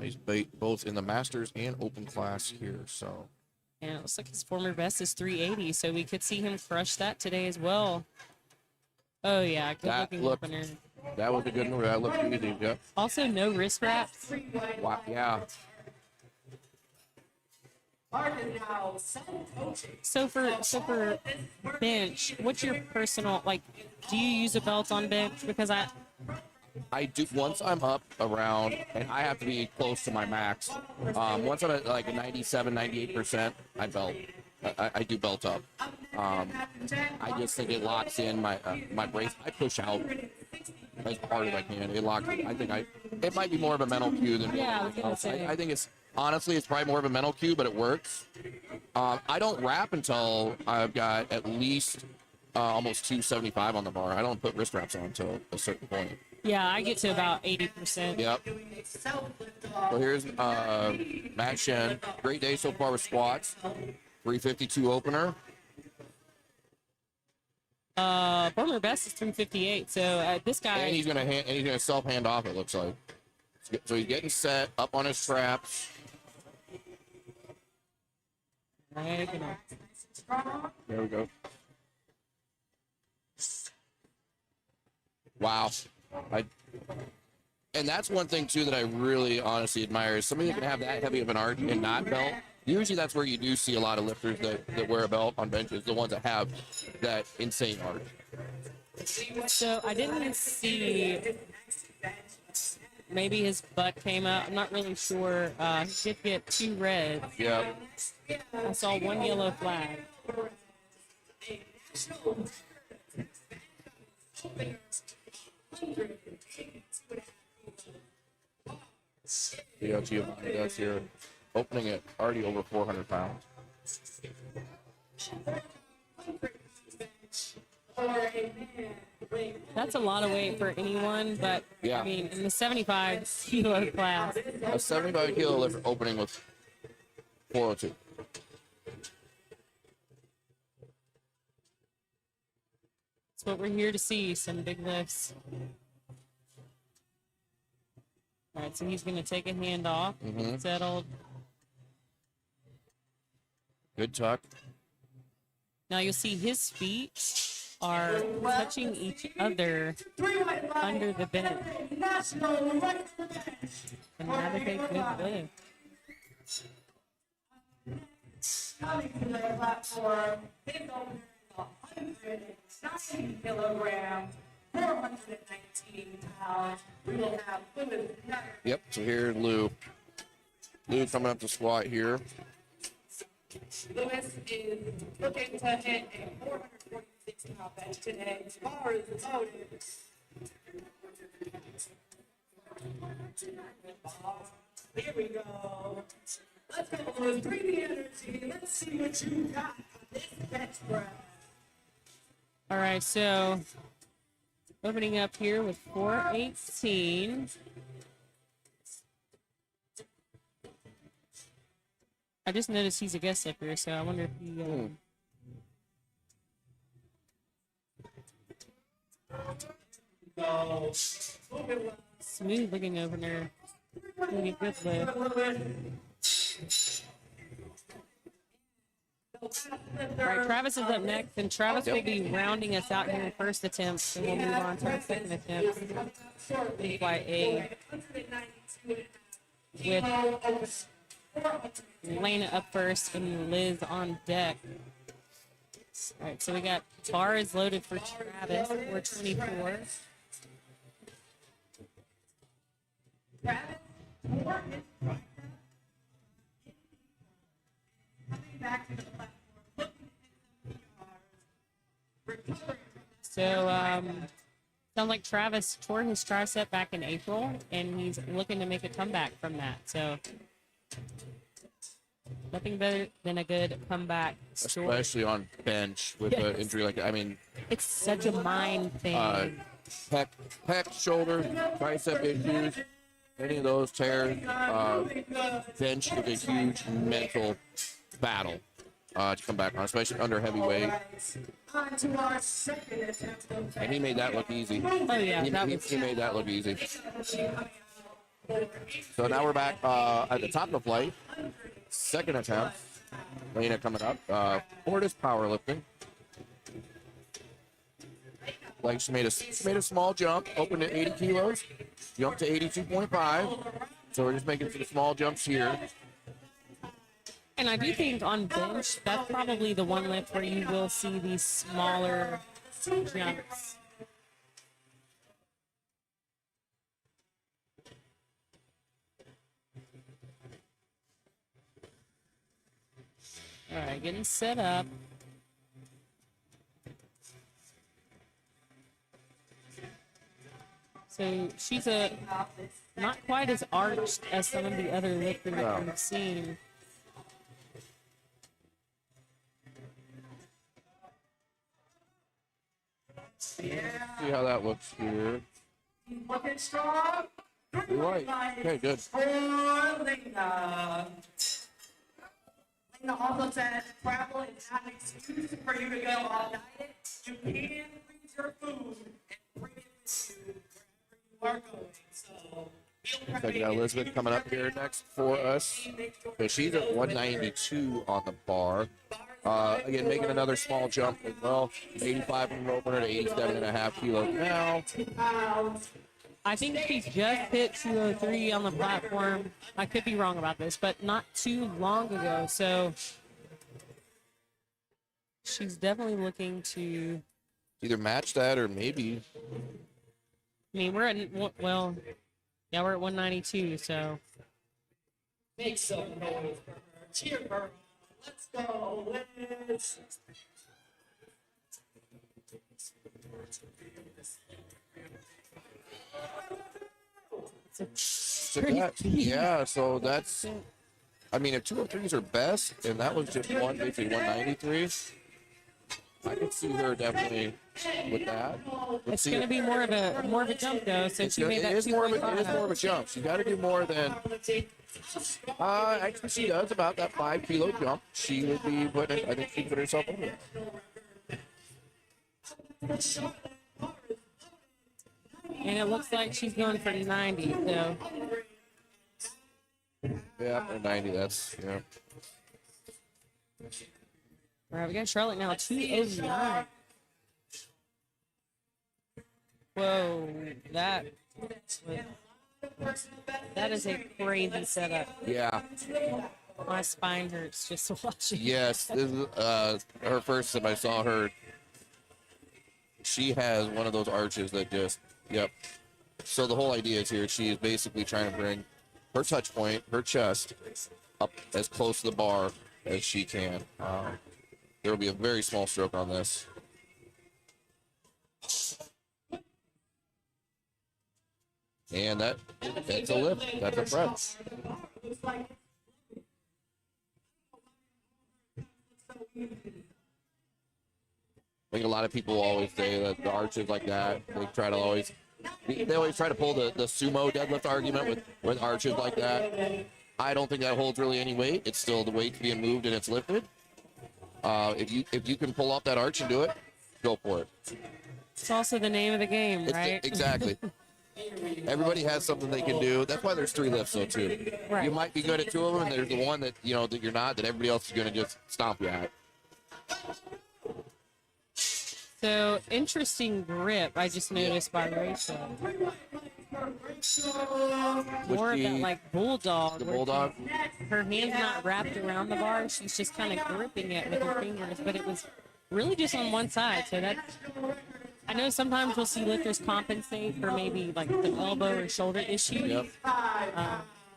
He's both in the Masters and Open class here. So And it looks like his former best is 380, so we could see him crush that today as well. Oh yeah, good looking opener. That was a good move. That looked easy. Yep. Also, no wrist wraps. Wow. Yeah. So for bench, what's your personal, like, do you use a belt on bench? Because I do once I'm up around, and I have to be close to my max. Once I'm at like a 97, 98%, I belt. I do belt up. I just think it locks in my my brace. I push out as hard as I can. It locks. It might be more of a mental cue than Yeah, I was gonna say. I think it's honestly it's probably more of a mental cue, but it works. I don't wrap until I've got at least almost 275 on the bar. I don't put wrist wraps on until a certain point. yeah, I get to about 80%. Yep. So here's Matt Shen. Great day so far with squats. 352 opener. Former best is 358. So this guy. And he's gonna self hand off. It looks like. So he's getting set up on his straps. There we go. Wow. And that's one thing too that I really honestly admire is somebody that can have that heavy of an arch and not belt. Usually that's where you do see a lot of lifters that wear a belt on benches, the ones that have that insane arch. So I didn't see. Maybe his butt came out. I'm not really sure. He did get 2 reds. Yeah. I saw 1 yellow flag. Yeah, Giovanni does here. Opening it already over 400 pounds. That's a lot of weight for anyone, but Yeah. I mean, in the 75 kilo class. A 75 kilo lift opening with 402. That's what we're here to see, some big lifts. All right, so he's going to take a hand off, settled. Good tuck. Now you'll see his feet are touching each other under the bench. And that is a good lift. Coming to the platform, his opener, 190 kilograms, 419 pounds. We will have Lewis. Yep, so here's Lou. Lou coming up to squat here. Lewis is looking to hit a 446 pound bench today. Bar is loaded. Here we go. Let's go, Lewis. Bring the energy. Let's see what you got on this bench press. All right, so opening up here with 418. I just noticed he's a guest lifter, so I wonder if he. Smooth looking opener. Really good lift. All right, Travis is up next, and Travis will be rounding us out here in first attempt, and we'll move on to our second attempt. YA with Elena up first and Liz on deck. All right, so we got bar is loaded for Travis, 424. So, sounds like Travis tore his tricep back in April, and he's looking to make a comeback from that. So, nothing better than a good comeback story. Especially on bench with an injury like that. I mean, it's such a mind thing. Pec, shoulder, tricep issues, any of those tears, bench is a huge mental battle to come back on, especially under heavy weight. And he made that look easy. Oh, yeah. He made that look easy. So now we're back at the top of the flight. Second attempt. Elena coming up. Fortis powerlifting. Like she made a small jump, opened at 80 kilos, jumped to 82.5. So we're just making some small jumps here. And I do think on bench, that's probably the one lift where you will see these smaller jumps. All right, getting set up. So she's not quite as arched as some of the other lifters that we've seen. See how that looks here. Looking strong. You're right. Okay, good. Lena. Lena also said travel is not an excuse for you to go on diet. You can freeze your food and bring it with you wherever you are going. So, Looks like we got Elizabeth coming up here next for us. So she's at 192 on the bar. Again, making another small jump as well. 85 from the opener to 87.5 kilos now. I think she just hit 203 on the platform. I could be wrong about this, but not too long ago. So she's definitely looking to either match that or maybe. I mean, we're at, well, yeah, we're at 192, so. Make some noise for her. Cheer her on. Let's go, Liz. Yeah, so that's, I mean, if 203s are best, and that was just basically 193, I could see her definitely with that. It's going to be more of a jump though. So she made that. It is more of a jump. She got to do more than. Actually, she does about that 5 kilo jump. She would be putting. I think she put herself over. And it looks like she's going for 90. So. Yeah, 90. That's yeah. All right, we got Charlotte now 209. Whoa, that is a crazy setup. Yeah. My spine hurts just watching. Yes, this is her first time I saw her. She has one of those arches that just, yep. So the whole idea is here, she is basically trying to bring her touch point, her chest, up as close to the bar as she can. There will be a very small stroke on this. And that's a lift. That's a press. I think a lot of people always say that the arches like that, they always try to pull the sumo deadlift argument with arches like that. I don't think that holds really any weight. It's still the weight's being moved and it's lifted. If you can pull off that arch and do it, go for it. It's also the name of the game, right? Exactly. Everybody has something they can do. That's why there's 3 lifts, though, too. Right. You might be good at 2 of them, and there's the one that that you're not, that everybody else is going to just stomp you at. So interesting grip. I just noticed by Rachel. More of that like bulldog. The bulldog. Her hand's not wrapped around the bar. She's just kind of gripping it with her fingers, but it was really just on one side. So that I know sometimes we'll see lifters compensate for maybe like the elbow or shoulder issue. Yep.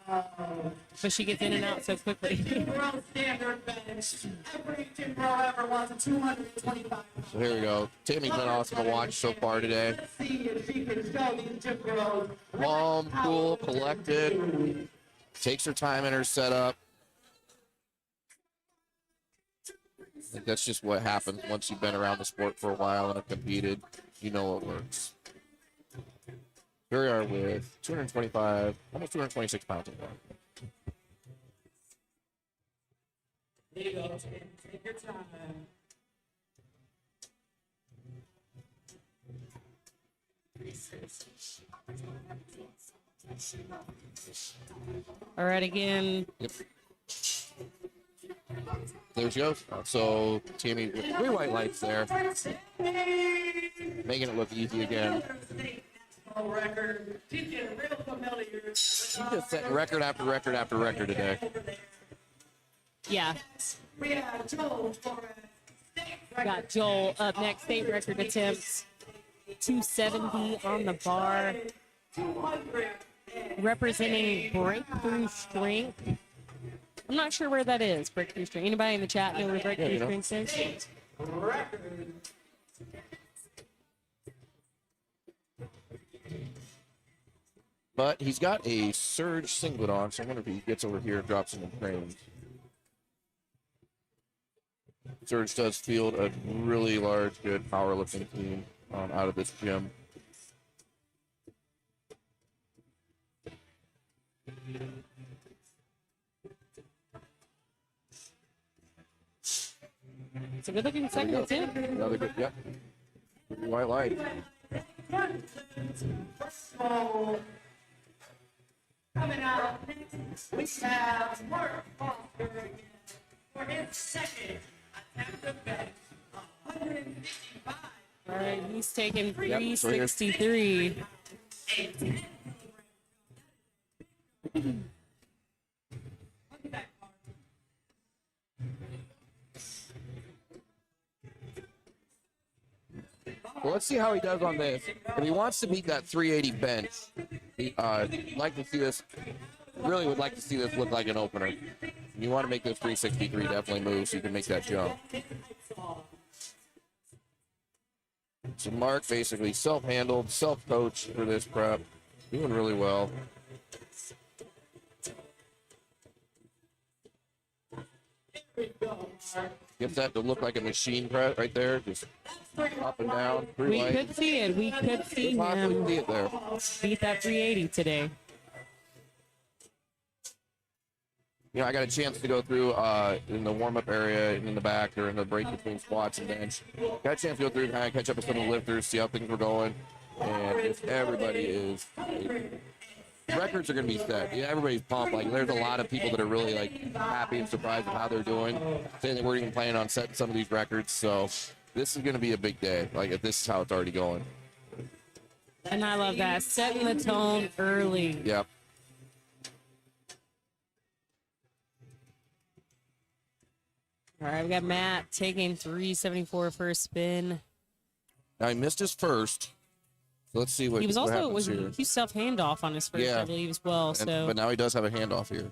But she gets in and out so quickly. World standard bench. Every gym bro ever was 225. So here we go. Tammy's been awesome to watch so far today. Let's see if she can show these gym bros. Calm, cool, collected. Takes her time in her setup. I think that's just what happens once you've been around the sport for a while and have competed. You know it works. Here we are with 225, almost 226 pounds of bar. There you go. Take your time. All right, again. Yep. There she goes. So Tammy with 3 white lights there, making it look easy again. Record. She's getting real familiar. She's just setting record after record after record today. Yeah. We have Joel for Got Joel up next. State record attempts. 270 on the bar. 200. Representing breakthrough strength. I'm not sure where that is, breakthrough strength. Anybody in the chat know where breakthrough strength is? Record. But he's got a surge singlet on, so I wonder if he gets over here and drops some frames. Surge does field a really large, good powerlifting team out of this gym. It's a good looking second attempt. Another good, yep. White light. So, coming out next, we have Mark Foster for his second attempt of bench, 155. All right, he's taking so here's- 363. Well, let's see how he does on this. If he wants to beat that 380 bench, like to see this. Really would like to see this look like an opener. You want to make this 363 definitely move so you can make that jump. So Mark basically self-handled, self-coached for this prep, doing really well. Gets that to look like a machine press right there, just up and down. We could see it. We could see Possibly him see it there. beat that 380 today. You know, I got a chance to go through in the warm-up area and in the back or in the break between squats and bench. Got a chance to go through, kind of catch up with some of the lifters, see how things were going, and just everybody is. Records are going to be set. Yeah, everybody's pumped. Like, there's a lot of people that are really like happy and surprised with how they're doing, saying they weren't even planning on setting some of these records. So this is going to be a big day. Like, if this is how it's already going. And I love that. Setting the tone early. Yep. All right, we got Matt taking 374 for a spin. Now he missed his first. So let's see what He was what also happens here. he self handoff on his first, Yeah. I believe, as well. But now he does have a handoff here.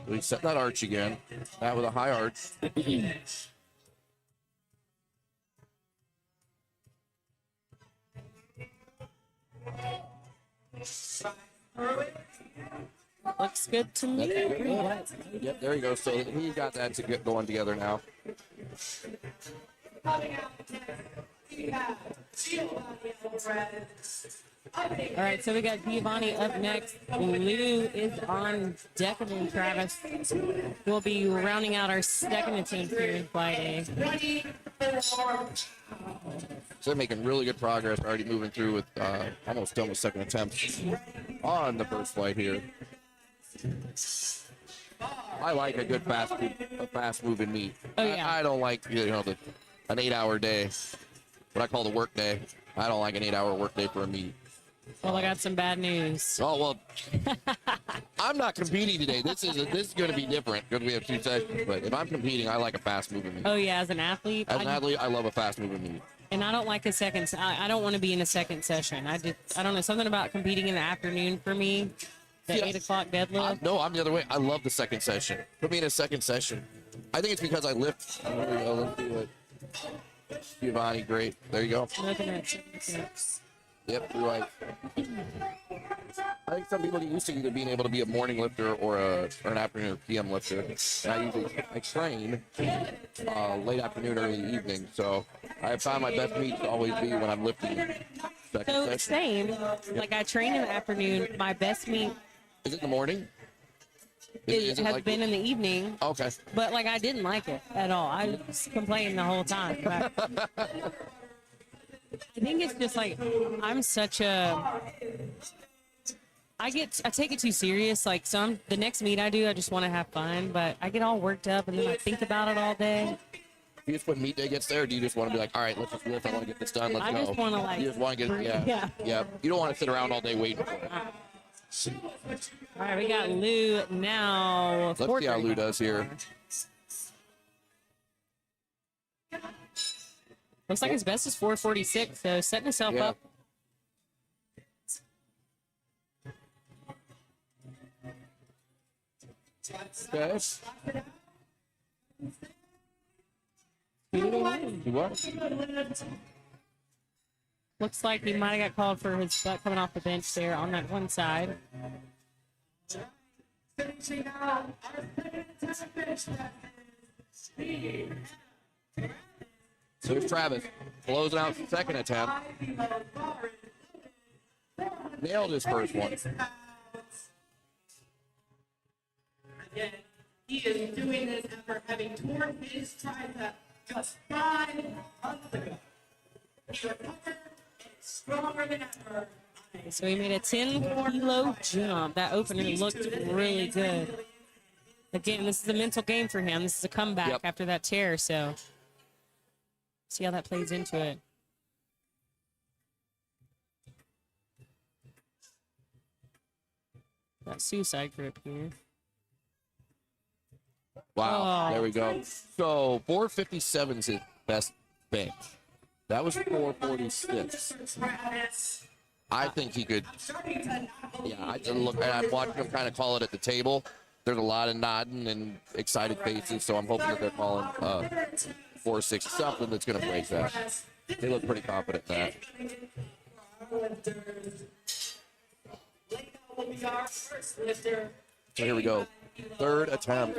So he set that arch again. That with a high arch. looks good to me. Yep, there you go. So he got that to get going together now. Coming out next, we have Giovanni Alvarez. All right, so we got Giovanni up next. Lou is on deck, and then Travis will be rounding out our second attempt here Friday. So they're making really good progress. Already moving through with almost done with second attempt on the first flight here. I like a good fast moving meet. Oh, yeah. I don't like an 8-hour day. What I call the work day. I don't like an 8-hour work day for a meet. Well, I got some bad news. Oh well, I'm not competing today. This is going to be different because we have 2 sessions. But if I'm competing, I like a fast moving meet. Oh yeah, as an athlete. As an athlete, I love a fast moving meet. And I don't like a second. I don't want to be in a second session. I don't know, something about competing in the afternoon for me. The 8 o'clock deadlift. No, I'm the other way. I love the second session. Put me in a second session. I think it's because I lift. There we go. Let's do it. Giovanni, great. There you go. Looking at 76. Yep, you're right. I think some people get used to either being able to be a morning lifter or an afternoon or PM lifter. And I train late afternoon, early evening. So I found my best meets to always be when I'm lifting. So same. Like I train in the afternoon. My best meet Is it in the morning? it has like, been in the evening. Okay. But like I didn't like it at all. I was complaining the whole time. But I think it's just like I'm such a. I take it too serious. Like the next meet I do, I just want to have fun, but I get all worked up and then I think about it all day. You just when meet day gets there, do you just want to be like, all right, let's just lift. I want to get this done. Let's go. I just want to like. You just want to get yeah. You don't want to sit around all day waiting for it. All right, we got Lou now. Let's see how Lou does here. Looks like his best is 446, so setting himself up. Okay. He was. Looks like he might have got called for his butt coming off the bench there on that one side. So here's Travis closing out the second attempt. Nailed his first one. Again, he is doing this after having torn his tricep just 5 months ago. He recovered and is stronger than ever. So he made a 10-kilo jump. That opener looked really good. Again, this is a mental game for him. This is a comeback after that tear, so see how that plays into it. That suicide grip here. Wow, Oh. there we go. So 457 is his best bench. That was 446. I think he could. Yeah, I'm watching him kind of call it at the table. There's a lot of nodding and excited faces, so I'm hoping that they're calling 4-6 something that's going to break that. They look pretty confident in that. So here we go. Third attempt.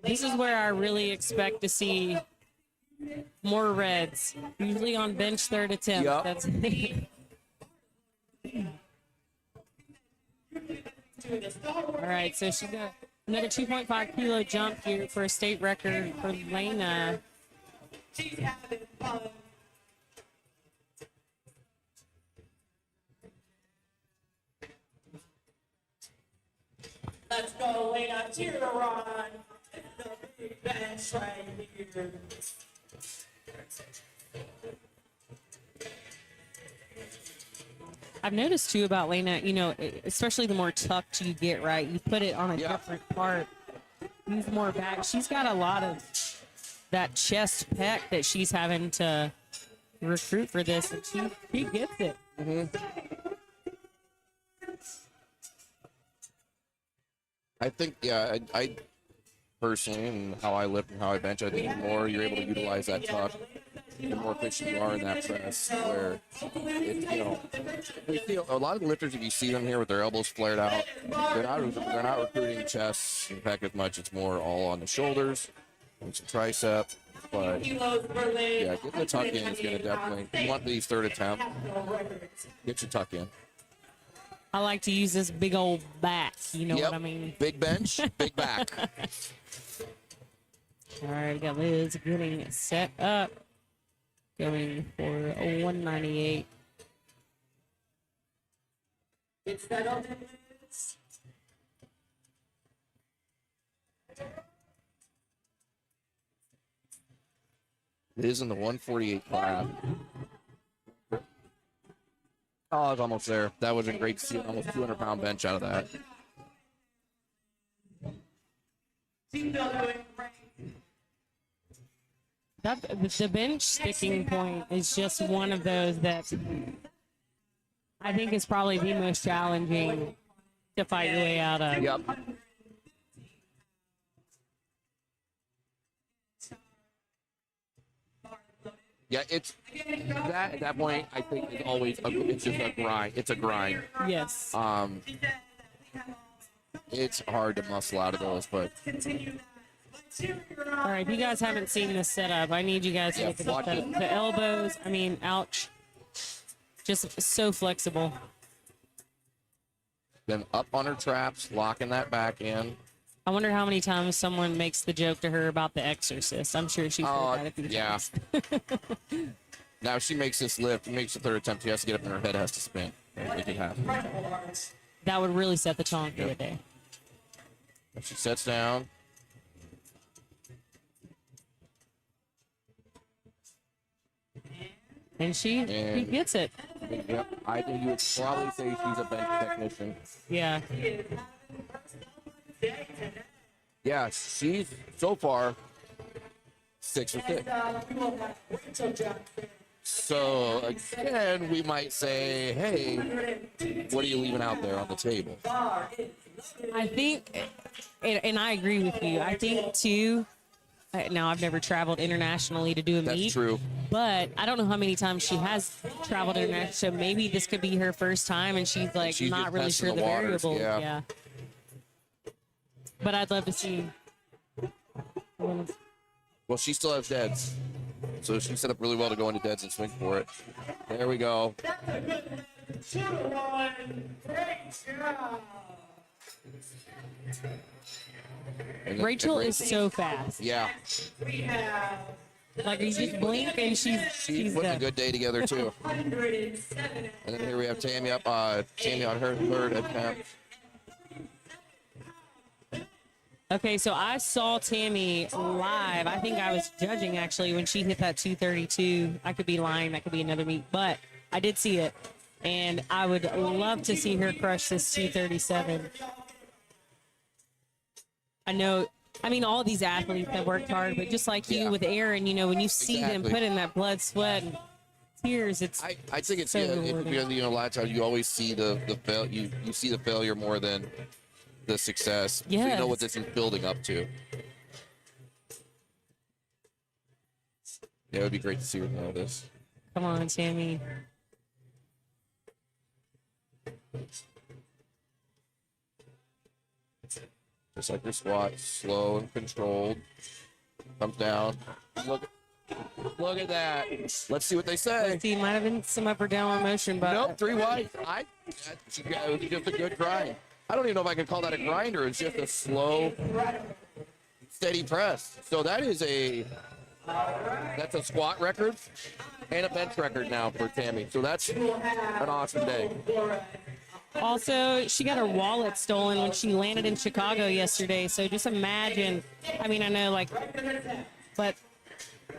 This is where I really expect to see more reds. Usually on bench third attempt. Yep. That's all right, so she got another 2.5 kilo jump here for a state record for Lena. She's having fun. Let's go, Lena. Cheer her on. The big bench right here. I've noticed too about Lena, you know, especially the more tucked you get, right? You put it on a different part, move more back. She's got a lot of that chest pec that she's having to recruit for this, and she gets it. I think, I personally, and how I lift and how I bench, I think the more you're able to utilize that tuck, the more efficient you are in that press. Where, you see a lot of the lifters, if you see them here with their elbows flared out, they're not recruiting chests and pec as much. It's more all on the shoulders and some tricep. But yeah, getting the tuck in is going to definitely. You want these third attempt, get your tuck in. I like to use this big old back. You know Yep. what I mean? Big bench, big back. All right, we got Liz getting set up, going for a 198. It's settled in. It is in the 148 class. Oh, I was almost there. That was a great see. Almost 200-pound bench out of that. That the bench sticking point is just one of those that I think is probably the most challenging to fight your way out of. Yep. Yeah, it's that at that point. I think it's always it's just a grind. It's a grind. Yes. It's hard to muscle out of those, but All right, if you guys haven't seen this setup, I need you guys to look watch at it. the elbows. I mean, ouch. Just so flexible. then up on her traps, locking that back in. I wonder how many times someone makes the joke to her about the exorcist. I'm sure she's heard that a few yeah. times. Now she makes this lift, makes the third attempt. She has to get up and her head has to spin. Make it happen. That would really set the tone for the day. She sets down. And she gets it. Yep. I think you would probably say she's a bench technician. Yeah. Yeah, she's so far 6 or 6. So again, we might say, hey, what are you leaving out there on the table? I think, and I agree with you. I think too. Now I've never traveled internationally to do a meet. That's true. But I don't know how many times she has traveled internationally. So maybe this could be her first time, and she's like She's not just really testing sure the the waters, variables. yeah. Yeah. But I'd love to see. Well, she still has deads. So she set up really well to go into deads and swing for it. There we go. Rachel is so fast. Yeah. Like you just blink and she's Putting a done. good day together too. And then here we have Tammy up. Tammy on her third attempt. Okay, so I saw Tammy live. I think I was judging actually when she hit that 232. I could be lying. That could be another meet, but I did see it, and I would love to see her crush this 237. I know. I mean, all these athletes have worked hard, but just like you with Aaron, you know, when you see them Exactly. put in that blood, sweat, and tears, it's I think it's so yeah, rewarding. you know, a lot of times you always see the fail. You see the failure more than the success. So you know what Yes. this is building up to. Yeah, it would be great to see her know this. Come on, Tammy. Just like your squat, slow and controlled. Comes down. Look at that. Let's see what they say. See, might have been some up or down motion, but Nope, 3 wide. It was just a good grind. I don't even know if I could call that a grinder. It's just a slow, steady press. So that's a squat record and a bench record now for Tammy. So that's an awesome day. also, she got her wallet stolen when she landed in Chicago yesterday. So just imagine. I mean, I know, like, but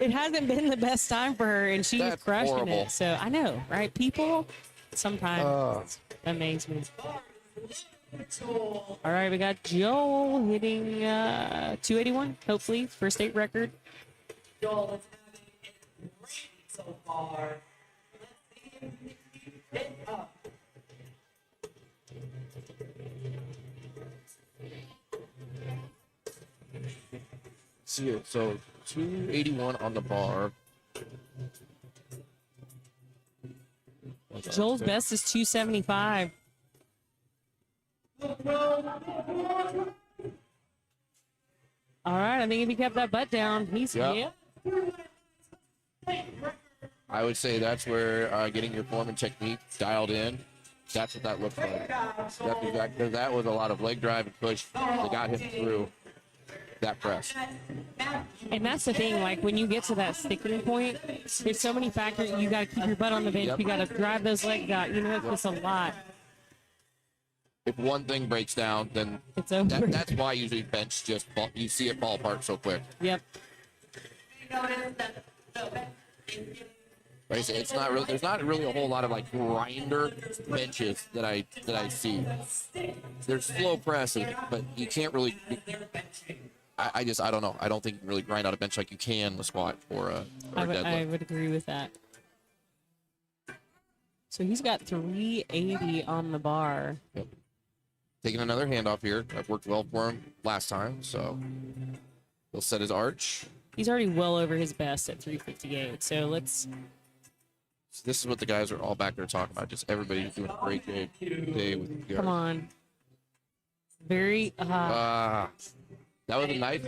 it hasn't been the best time for her, and she's That's crushing horrible. it. So I know, right? People sometimes amaze me. All right, we got Joel hitting 281, hopefully, for state record. Joel is having it great so far. Let's see if he can keep it up. See it. So 281 on the bar. Joel's best is 275. All right, I think if he kept that butt down, he's Yeah. I would say that's where getting your form and technique dialed in. That's what that looks like. That's exactly, because that was a lot of leg drive and push that got him through that press. And that's the thing, like when you get to that sticking point, there's so many factors. You got to keep your butt on the bench. Yep. You got to drive those legs out. You know, it's just a lot. If one thing breaks down, then It's over. that's why usually bench just you see it fall apart so quick. Yep. Like I say, it's not really. There's not really a whole lot of like grinder benches that I see. There's slow presses, but you can't really. I don't know. I don't think you can really grind out a bench like you can the squat or a deadlift. I would agree with that. So he's got 380 on the bar. Yep. Taking another handoff here. That worked well for him last time, so he'll set his arch. He's already well over his best at 358. So So this is what the guys are all back there talking about. Just everybody's doing a great day with the come on. Very. that was a nice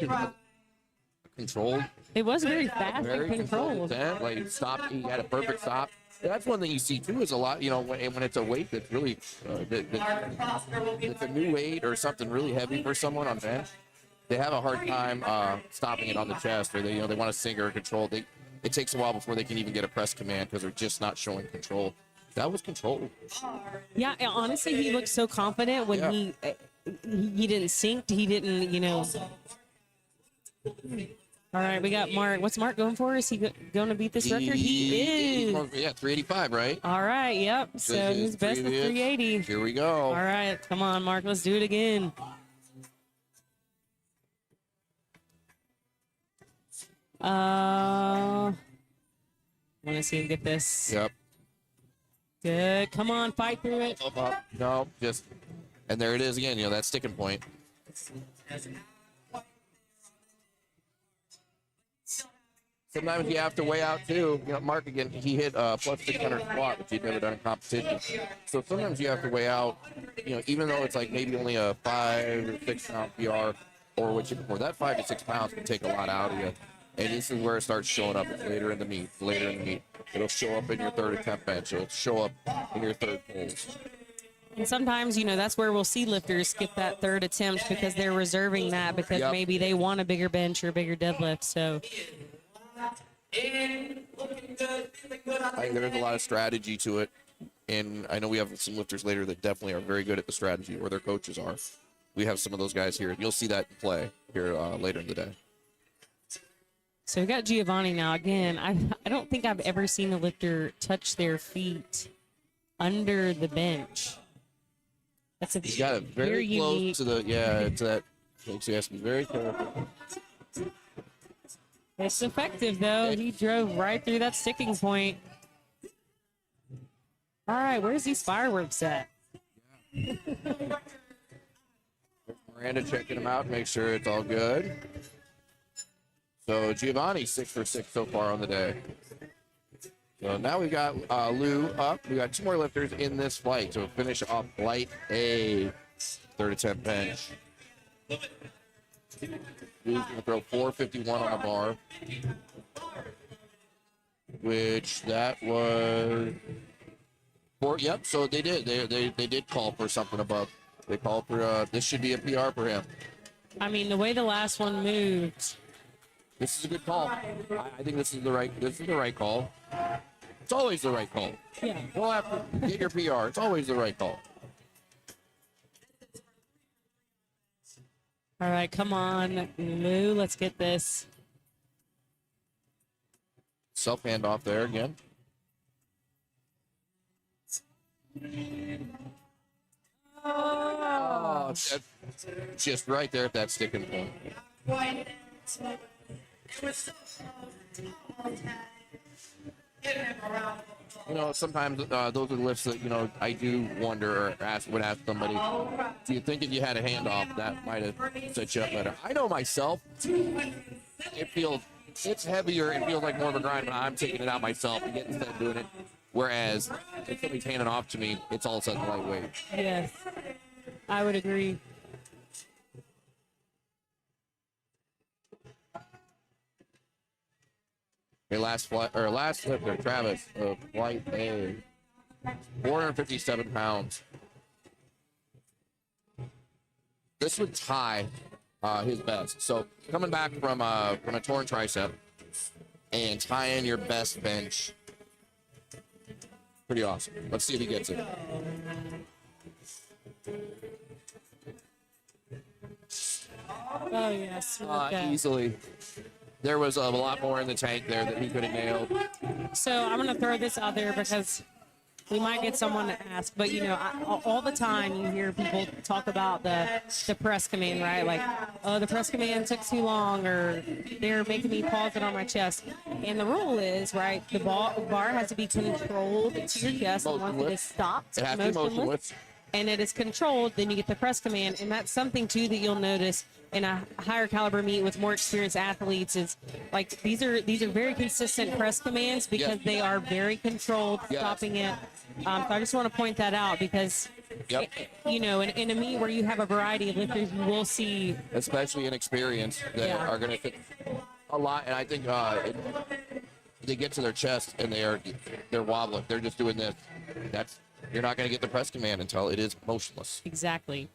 controlled. It was very fast Very and controlled. controlled. Like stop. He had a perfect stop. That's one thing you see too is a lot. You know, when it's a weight that's really it's a new weight or something really heavy for someone on bench, they have a hard time stopping it on the chest, or they want to sink or control. It takes a while before they can even get a press command because they're just not showing control. That was controlled. Yeah, honestly, he looked so confident when he didn't sink. He didn't, you know. All right, we got Mark. What's Mark going for? Is he going to beat this record? He is. Yeah, 385, right? All right, yep. So his best is 380. Here we go. All right, come on, Mark. Let's do it again. I want to see him get this. Yep. Good. Come on, fight through it. Up. No, just, and there it is again. You know, that sticking point. Sometimes you have to weigh out too. You know, Mark again, he hit plus 600 squat, which he'd never done in competition. So sometimes you have to weigh out. You know, even though it's like maybe only a 5 or 6 pound PR or what you before, that 5 to 6 pounds can take a lot out of you. And this is where it starts showing up. It's later in the meet. Later in the meet, it'll show up in your third attempt bench. It'll show up in your third pulls. And sometimes, you know, that's where we'll see lifters skip that third attempt because they're reserving that because maybe they want a bigger bench or a bigger deadlift. So I think there's a lot of strategy to it. And I know we have some lifters later that definitely are very good at the strategy, or their coaches are. We have some of those guys here. You'll see that in play here later in the day. So we got Giovanni now. Again, I don't think I've ever seen a lifter touch their feet under the bench. That's a He's got it very close unique. to the to that. So he has to be very careful. It's effective though. He drove right through that sticking point. All right, where's these fireworks at? Miranda checking him out, make sure it's all good. So Giovanni 6 for 6 so far on the day. So now we've got Lou up. We got 2 more lifters in this flight. So finish off flight A, third attempt bench. Lou's gonna throw 451 on the bar, which that was 4. Yep. So they did. They did call for something above. They called for this should be a PR for him. I mean, the way the last one moved. This is a good call. I think this is the right call. It's always the right call. Yeah. You don't have to get your PR. It's always the right call. All right, come on, Lou. Let's get this. Self handoff there again. Oh, that's just right there at that sticking point. You know, sometimes those are the lifts that, you know, I do wonder or would ask somebody, do you think if you had a handoff that might have set you up better? I know myself, it's heavier, it feels like more of a grind when I'm taking it out myself and getting instead of doing it. Whereas if somebody's handing off to me, it's all of a sudden lightweight. Yes, I would agree. Okay, last lifter, Travis, flight A, 457 pounds. This would tie his best. So coming back from a torn tricep and tying your best bench, pretty awesome. Let's see if he gets it. Oh yes, Easily. There was a lot more in the tank there that he could have nailed. So I'm gonna throw this out there because we might get someone to ask, but you know, all the time you hear people talk about the press command, right? Like, oh, the press command took too long, or they're making me pause it on my chest. And the rule is, right, the bar has to be controlled to your chest, and once it is stopped, It has to be motionless. and it is controlled, then you get the press command. And that's something too that you'll notice in a higher caliber meet with more experienced athletes, is like these are very consistent press commands because they are very controlled, stopping it. So I just want to point that out because you know, in a meet where you have a variety of lifters, you will see, especially inexperienced, that are going to fit a lot. And I think they get to their chest and they're wobbling. They're just doing this. You're not going to get the press command until it is motionless. exactly.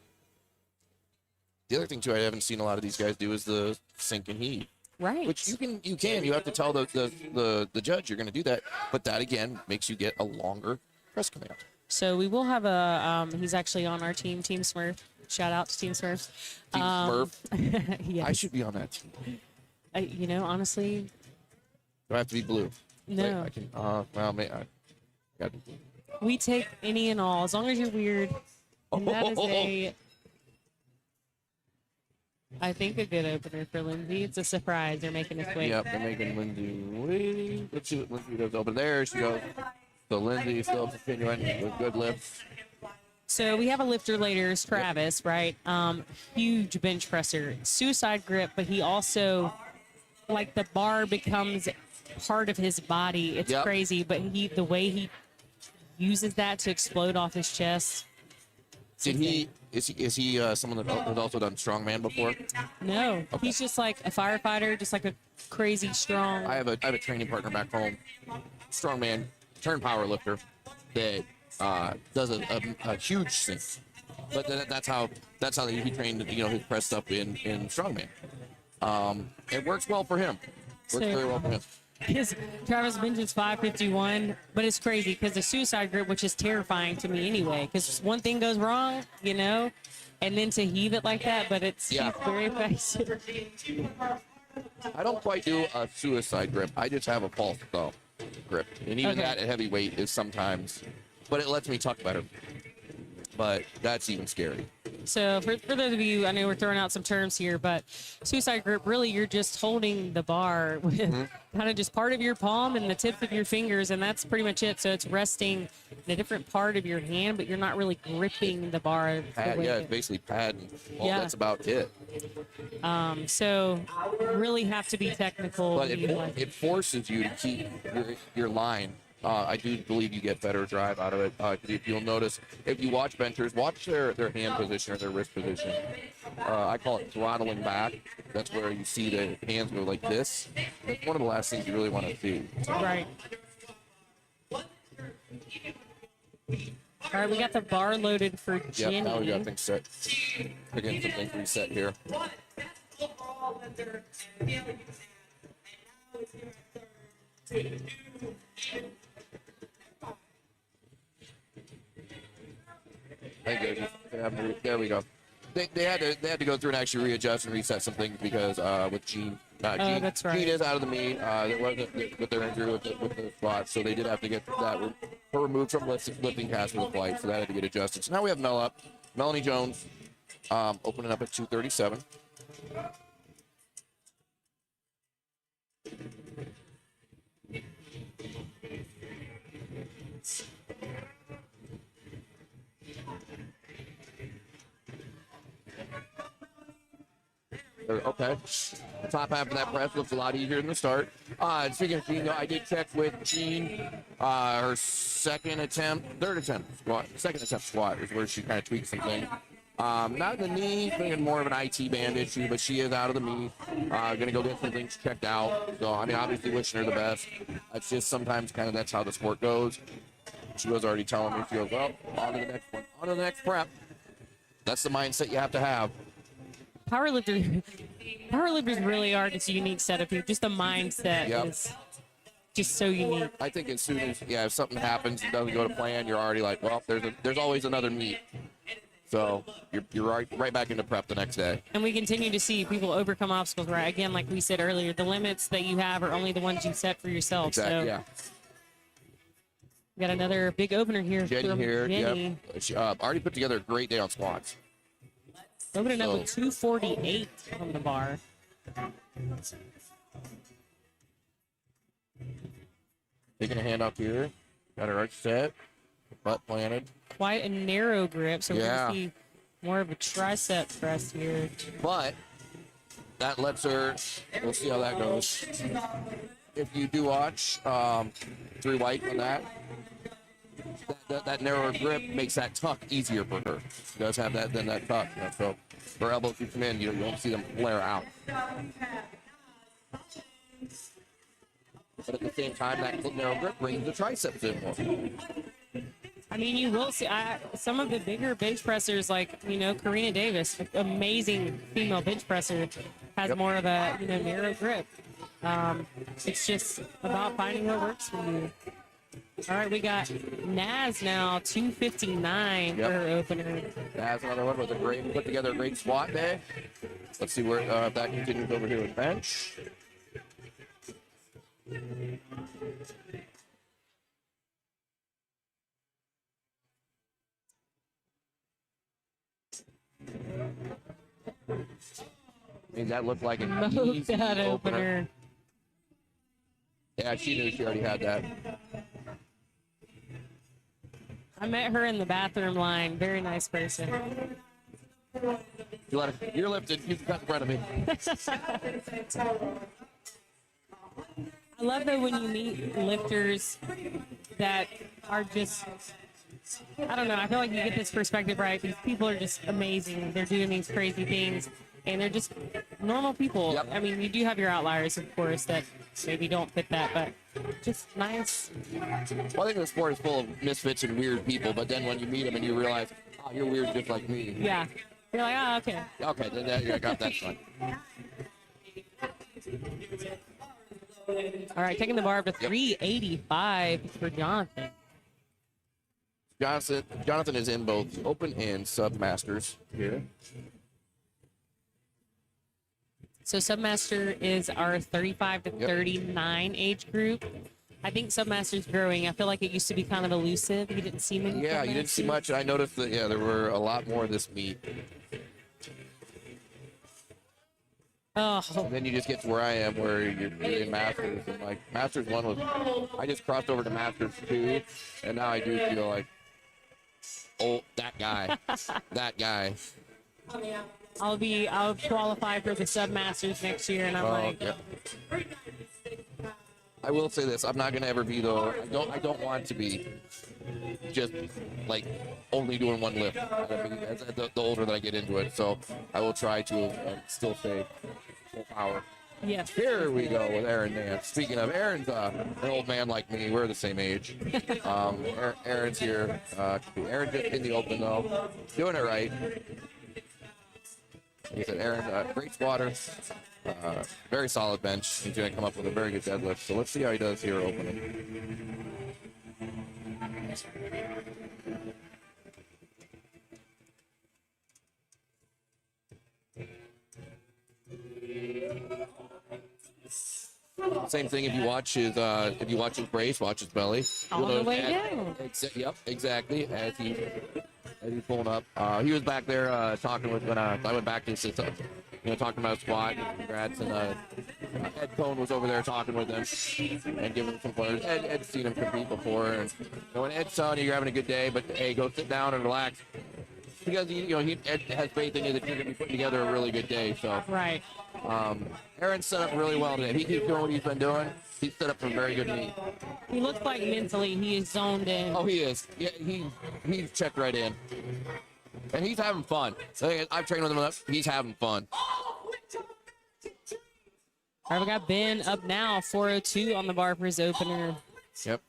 The other thing too, I haven't seen a lot of these guys do is the sink and heave. Right. Which you can. You have to tell the judge you're going to do that, but that again makes you get a longer press command. So we will have a, he's actually on our team, Team Smurf. Shout out to Team Smurf. Team Smurf. Yes. I should be on that team. You know, honestly, Do I have to be blue? no. I can. Well, I got to be blue. We take any and all, as long as you're weird. And that is I think a good opener for Lindsay. It's a surprise. They're making us wait. Yep, they're making Lindsay wait. Let's see what Lindsay does over there. She goes. So Lindsay still continuing with good lifts. So we have a lifter later, is Travis, right? Huge bench presser, suicide grip, but he also, like, the bar becomes part of his body. It's crazy, but the way he uses that to explode off his chest. Is he someone that has also done strongman before? No, he's just like a firefighter, just like a crazy strong. I have a training partner back home, strongman, turned power lifter, that does a huge sink. But that's how he trained, you know, his press up in strongman. It works well for him. Works very well for him. Travis benches 551, but it's crazy because the suicide grip, which is terrifying to me anyway, because one thing goes wrong, you know, and then to heave it like that, but it's very effective. I don't quite do a suicide grip. I just have a pulse though grip, and even that at heavyweight is sometimes, but it lets me tuck better. But that's even scary. So for those of you, I know we're throwing out some terms here, but suicide grip, really you're just holding the bar with kind of just part of your palm and the tips of your fingers, and that's pretty much it. So it's resting in a different part of your hand, but you're not really gripping the bar. It's basically padding. Well, that's about it. So really have to be technical. But it forces you to keep your line. I do believe you get better drive out of it. If you'll notice, if you watch benchers, watch their hand position or their wrist position. I call it throttling back. That's where you see the hands go like this. That's one of the last things you really want to see. Right. All right, we got the bar loaded for Jenny. Yep, now we got things set. We're getting some things reset here. There we go. They had to go through and actually readjust and reset some things because with Gene, that's right. Gene is out of the meet. It wasn't with their injury with the squat, so they did have to get that removed from lifting cast for the flight, so that had to get adjusted. So now we have Melanie Jones, opening up at 237. Okay. The top half of that press looks a lot easier than the start. Speaking of Gene, I did check with Gene. Her second attempt squat is where she kind of tweaked some things. Not the knee, thinking more of an IT band issue, but she is out of the meet. Gonna go get some things checked out. So, I mean, obviously wishing her the best. It's just sometimes kind of that's how the sport goes. She was already telling me, she goes, well, on to the next one. On to the next prep. That's the mindset you have to have. Powerlifters really are just a unique set of people. Just the mindset is just so unique. I think as soon as if something happens and doesn't go to plan, you're already like, well, there's always another meet. So you're right back into prep the next day. And we continue to see people overcome obstacles, right? Again, like we said earlier, the limits that you have are only the ones you set for yourself. Exactly. So Got another big opener here. Jenny from here. Jenny. Yep. She already put together a great day on squats. Opening up with 248 on the bar. Taking a hand up here. Got her arch set. Butt planted. Quite a narrow grip, so we're Yeah. going to see more of a tricep press here. But that lets her, we'll see how that goes. If you do watch 3 white on that narrower grip makes that tuck easier for her. She does have that, then that tuck. You know, so her elbows keep them in, you don't see them flare out. But at the same time, that narrow grip brings the triceps in more. I mean, you will see some of the bigger bench pressers, like, Karina Davis, amazing female bench presser, has more of a, narrow grip. It's just about finding what works for you. All right, we got Naz now, 259 for her opener. Naz, another one with put together a great squat day. Let's see where if that continues over here with bench. I mean, that looked like an easy that opener. Yeah, she knew she already had that. I met her in the bathroom line. Very nice person. You're lifted. You can cut in front of me. I love though when you meet lifters that are just, I don't know, I feel like you get this perspective right. These people are just amazing. They're doing these crazy things, and they're just normal people. Yep. I mean, you do have your outliers, of course, that maybe don't fit that, but just nice. Well, I think the sport is full of misfits and weird people, but then when you meet them and you realize, oh, you're weird just like me. Yeah. You're like, oh, okay. Okay, then I got that fun. All right, taking the bar up to 385 for Jonathan. Jonathan is in both open and sub masters here. So Submaster is our 35 to 39 age group. I think Submaster's growing. I feel like it used to be kind of elusive. You didn't see many. Yeah, you didn't see much. I noticed that, there were a lot more of this meet. Oh. And then you just get to where I am, where you're in Masters. And like, Masters 1 was, I just crossed over to Masters 2, and now I do feel like, oh, that guy. That guy. I'll qualify for the Submasters next year, and I'm like, yeah. I will say this: I'm not gonna ever be I don't want to be just like only doing one lift. I mean, as the older that I get into it, so I will try to still stay full power. yes. Here we go with Aaron Nance. Speaking of, Aaron's an old man like me. We're the same age. Aaron's here. Aaron just in the open though, doing it right. Like I said, Aaron, great squatter, very solid bench. He's going to come up with a very good deadlift. So let's see how he does here opening. Same thing if you watch his brace, watch his belly. All the way down. Yep, exactly. As he's pulling up. He was back there talking with when I went back to his talking about squat. Congrats. And Ed Cohn was over there talking with him and giving him some pointers. Ed's seen him compete before. And when Ed's telling you you're having a good day, but hey, go sit down and relax. Because Ed has faith in you that you're going to be putting together a really good day. So Right. Aaron's set up really well today. He keeps doing what he's been doing. He's set up for a very good meet. He looks like mentally he is zoned in. Oh, he is. Yeah, he's checked right in. And he's having fun. I've trained with him enough. He's having fun. All right, we got Ben up now, 402 on the bar for his opener. Yep.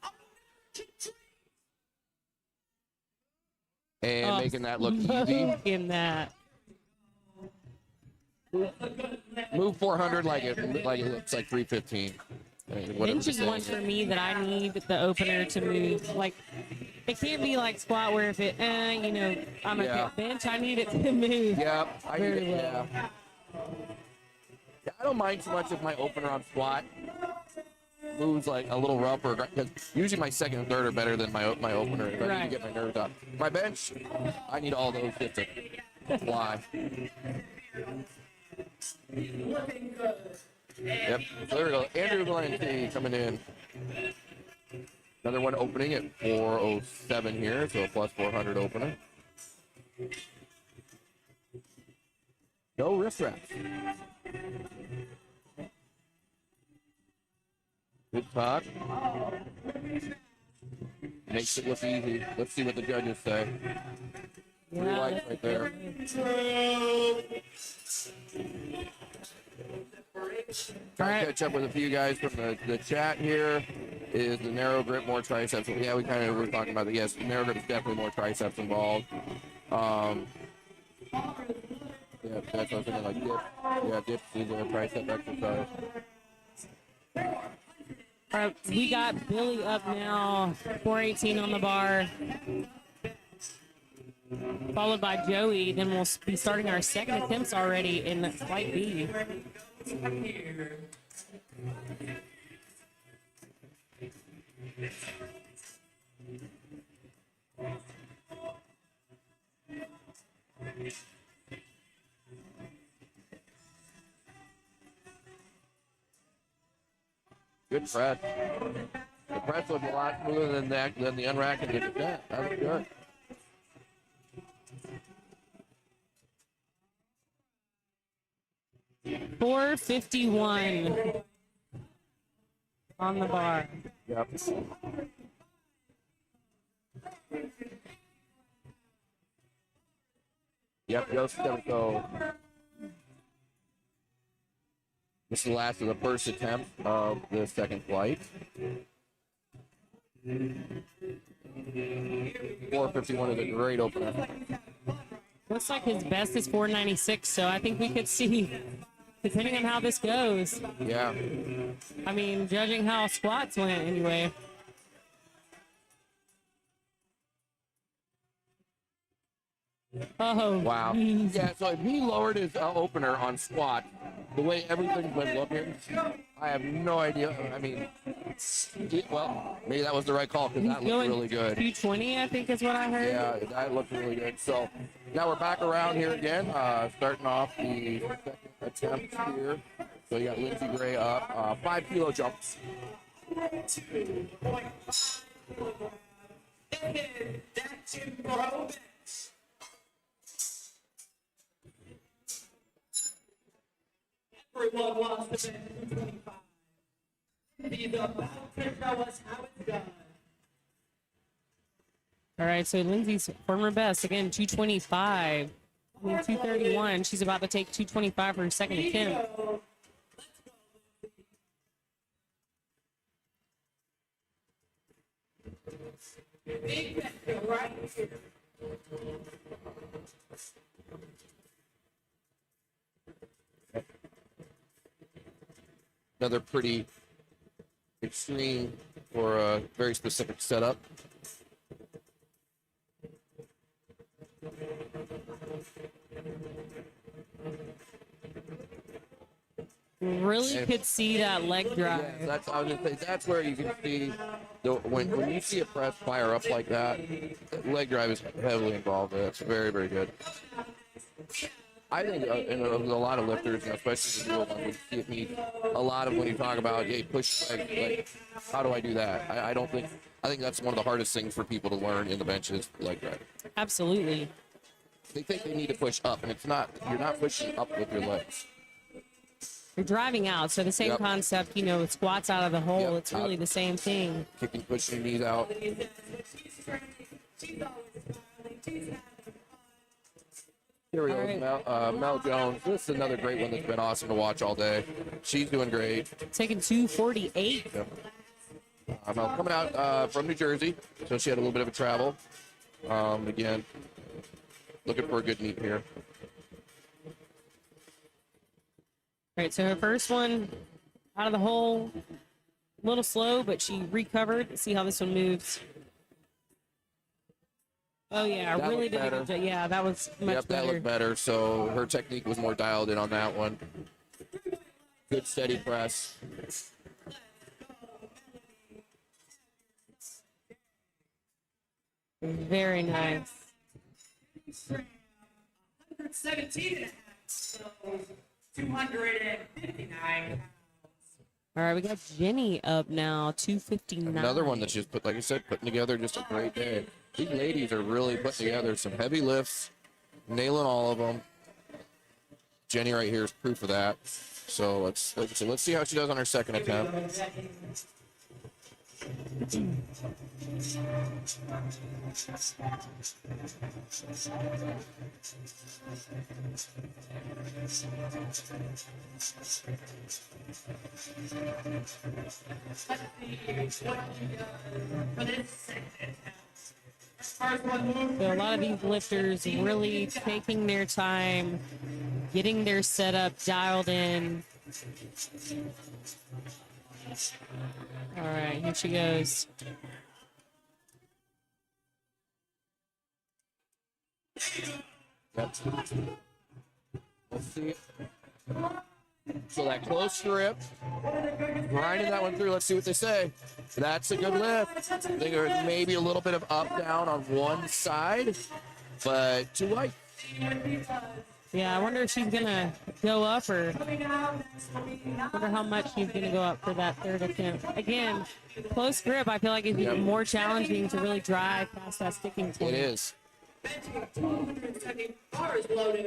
And making that look easy. In that. Move 400 like it looks like 315. Bench is one for me that I need the opener to move. Like, it can't be like squat where if it, I'm a bench, I need it to move. Yeah, I need very it. well. Yeah. I don't mind too much of my opener on squat. moves like a little rough, or because usually my second and third are better than my opener. If I need Right. to get my nerves up. My bench, I need all those just to fly. Yep. So there we go. Andrew Valenti coming in. Another one opening at 407 here, so a plus 400 opener. No wrist wraps. Good talk. Makes it look easy. Let's see what the judges say. 3 lights right there. Trying to catch up with a few guys from the chat here. Is the narrow grip more triceps? Yeah, we kind of were talking about that. Yes, narrow grip is definitely more triceps involved. Yeah, that's something like dip. Yeah, dips is a tricep exercise. All right, we got Billy up now, 418 on the bar. Followed by Joey. Then we'll be starting our second attempts already in Flight B. Good press. The press was a lot smoother than the unrack and the that. That was good. $451 on the bar. Yep. Yep, Joseph, there we go. This is the last of the first attempt of the second flight. 451 is a great opener. Looks like his best is 496, so I think we could see, depending on how this goes. Yeah. I mean, judging how squats went anyway. Oh, Wow. geez. Yeah, so if he lowered his opener on squat, the way everything's been looking, I have no idea. I mean, well, maybe that was the right call because that looked Going really good. 220, I think is what I heard. Yeah, that looked really good. So now we're back around here again, starting off the second attempt here. So you got Lindsay Gray up, 5 kilo jumps. Everyone wants to bet 225. He's about to show us how it's done. All right, so Lindsay's former best, again, 225. I mean, 231. She's about to take 225 for her second attempt. Big bet right here. Another pretty extreme or a very specific setup. Really could see that leg drive. Yeah, that's I was gonna say that's where you can see when you see a press fire up like that, leg drive is heavily involved. That's very, very good. I think in a lot of lifters, especially the newer ones, we see it meet a lot of when you talk about, hey, push leg, like, how do I do that? I think that's one of the hardest things for people to learn in the bench is leg drive. Absolutely. They think they need to push up, and it's not. You're not pushing up with your legs. You're driving out, so the same Yep. concept, you know, squats out of the hole. Yep. It's really the same thing. Kicking, pushing your knees out. Here we go, All right. Mel Jones. This is another great one that's been awesome to watch all day. She's doing great. Taking 248. Yep. Mel coming out from New Jersey, so she had a little bit of a travel. Again, looking for a good meet here. All right, so her first one out of the hole, a little slow, but she recovered. Let's see how this one moves. Oh, yeah, That really looked did a better. good job. Yeah, that was much Yep, that better. looked better. So her technique was more dialed in on that one. Good steady press. Very nice. 117 and a half, so 259. All right, we got Jenny up now, 259. Another one that's just like I said, putting together just a great day. These ladies are really putting together some heavy lifts, nailing all of them. Jenny right here is proof of that. So let's see how she does on her second attempt. So a lot of these lifters really taking their time, getting their setup dialed in. All right, here she goes. Yep. Let's see. So that close grip, grinding that one through. Let's see what they say. That's a good lift. I think there's maybe a little bit of up down on one side, but too light. Yeah, I wonder if she's gonna go up, or wonder how much she's gonna go up for that third attempt. Again, close grip, I feel like it's even more challenging to really drive past that sticking point. It is. All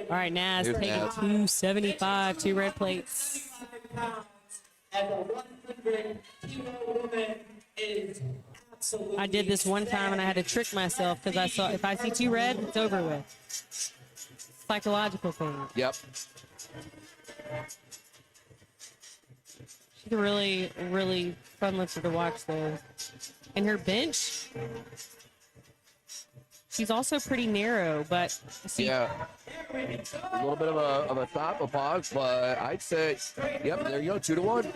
right, Naz Here's taking Naz. 275, 2 red plates. I did this one time and I had to trick myself because I saw if I see 2 red, it's over with. Psychological thing. Yep. She's a really, really fun lifter to watch, though. And her bench, she's also pretty narrow, but see, Yeah. A little bit of a stop, a pause, but I'd say, yep, there you go, 2-1.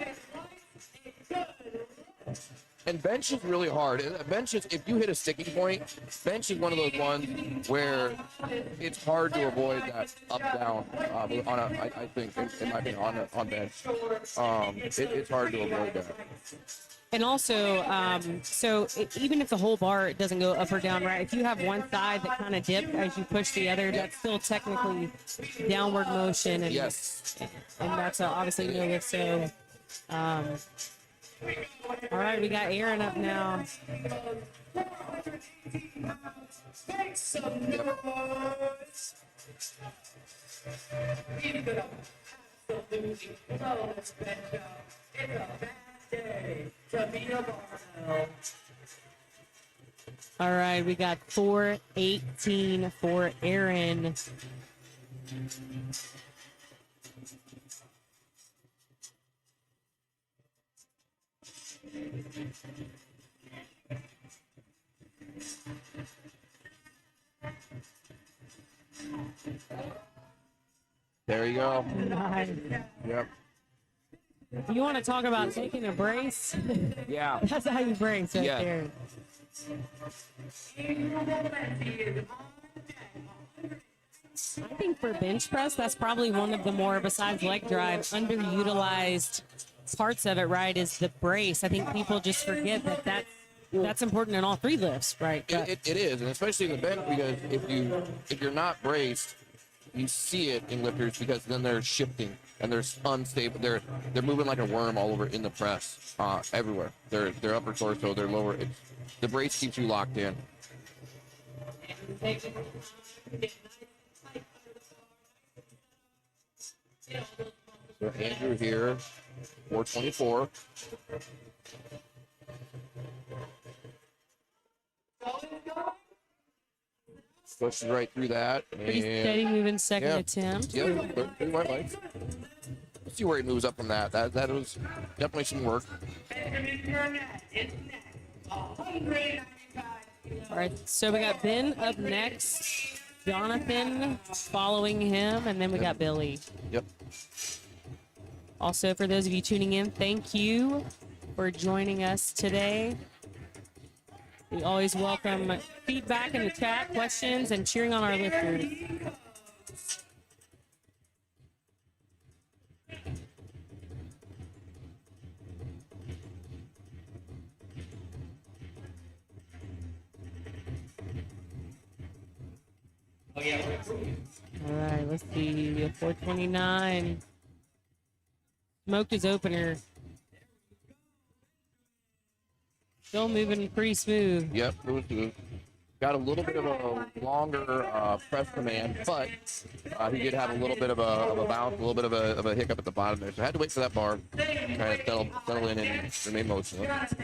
And bench is really hard. Bench is, if you hit a sticking point, bench is one of those ones where it's hard to avoid that up down. On a, I think, in my opinion, on bench, it's hard to avoid that. and also, even if the whole bar doesn't go up or down, right? If you have one side that kind of dips as you push the other, that's still technically downward motion, and Yes. and that's obviously no lift. So, all right, we got Aaron up now. All right, we got 418 for Aaron. There you go. Nice. Yep. You want to talk about taking a brace? Yeah. That's how you brace right Yeah. there. I think for bench press, that's probably one of the more, besides leg drive, underutilized parts of it, right, is the brace. I think people just forget that that's important in all 3 lifts, right? It is, and especially in the bench, because if you're not braced, you see it in lifters because then they're shifting and they're unstable. They're moving like a worm all over in the press, everywhere. Their upper torso, their lower. The brace keeps you locked in. So Andrew here, 424. Pushes right through that. Pretty steady moving second attempt. Yep, pretty white lights. Let's see where he moves up from that. That was definitely some work. All right, so we got Ben up next, Jonathan following him, and then we got Billy. Yep. Also, for those of you tuning in, thank you for joining us today. We always welcome feedback in the chat, questions, and cheering on our lifters. All right, let's see. 429. Smoked his opener. Still moving pretty smooth. Yep, moving smooth. Got a little bit of a longer press command, but he did have a little bit of a bounce, a little bit of a hiccup at the bottom there. So I had to wait for that bar to kind of settle in and remain motionless.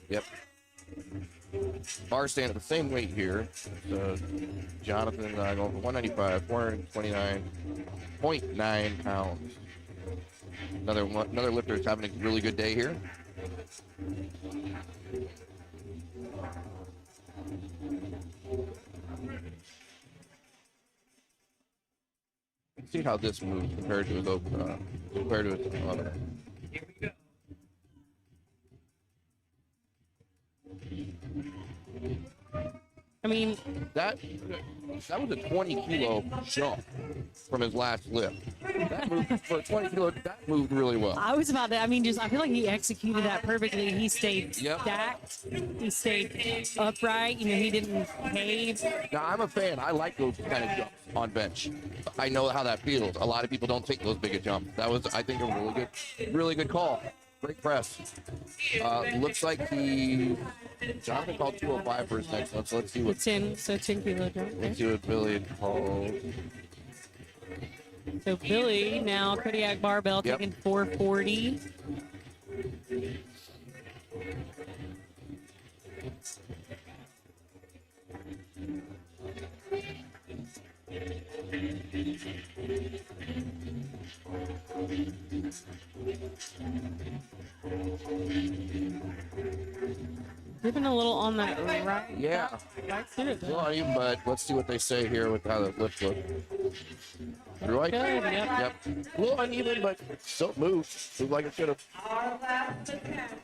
Yep. Bar staying at the same weight here. So Jonathan going from 195, 429.9 pounds. Another lifter is having a really good day here. Let's see how this moves compared to his other. I mean, that was a 20-kilo jump from his last lift. That moved for a 20 kilo. That moved really well. I was about to. I mean, just I feel like he executed that perfectly. He stayed Yep. stacked. He stayed upright. You know, he didn't cave. Now I'm a fan. I like those kind of jumps on bench. I know how that feels. A lot of people don't take those big a jumps. That was, I think, a really good call. Great press. Looks like Jonathan called 205 for his next one. So let's see what. 10 kilo jump. Let's see what Billy calls. So Billy now Kodiak barbell Yep. taking 440. Dipping a little on that right. Yeah. Right foot. Well, but let's see what they say here with how the lift look. Right? Good, yep. Yep. A little uneven, but still moved. Moved like it should have. Our last attempt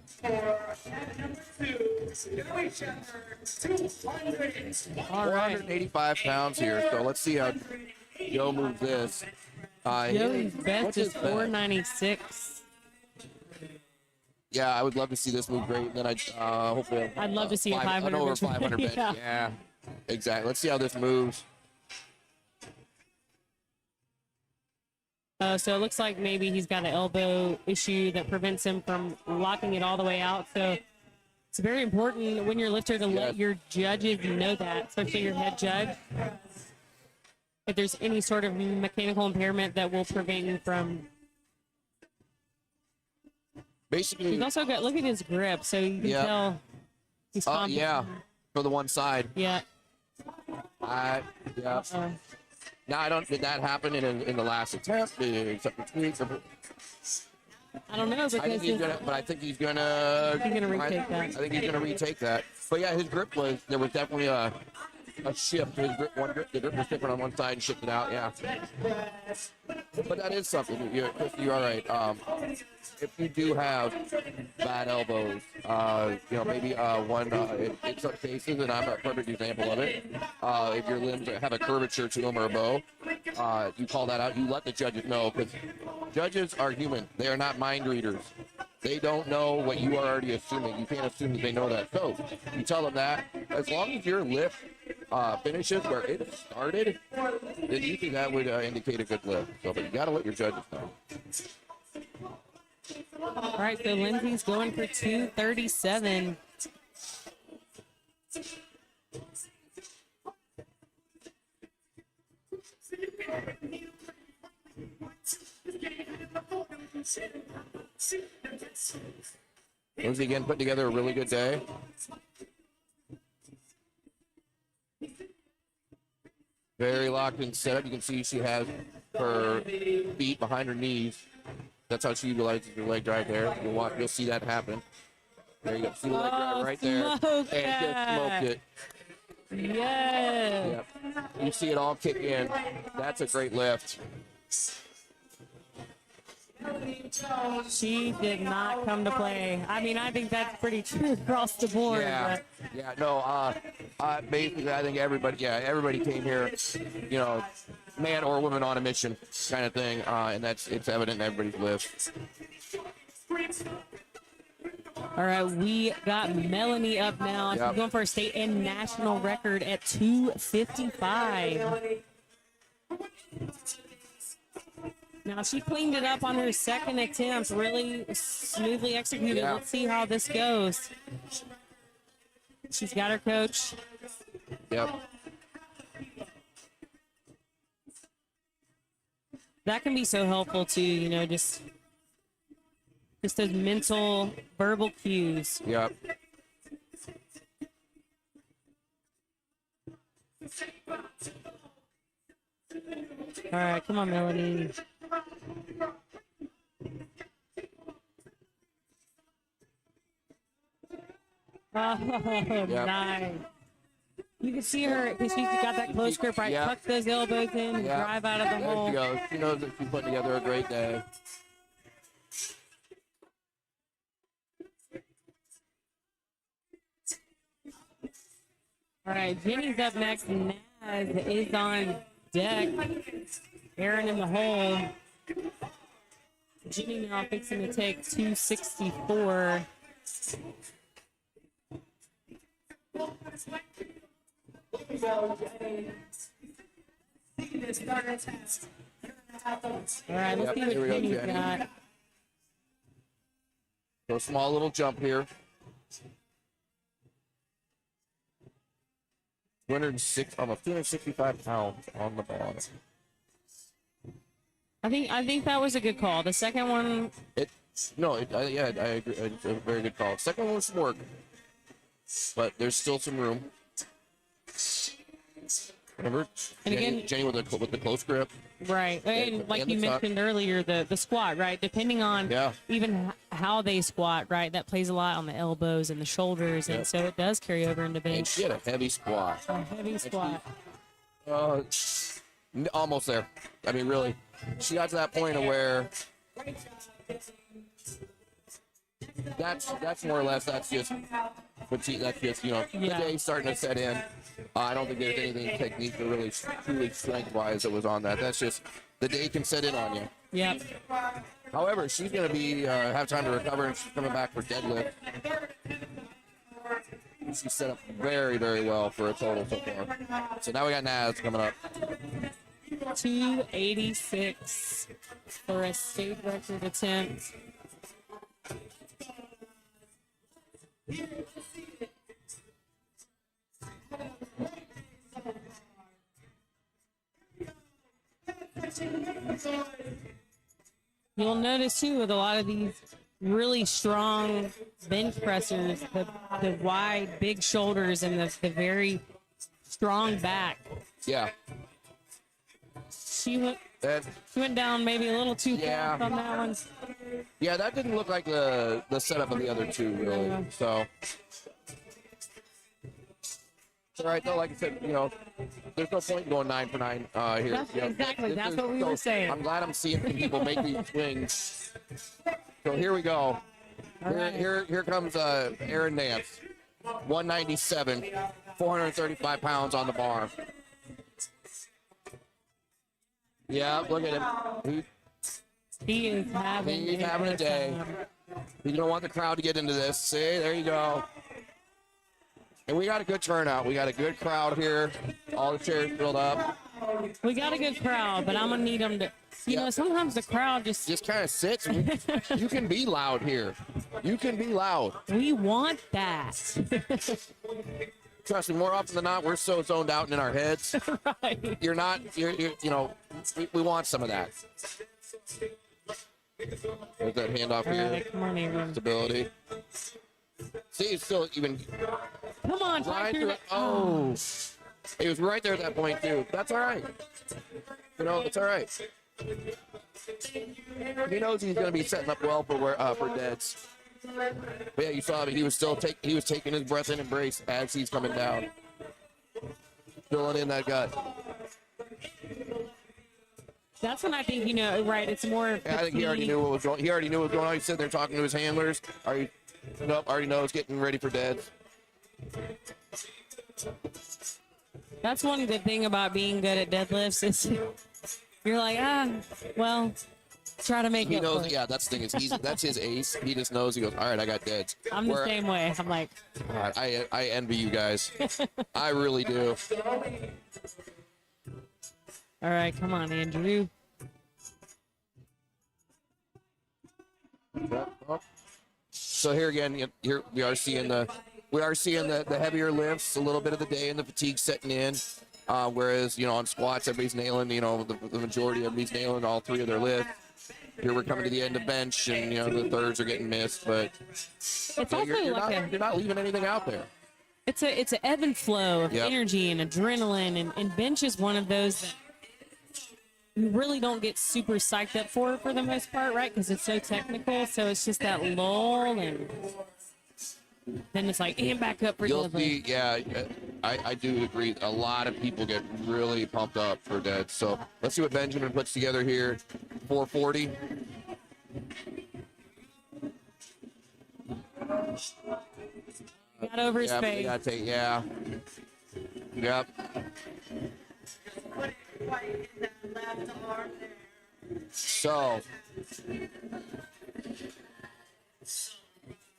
for number 2, Joey Shepherd, 200. All right. 185 pounds here. So let's see how Joe moves this. Joey's best what's is his best? 496. Yeah, I would love to see this move great. And then hopefully I'd love to see a 500 an over bench. 500 bench. Yeah. Yeah, exactly. Let's see how this moves. So it looks like maybe he's got an elbow issue that prevents him from locking it all the way out. So it's very important when you're a lifter to let your judges know that, especially your head judge. If there's any sort of mechanical impairment that will prevent you from. Basically, He's also got, look at his grip, so you can tell he's confident. yeah, for the one side. Yeah. Yeah. Now, did that happen in the last attempt? I don't know, because I think he's gonna retake that. I think he's gonna retake that. But yeah, his grip there was definitely a shift. His grip, the grip was different on one side and shifted out. Yeah. But that is something. You're all right. If you do have bad elbows, maybe one in some cases, and I'm a perfect example of it. If your limbs have a curvature to them or a bow, you call that out. You let the judges know, because judges are human. They are not mind readers. They don't know what you are already assuming. You can't assume that they know that. So you tell them that. As long as your lift finishes where it started, then usually that would indicate a good lift. So, but you got to let your judges know. All right, so Lindsay's going for 237. Lindsay again putting together a really good day. Very locked in setup. You can see she has her feet behind her knees. That's how she utilizes her leg drive there. You'll see that happen. There you go. See the leg drive right there. And just smoked it. Yeah. Yep. You see it all kick in. That's a great lift. She did not come to play. I mean, I think that's pretty true across the board. Yeah. But Yeah. No. Basically, I think everybody came here, man or woman on a mission, kind of thing, and it's evident in everybody's lift. All right, we got Melanie up now. Yep. She's going for a state and national record at 2:55. Now, she cleaned it up on her second attempt, really smoothly executed. Yeah. Let's see how this goes. She's got her coach. Yep. That can be so helpful too, you know, just those mental, verbal cues. Yep. All right, come on, Melanie. Oh, nice. You can see her because she's got that close grip, right? Yeah. Tuck those elbows in and Yeah. drive out of the There hole. she goes. She knows that she's putting together a great day. All right, Jenny's up next. Naz is on deck. Aaron in the hole. Jenny now fixing to take 264. All right, let's Yep, see what here we go, Jenny's Jenny. got. So small little jump here. 206, almost 265 pounds on the ball. I think that was a good call. The second one, Yeah, I agree. It's a very good call. Second one was some work, but there's still some room. Remember, And Jenny, again- Jenny with the close grip. right? And like and you the tuck. mentioned earlier, the squat, right? Depending on Yeah. even how they squat, right? That plays a lot on the elbows and the shoulders, and Yep. so it does carry over into And bench. she had a heavy squat. A heavy squat. Almost there. I mean, really, she got to that point of where that's more or less that's just the Yeah. day starting to set in. I don't think there's anything technique or really truly strength wise that was on that. That's just the day can set in on you. Yep. However, she's going to be have time to recover, and she's coming back for deadlift. She's set up very, very well for a total so far. So now we got Naz coming up. 286 for a state record attempt. You'll notice too with a lot of these really strong bench pressers, the wide, big shoulders and the very strong back. Yeah. She went That, down maybe a little too Yeah. fast on that one. yeah, that didn't look like the setup of the other two, really. So. It's all right, though. Like I said, there's no point in going 9 for 9 here. That's exactly. That's what we were saying. I'm glad I'm seeing people make these swings. So here we go. Here comes Aaron Nance. 197, 435 pounds on the bar. Yeah, look at him. He is having He's having a day. You don't want the crowd to get into this. See, there you go. And we got a good turnout. We got a good crowd here. All the chairs filled up. We got a good crowd, but I'm gonna need them to. You know, sometimes the crowd just kind of sits. You can be loud here. You can be loud. We want that. Trust me, more often than not, we're so zoned out and in our heads. Right. You're not. We want some of that. There's that handoff All here. right, come on, Aaron. Stability. See, it's still even Come on, try right through through it. it. Oh, he was right there at that point too. That's all right. It's all right. He knows he's going to be setting up well for deads. But yeah, you saw him. He was taking his breath in and brace as he's coming down, filling in that gut. That's when I think right. It's more. Yeah, I think he already knew what was going. He already knew what was going on. He's sitting there talking to his handlers. Already knows, getting ready for deads. That's one good thing about being good at deadlifts is you're like, well, Try to make He it knows. work. Yeah, that's the thing. That's his ace. He just knows. He goes, all right, I got deads. I'm the same way. I'm like, God, I envy you guys. I really do. all right, come on, Andrew. So here again, here we are seeing the heavier lifts, a little bit of the day, and the fatigue setting in. Whereas on squats, everybody's nailing. The majority of everybody's nailing all 3 of their lifts. Here we're coming to the end of bench, and the thirds are getting missed. But It's also you're like not leaving anything out there. it's an ebb and flow of Yep. energy and adrenaline, and bench is one of those that you really don't get super psyched up for the most part, right? Because it's so technical. So it's just that lull, and then it's like, and back up for You'll deadlift. see, yeah, I do agree. A lot of people get really pumped up for dead. So let's see what Benjamin puts together here. 440. Got over his Yeah, face. you gotta take, yeah. Yep.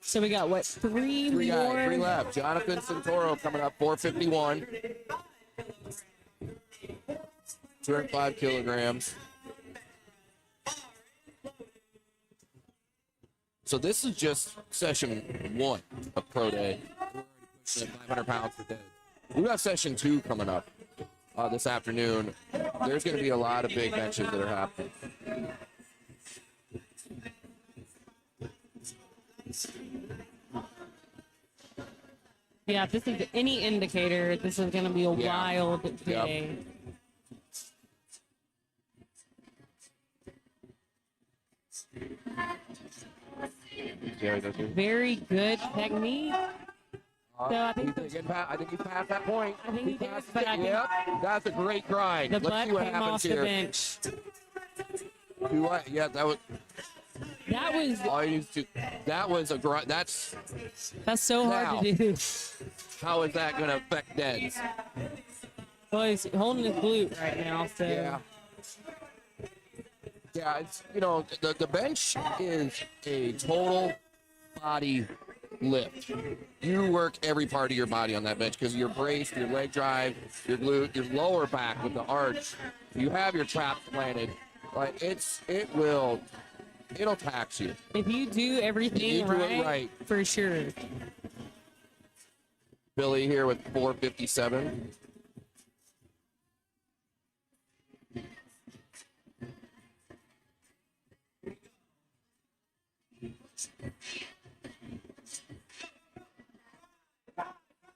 So we got what, three Three more? left. Jonathan Santoro coming up, 451. 205 kilograms. So this is just session 1 of Pro Day. We're already pushing 500 pounds for dead. We got session 2 coming up this afternoon. There's going to be a lot of big benches that are happening. Yeah, if this is any indicator, this is going to be a wild day. Very good technique. So I think I think he passed that point. I think he did, passed but it. I think Yep, that's a great grind. the Let's butt see what came happens off the here. bench. Yeah, that was. That was All you need to. That was a grind. That's so hard to do. how is that going to affect deads? Well, he's holding his glute right now, so Yeah. Yeah, it's the bench is a total body lift. You work every part of your body on that bench because your brace, your leg drive, your glute, your lower back with the arch. You have your traps planted. Like it'll tax you. if you do everything You do it right. for sure. Billy here with 457.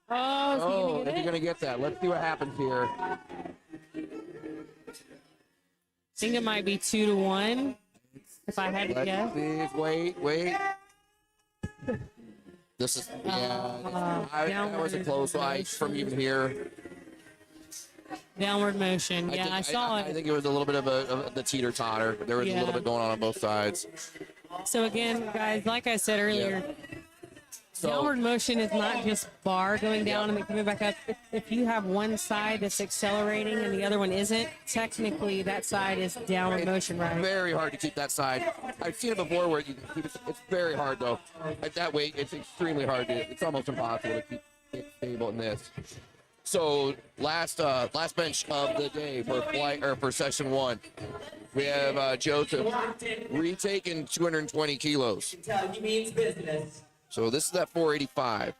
Oh, If you're gonna get that, let's see what happens here. I think it might be 2-1. If I had to guess. Let's see. Wait. This is that was a close fight from even here. Downward motion. Yeah, I saw I it. think it was a little bit of the teeter totter. There was a little Yeah. bit going on both sides. So again, guys, like I said earlier, So downward motion is not just bar going down and then coming back up. If you have one side that's accelerating and the other one isn't, technically that side is downward motion, right? very hard to keep that side. I've seen it before where you can keep it. It's very hard though. At that weight, it's extremely hard to. It's almost impossible to keep it stable in this. So last bench of the day for session 1, we have Joseph retaking 220 kilos. He means business. So this is that 485.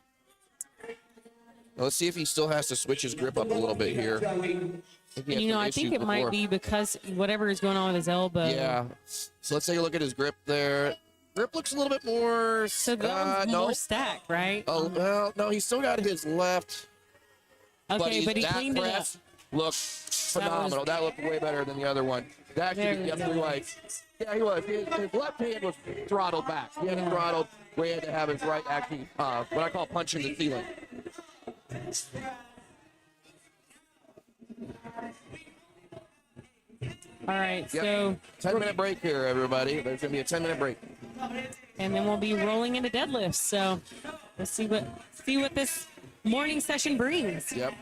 Now let's see if he still has to switch his grip up a little bit here. I think it might be because whatever is going on with his elbow. Yeah. So let's take a look at his grip there. Grip looks a little bit more. So that one's more stacked, right? Oh well, no, he's still got his left. Okay, but he that cleaned it up. press looked phenomenal. That looked way better than the other one. That There actually, we yep, go. you're right. Yeah, he was. His left hand was throttled back. He had it throttled. We had to have his right actually, what I call punching the ceiling. All right, Yep. so 10-minute break here, everybody. There's going to be a 10-minute break. and then we'll be rolling into deadlifts. So let's see what this morning session brings. Yep.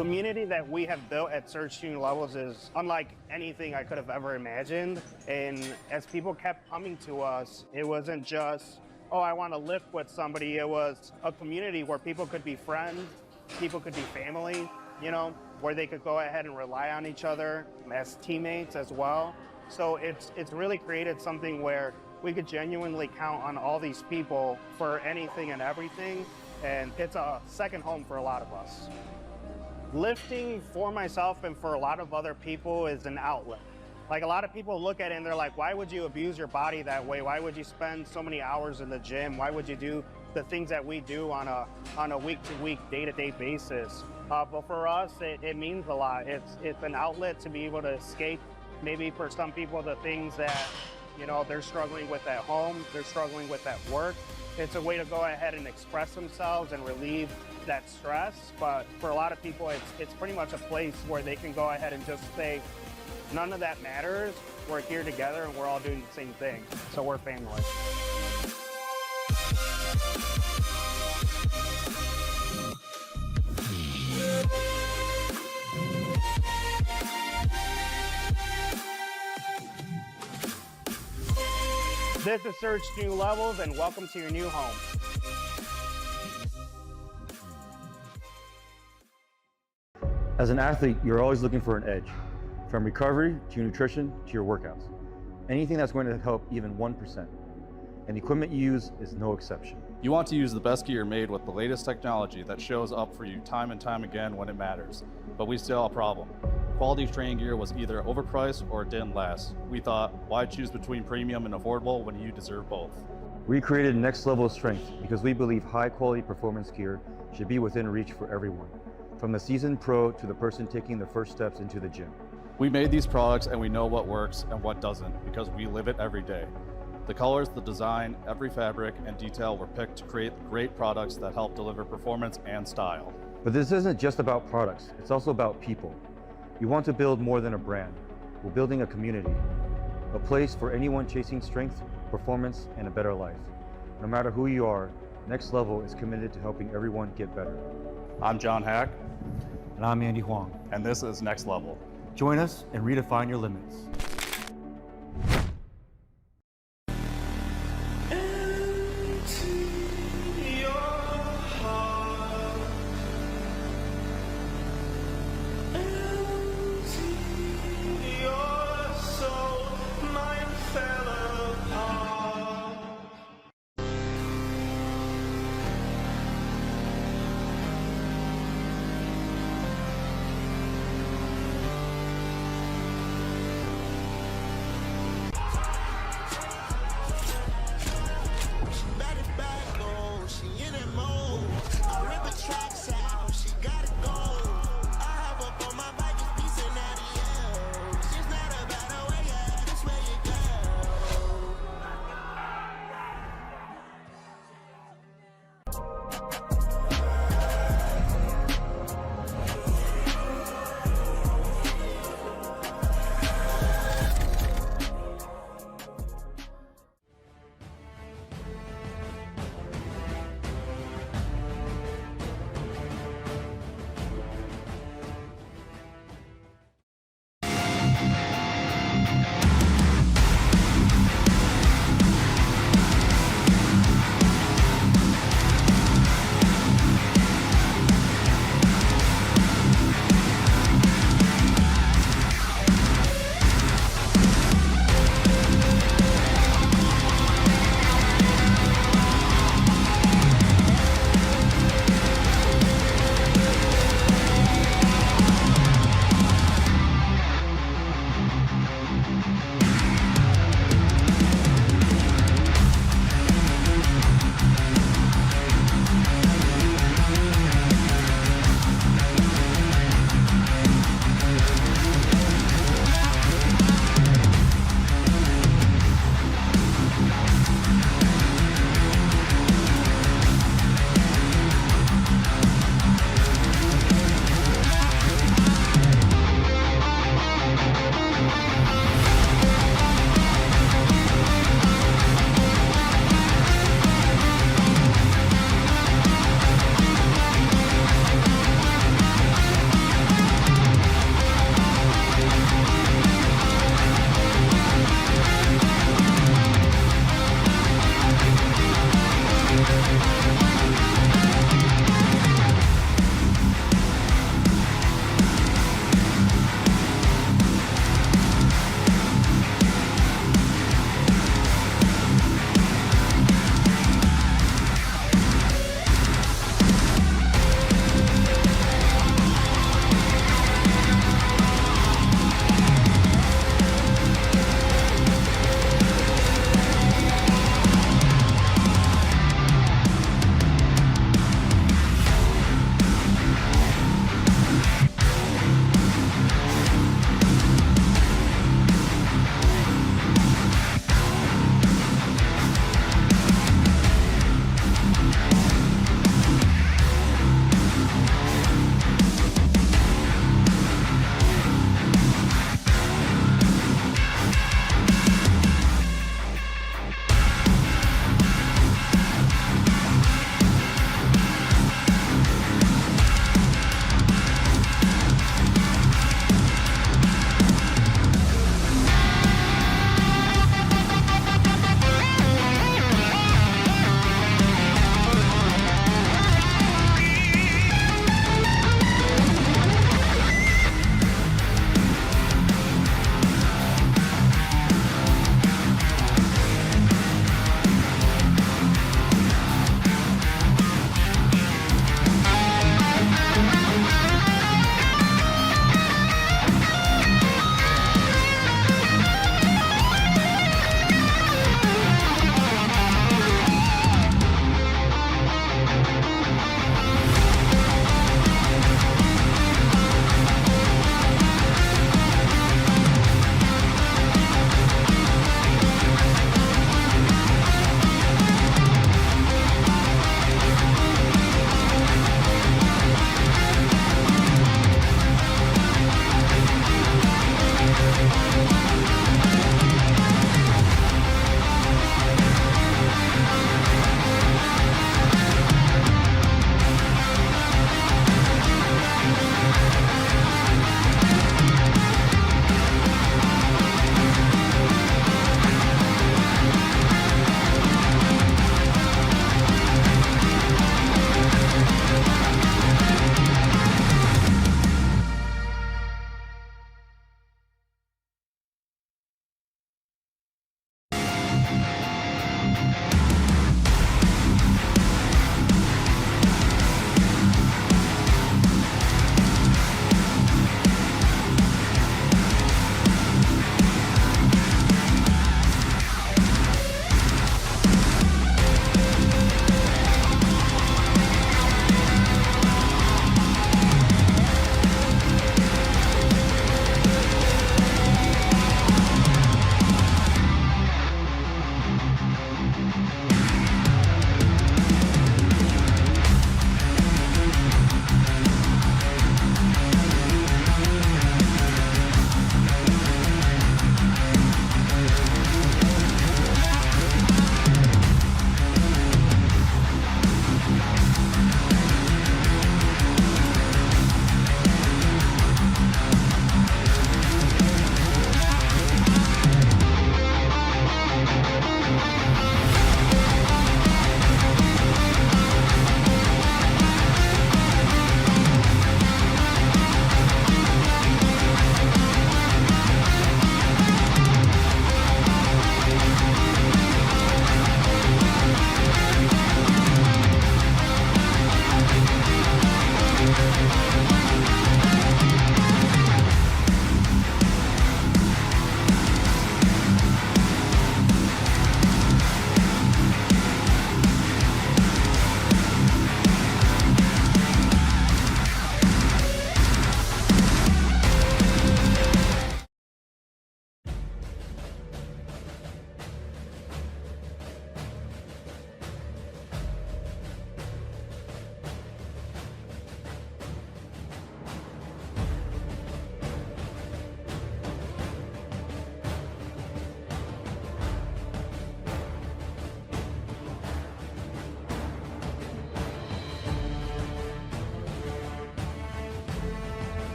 community that we have built at Surge Student Levels is unlike anything I could have ever imagined. And as people kept coming to us, it wasn't just, oh, I want to lift with somebody. It was a community where people could be friends, people could be family, you know, where they could go ahead and rely on each other as teammates as well. So it's really created something where we could genuinely count on all these people for anything and everything. And it's a second home for a lot of us. Lifting for myself and for a lot of other people is an outlet. Like, a lot of people look at it and they're like, why would you abuse your body that way? Why would you spend so many hours in the gym? Why would you do the things that we do on a week-to-week, day-to-day basis? But for us, it means a lot. It's an outlet to be able to escape, maybe for some people, the things that, you know, they're struggling with at home, they're struggling with at work. It's a way to go ahead and express themselves and relieve that stress. But for a lot of people, it's pretty much a place where they can go ahead and just say, none of that matters. We're here together and we're all doing the same thing. So we're family. This is Surge Student Levels, and welcome to your new home. As an athlete, you're always looking for an edge. From recovery to your nutrition to your workouts. Anything that's going to help even 1%. And the equipment you use is no exception. You want to use the best gear made with the latest technology that shows up for you time and time again when it matters. But we still have a problem. Quality training gear was either overpriced or it didn't last. We thought, why choose between premium and affordable when you deserve both? We created next level of strength because we believe high quality performance gear should be within reach for everyone. From the seasoned pro to the person taking the first steps into the gym. We made these products and we know what works and what doesn't because we live it every day. The colors, the design, every fabric and detail were picked to create great products that help deliver performance and style. But this isn't just about products, it's also about people. We want to build more than a brand. We're building a community, a place for anyone chasing strength, performance, and a better life. No matter who you are, Next Level is committed to helping everyone get better. I'm John Hack. And I'm Andy Huang. And this is Next Level. Join us and redefine your limits.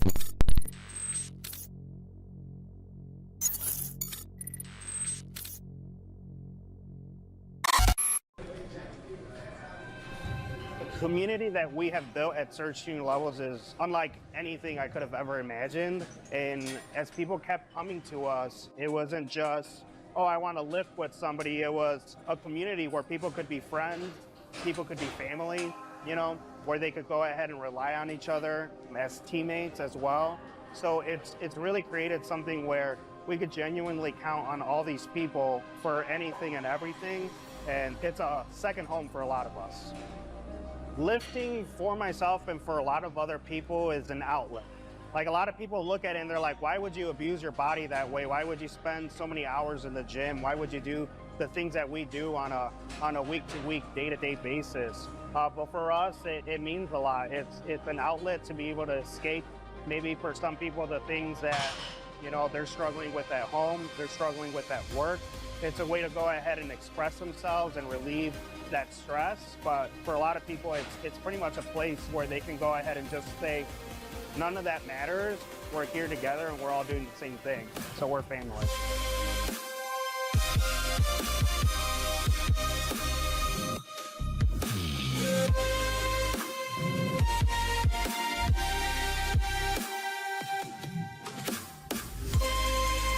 The community that we have built at Surge Junior Levels is unlike anything I could have ever imagined. And as people kept coming to us, it wasn't just, oh, I want to lift with somebody. It was a community where people could be friends, people could be family, you know, where they could go ahead and rely on each other as teammates as well. So it's really created something where we could genuinely count on all these people for anything and everything. And it's a second home for a lot of us. Lifting for myself and for a lot of other people is an outlet. Like, a lot of people look at it and they're like, why would you abuse your body that way? Why would you spend so many hours in the gym? Why would you do the things that we do on a week-to-week, day-to-day basis? But for us, it means a lot. It's an outlet to be able to escape, maybe for some people, the things that, you know, they're struggling with at home, they're struggling with at work. It's a way to go ahead and express themselves and relieve that stress. But for a lot of people, it's pretty much a place where they can go ahead and just say, none of that matters. We're here together and we're all doing the same thing. So we're family.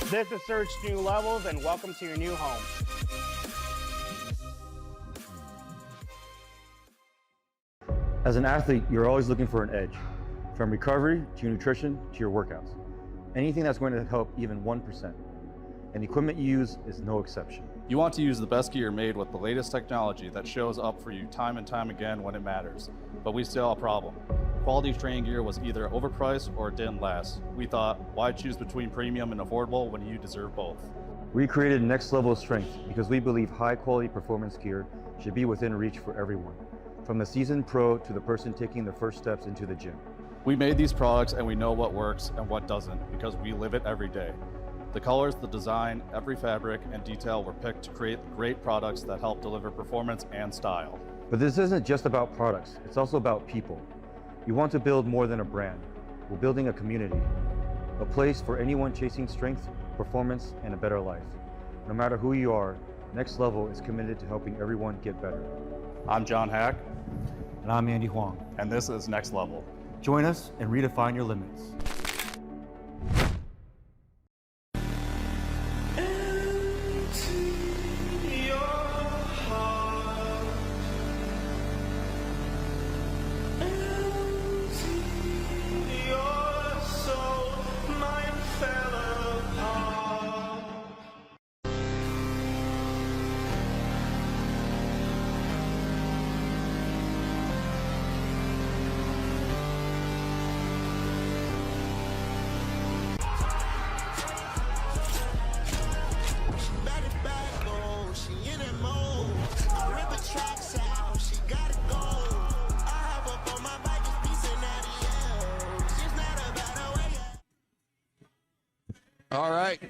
This is Surge New Levels, and welcome to your new home. As an athlete, you're always looking for an edge, from recovery to your nutrition to your workouts. Anything that's going to help even 1%. And the equipment you use is no exception. You want to use the best gear made with the latest technology that shows up for you time and time again when it matters. But we still have a problem. Quality training gear was either overpriced or it didn't last. We thought, why choose between premium and affordable when you deserve both? We created next level of strength because we believe high quality performance gear should be within reach for everyone, from the seasoned pro to the person taking the first steps into the gym. We made these products and we know what works and what doesn't because we live it every day. The colors, the design, every fabric and detail were picked to create great products that help deliver performance and style. But this isn't just about products, it's also about people. You want to build more than a brand. We're building a community, a place for anyone chasing strength, performance, and a better life. No matter who you are, Next Level is committed to helping everyone get better. I'm John Hack. And I'm Andy Huang. And this is Next Level. Join us and redefine your limits. All right.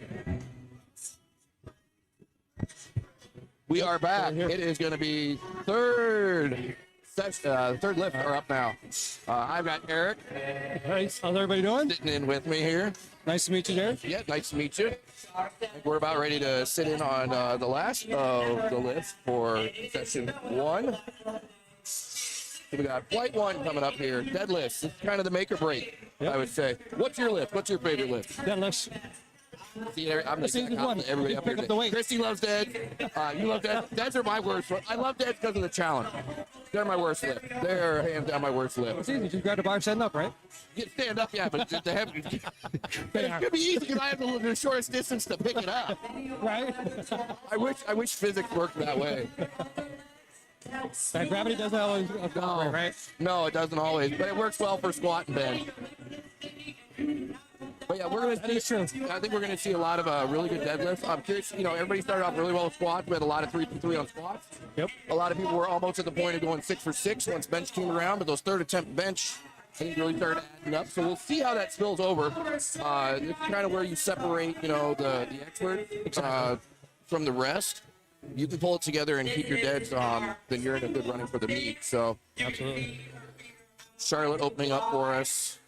We are back. It is going to be third lift are up now. I've got Eric. Hey, how's everybody doing? Sitting in with me here. Nice to meet you, Derek. Yeah, nice to meet you. I think we're about ready to sit in on the last of the lift for session 1. So we got flight 1 coming up here. Deadlifts. It's kind of the make or break, I would say. What's your lift? What's your favorite lift? Deadlifts. See, I'm the exact one. opposite. Everybody up Pick here. up the weight. Christy loves deads. You love deads. Deads are my worst. I love deads because of the challenge. They're my worst lift. They're hands down my worst lift. It's easy. Just grab the bar and stand up, right? You stand up, yeah, but the heavy. It could be easy because I have the shortest distance to pick it up. Right? I wish physics worked that way. That gravity doesn't always operate, right? No, it doesn't always, but it works well for squat and bench. But yeah, we're going to see. I think we're going to see a lot of really good deadlifts. I'm curious. Everybody started off really well with squats. We had a lot of 3-for-3 on squats. Yep. A lot of people were almost at the point of going 6-for-6 once bench came around. But those third attempt bench, I think, really started adding up. So we'll see how that spills over. It's kind of where you separate, the expert from the rest. You can pull it together and keep your deads. Then you're in a good running for the meet. So absolutely. Charlotte opening up for us.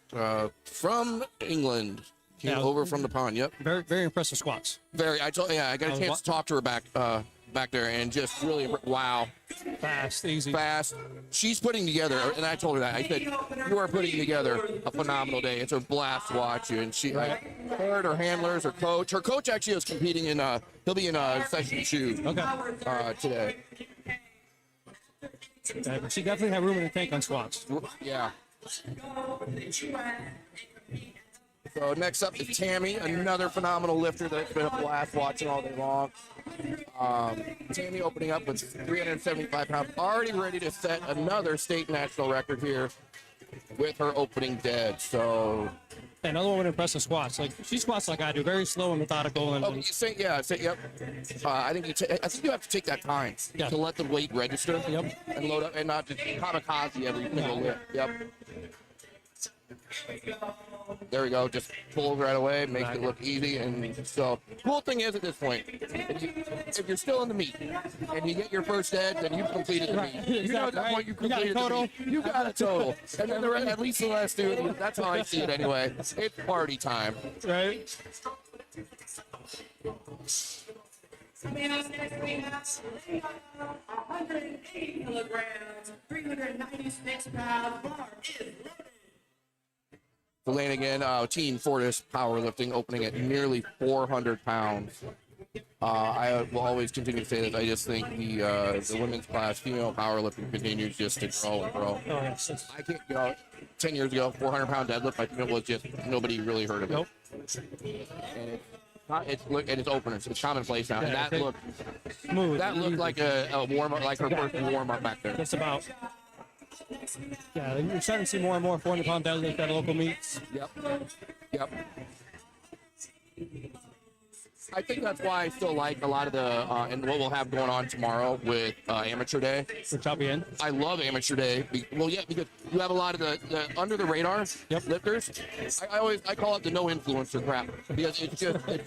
From England. Came Yeah. over from the pond. Yep. Very, very impressive squats. Very. I got a chance to talk to her back there, and just really, wow. Fast, easy. Fast. She's putting together, and I told her that. I said, you are putting together a phenomenal day. It's a blast to watch you. And she, her and her handlers, her coach actually is competing in, he'll be in session 2 today. Yeah, but she definitely had room in the tank on squats. Yeah. So next up is Tammy, another phenomenal lifter that's been a blast watching all day long. Tammy opening up with 375 pounds, already ready to set another state national record here with her opening dead. So another one with impressive squats. Like she squats like I do, very slow and methodical. And you say, yep. I think you have to take that time to let the weight register and load up, and not just kamikaze every single lift. Yep. There we go. Just pulls right away, makes it look easy. And so, cool thing is at this point, if you're still in the meet and you get your first dead, then you've completed the meet. You know at that point you've completed the meet. You got a total. And then at least the last two, that's how I see it anyway. It's party time. Right. Coming up next, we have Elena, 180 kilograms, 396 pounds. Bar is loaded. Elena again, Team Fortis powerlifting, opening at nearly 400 pounds. I will always continue to say that I just think the women's class, female powerlifting, continues just to grow and grow. Oh, yes. I can't, 10 years ago, 400-pound deadlift, I think it was just nobody really heard of it. Nope. And it's openers. It's commonplace now. Yeah, and that looked smooth. That looked like a warm up, like her first warm up back there. Just about. Yeah, you're starting to see more and more 400-pound deadlift at local meets. Yep. I think that's why I still like a lot of the and what we'll have going on tomorrow with Amateur Day. Which I'll be in. I love Amateur Day. Because you have a lot of the under the radar lifters. I call it the no influencer crap, because it's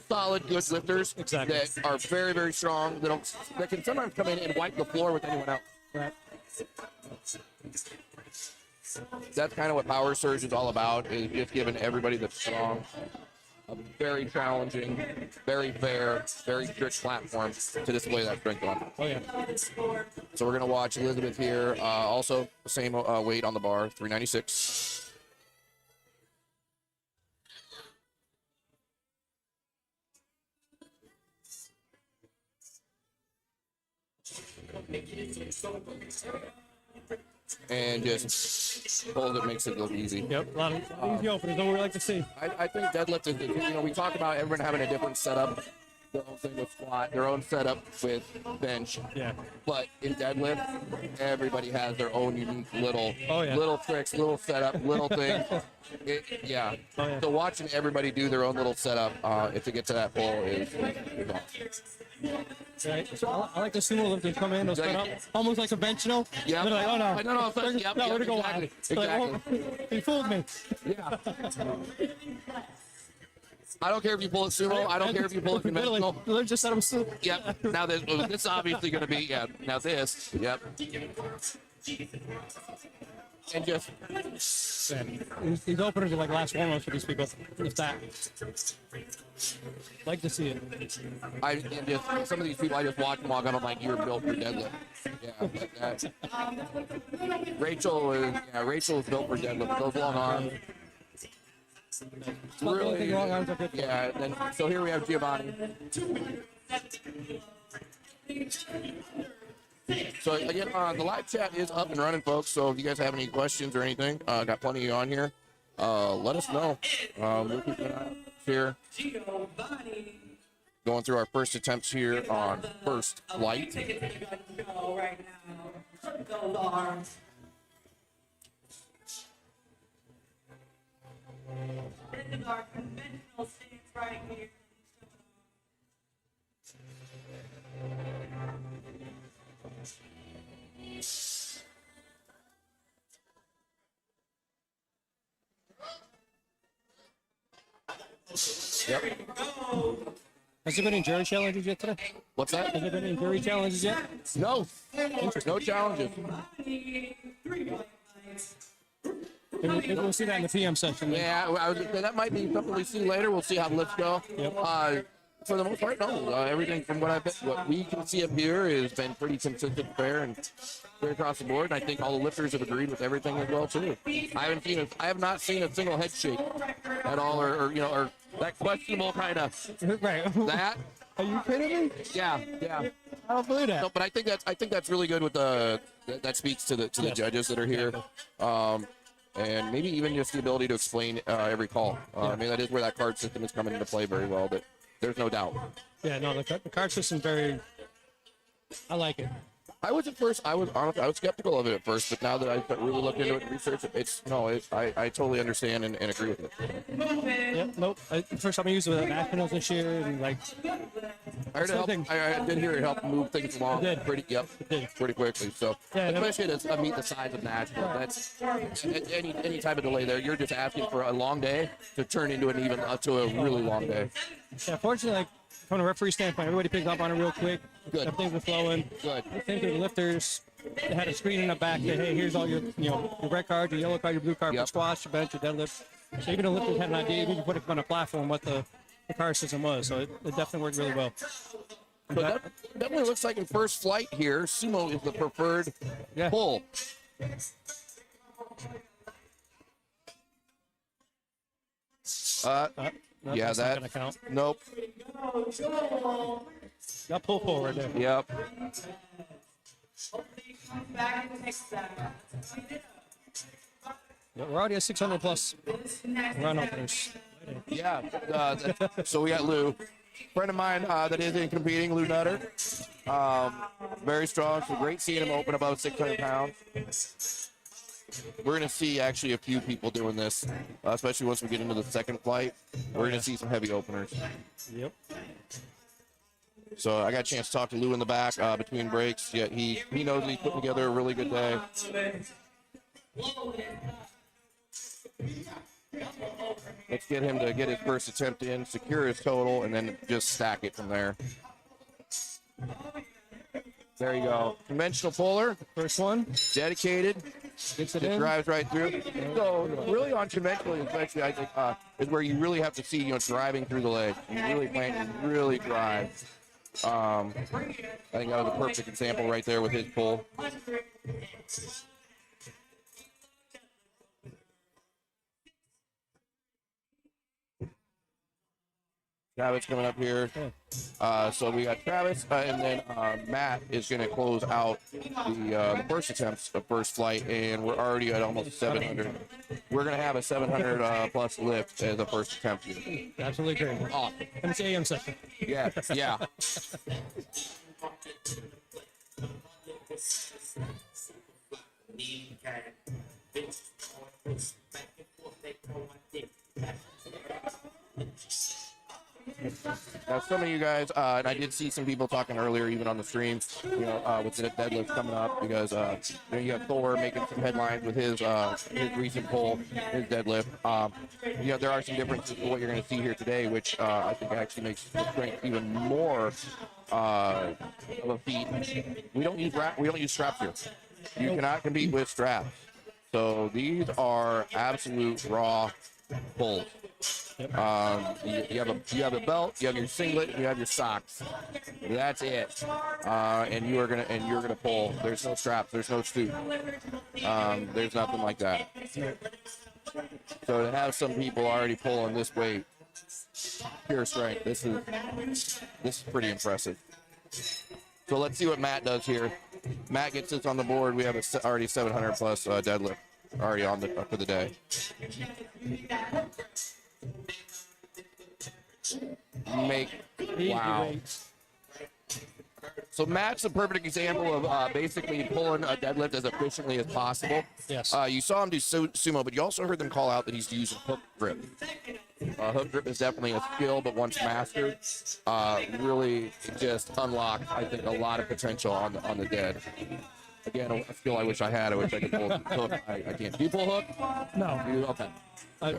solid, good lifters that are very, very strong, that can sometimes come in and wipe the floor with anyone else. Right. That's kind of what Power Surge is all about, is just giving everybody that's strong a very challenging, very fair, very strict platform to display that strength on. Oh, yeah. So we're going to watch Elizabeth here. Also, the same weight on the bar, 396. And just pulls it, makes it look easy. Yep, a lot of easy openers, what we like to see. I think deadlift is, we talk about everyone having a different setup, their own thing with squat, their own setup with bench. Yeah. But in deadlift, everybody has their own unique little tricks, little setup, little things. So watching everybody do their own little setup, if they get to that pull is Right. So I like the sumo lifters come in, they'll set up almost like conventional. Yeah. They're like, oh no. No, where to go on? Exactly. Like, oh, he fooled me. Yeah. I don't care if you pull it sumo. I don't care if you pull it conventional. Literally just said it was sumo. Yep. Now this is obviously going to be, now this, yep. And just... These openers are like last warm-ups for these people, if that. Like to see it. Some of these people, I just watch them walk on, I'm like, you're built for deadlift. Rachel is built for deadlift. Those long arms. Really, so here we have Giovanni. So again, the live chat is up and running, folks. So if you guys have any questions or anything, got plenty on here. Let us know. We'll keep an eye out here. Going through our first attempts here on first light. Right now. Those arms. This is our conventional stance right here. Yep. Has there been any jury challenges yet today? What's that? Has there been any jury challenges yet? No. No challenges. Maybe we'll see that in the PM session. Yeah, that might be something we see later. We'll see how lifts go. Yep. For the most part, no. Everything from what we can see up here has been pretty consistent, fair, and fair across the board. And I think all the lifters have agreed with everything as well too. I have not seen a single head shake at all, or that questionable kind of Right. that. Are you kidding me? Yeah. I don't believe that. No, but I think that's really good with that speaks to the judges that are here. And maybe even just the ability to explain every call. I mean, that is where that card system is coming into play very well, but there's no doubt. Yeah, no, the card system's very, I like it. I was skeptical of it at first, but now that I really looked into it and researched it, I totally understand and agree with it. Yeah, nope. First time I used it with Nationals this year, and like, I did hear it help move things along pretty quickly. So especially to meet the size of Nashville, that's any type of delay there. You're just asking for a long day to turn into to a really long day. Yeah, fortunately, like, from a referee standpoint, everybody picked up on it real quick. Good. Everything was flowing. Good. I think the lifters, they had a screen in the back that, hey, here's all your, your red card, your yellow card, your blue card for squash, your bench, your deadlift. So even the lifters had an idea, even put it on a platform, what the card system was. So it definitely worked really well. So that definitely looks like in first flight here, sumo is the preferred pull. No, yeah, that's not gonna count. Nope. Got pull forward there. Yep. Yeah, we're already at 600 plus run openers. Yeah. So we got Lou, friend of mine that is in competing, Lou Nutter. Very strong. So great seeing him open about 600 pounds. We're going to see actually a few people doing this, especially once we get into the second flight. We're going to see some heavy openers. Yep. So I got a chance to talk to Lou in the back between breaks. Yeah, he knows he's putting together a really good day. Let's get him to get his first attempt in, secure his total, and then just stack it from there. There you go. Conventional puller. First one. Dedicated. Gets it It in. drives right through. So really on conventional, especially, I think, is where you really have to see, driving through the leg. You really plant and really drive. I think that was a perfect example right there with his pull. Travis coming up here. So we got Travis, and then Matt is going to close out the first attempts of first flight, and we're already at almost 700. We're going to have a 700 plus lift as a first attempt here. Absolutely great. Awesome. And it's AM session. Yeah. Now, some of you guys, and I did see some people talking earlier, even on the stream, with the deadlift coming up, because you have Thor making some headlines with his recent pull, his deadlift. There are some differences to what you're going to see here today, which I think actually makes the strength even more of a feat. We don't use straps here. You cannot compete with straps. So these are absolute raw pulls. You have a belt, you have your singlet, you have your socks. That's it. And you're gonna pull. There's no straps. There's no suit. There's nothing like that. So to have some people already pulling this weight, pure strength. This is pretty impressive. So let's see what Matt does here. Matt gets this on the board. We have already 700 plus deadlift already on for the day. Wow. So Matt's a perfect example of basically pulling a deadlift as efficiently as possible. Yes. You saw him do sumo, but you also heard them call out that he's using hook grip. Hook grip is definitely a skill, but once mastered, really just unlocked, I think, a lot of potential on the dead. Again, a skill I wish I had. I wish I could pull hook. I can't. Do you pull hook? No, Okay. I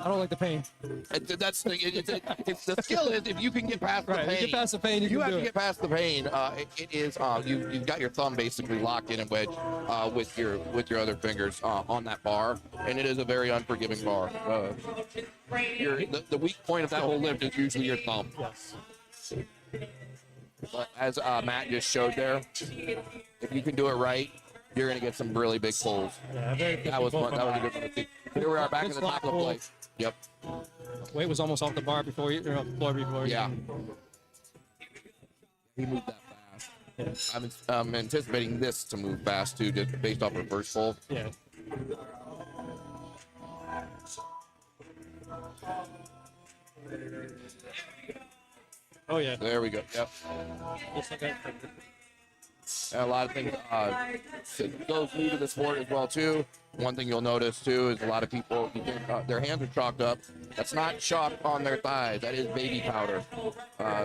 don't like the pain. That's it's the skill is if you can get past the Right, pain. you get past the pain, you can have do to it. get past the pain. It is you've got your thumb basically locked in a wedge with your other fingers on that bar, and it is a very unforgiving bar. The weak point of that whole lift is usually your thumb. Yes. But as Matt just showed there, if you can do it right, you're going to get some really big pulls. Yeah, very That was fun. That was a good one to see. Here we are back in the top of the plate. Yep. Weight was almost off the bar before you, or off the floor before you. Yeah. He moved that fast. I'm anticipating this to move fast too, just based off her first pull. Yeah. Oh yeah. There we go. Yep. Just like that. And a lot of things. Those new to the sport as well too. One thing you'll notice too is a lot of people their hands are chalked up. That's not chalk on their thighs. That is baby powder.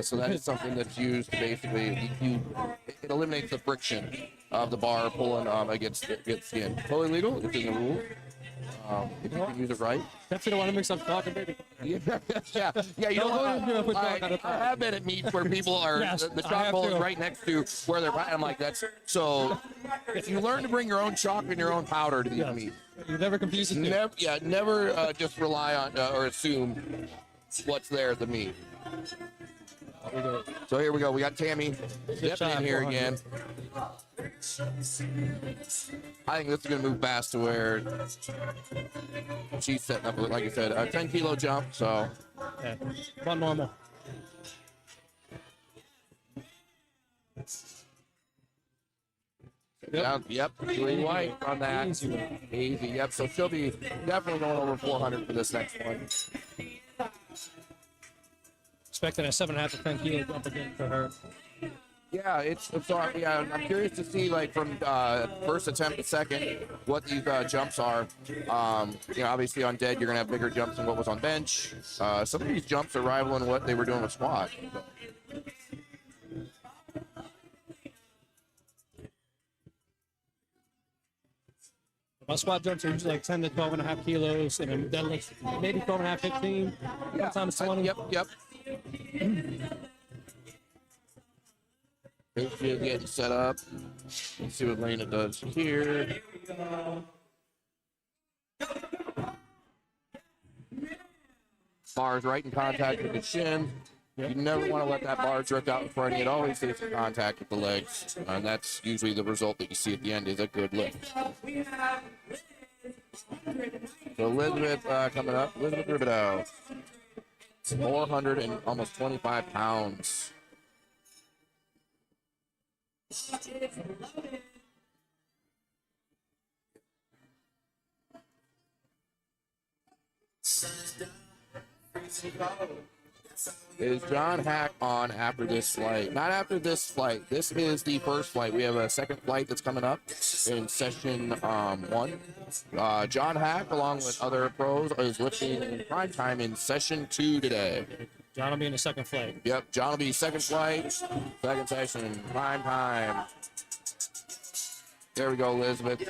So that is something that's used to basically it eliminates the friction of the bar pulling against skin. Totally legal. It's in the rules. If you can use it right. Definitely don't want to mix up chalk and baby. Yeah. You know, I have been at meets where people are Yes, the I chalk have bowl is too. right next to where they're. I'm like that's so. If you learn to bring your own chalk and your own powder to these Yes. meets, You never confuse the two. never just rely on or assume what's there at the meet. So here we go. We got Tammy dipping shot, in here 400. again. I think this is going to move fast to where she's setting up, like I said, a 10-kilo jump. So Yeah. About normal. yep, green white on that. Easy one. Easy, yep. So she'll be definitely going over 400 for this next one. Expecting a 7.5 to 10 kilo jump again for her. Yeah, I'm curious to see like from first attempt to second what these jumps are. Obviously on dead you're gonna have bigger jumps than what was on bench. Some of these jumps are rivaling what they were doing with squat. My squat jumps are usually like 10 to 12.5 kilos, and then deadlifts maybe 12.5, 15, sometimes 20. Yep. She's getting set up. Let's see what Elena does here. Bar's right in contact with the shin. You never want to let that bar drift out in front of you. It always stays in contact with the legs. And that's usually the result that you see at the end is a good lift. So Elizabeth coming up. Elizabeth Ribideau. 400 and almost 25 pounds. Is John Hack on after this flight? Not after this flight. This is the first flight. We have a second flight that's coming up in session 1. John Hack, along with other pros, is lifting in prime time in session 2 today. John will be in the second flight. Yep, John will be second flight, second session, prime time. There we go, Elizabeth.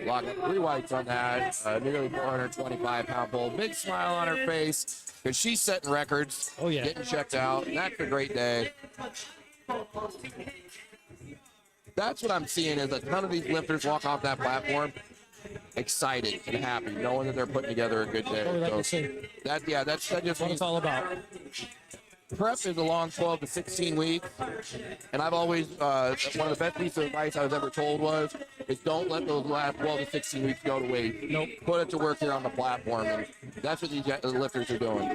Lock up 3 whites on that. Nearly 425-pound pull. Big smile on her face because she's setting records. Oh, yeah. Getting checked out. That's a great day. That's what I'm seeing is a ton of these lifters walk off that platform excited and happy, knowing that they're putting together a good day. What we like to see. That just What means it's all about. prep is a long 12 to 16 weeks, and I've always one of the best pieces of advice I was ever told is don't let those last 12 to 16 weeks go to waste. Nope. Put it to work here on the platform, and that's what these lifters are doing.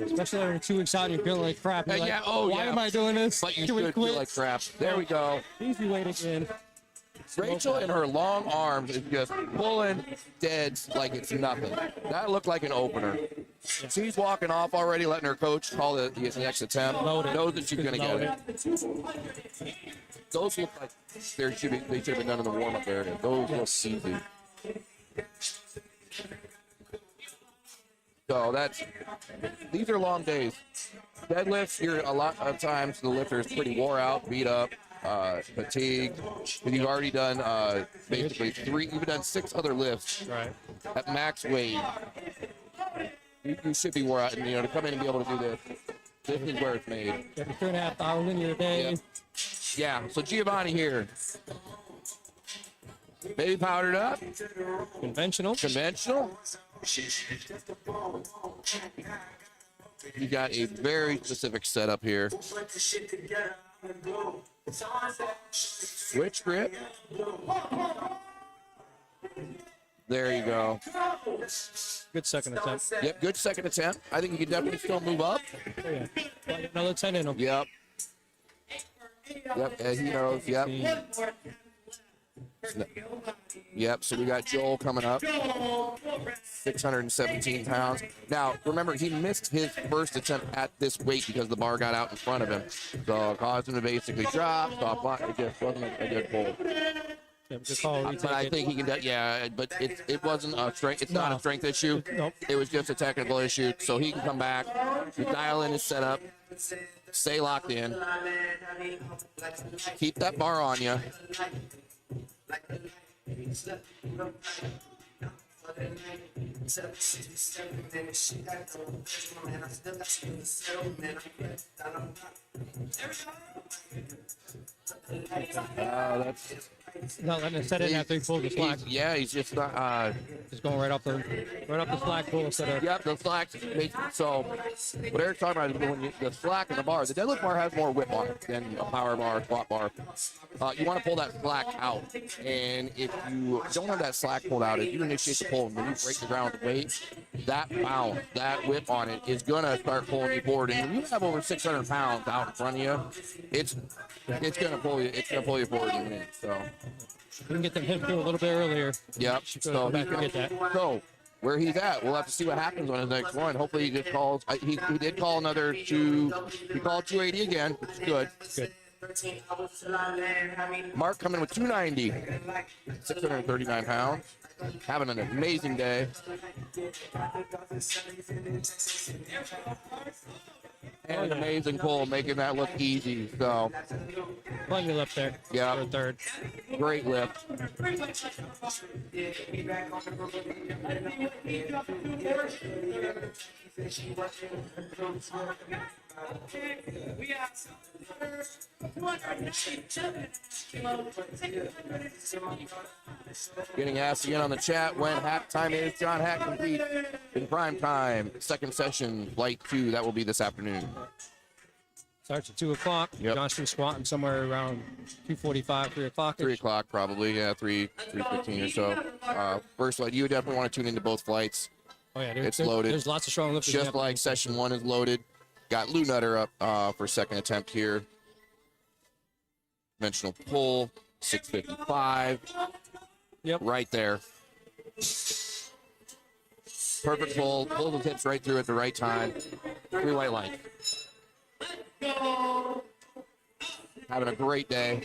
Especially when you're 2 weeks out, you're feeling like crap. You're like, why am I doing this? But you Can we should quit? feel like crap. There we go. Easy weight again. Rachel in her long arms is just pulling deads like it's nothing. That looked like an opener. She's walking off already, letting her coach call the next attempt. Loaded. Knows that she's going to get Loaded. it. Those look like they should have been done in the warm-up area. Those look easy. So these are long days. Deadlifts, you're a lot of times the lifter is pretty wore out, beat up, fatigued. And you've already done basically you've done 6 other lifts at max weight. You should be wore out, and to come in and be able to do this is where it's made. You have 2.5 hours in your day. Yeah. So Giovanni here. Baby powdered up. Conventional. You got a very specific setup here. Switch grip. There you go. Good second attempt. Yep, good second attempt. I think you can definitely still move up. Oh, yeah. Another 10 in him. Yep. Yep, and he knows. Yep. Yep, so we got Joel coming up. 617 pounds. Now, remember, he missed his first attempt at this weight because the bar got out in front of him. So it caused him to basically drop, stop line. It just wasn't a good pull. But I think he can, but it wasn't a strength. It's not a strength issue. Nope. It was just a technical issue. So he can come back, dial in his setup, stay locked in, keep that bar on you. That's not letting it set in after he pulls the slack. He's just not. Just going right up the slack pull instead of. Yep, the slack. So what Eric's talking about is when the slack in the bar, the deadlift bar has more whip on it than a power bar, squat bar. You want to pull that slack out, and if you don't have that slack pulled out, if you initiate the pull and when you break the ground with the weight, that bounce, that whip on it is gonna start pulling you forward. And when you have over 600 pounds out in front of you, it's gonna pull you. It's gonna pull you forward in a minute. So you can get them hip through a little bit earlier. Yep. So he's gonna get that. So where he's at, we'll have to see what happens on his next one. Hopefully, he just calls. He did call another two. He called 280 again, which is good. Good. Mark coming with 290, 639 pounds. Having an amazing day. And an amazing pull, making that look easy. So, plenty of lift there. Yeah. For a third. Great lift. Getting asked again on the chat when hack time is. John Hack complete in prime time. Second session, flight 2. That will be this afternoon. Starts at 2 o'clock. Yep. John's been squatting somewhere around 2:45, 3 o'clock. 3 o'clock probably, 3:15 or so. First flight, you would definitely want to tune into both flights. Oh yeah, it's loaded. There's lots of strong lifters. Just like session 1 is loaded. Got Lou Nutter up for second attempt here. Conventional pull, 655. Yep. Right there. Perfect pull. Pull the hips right through at the right time. 3 white lights. Having a great day.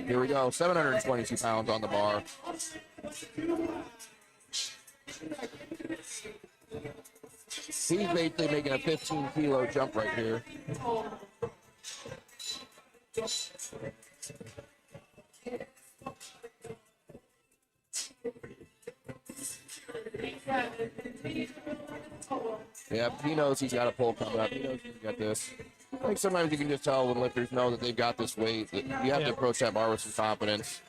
Here we go. 722 pounds on the bar. He's basically making a 15-kilo jump right here. Yep, he knows he's got a pull coming up. He knows he's got this. I think sometimes you can just tell when lifters know that they've got this weight, that you have to approach that bar with some confidence.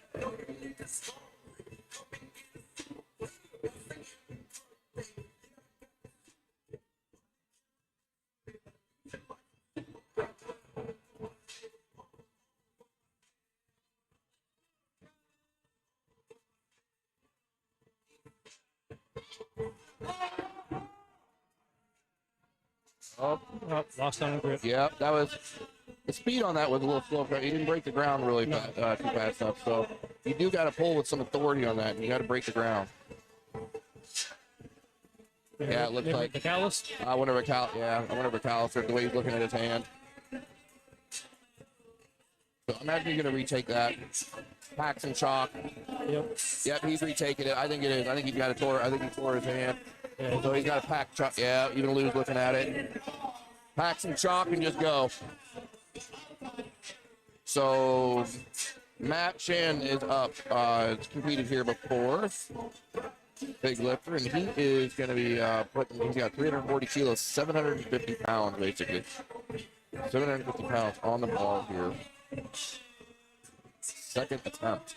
Oh, lost on the grip. Yeah, that was the speed on that was a little slow. He didn't break the ground really too fast enough. So you do got to pull with some authority on that. And you got to break the ground. Yeah, it looks like the callus. I wonder if callus the way he's looking at his hand. So imagine you're going to retake that. Packs and chalk. Yep. Yep, he's retaking it. I think it is. I think he's got a tore. I think he tore his hand. Yeah. So he's got a pack chalk. Yeah, you're going to lose looking at it. Pack some chalk and just go. So Matt Shan is up. It's competed here before. Big lifter, and he is going to be he's got 340 kilos, 750 pounds, basically. 750 pounds on the ball here. Second attempt.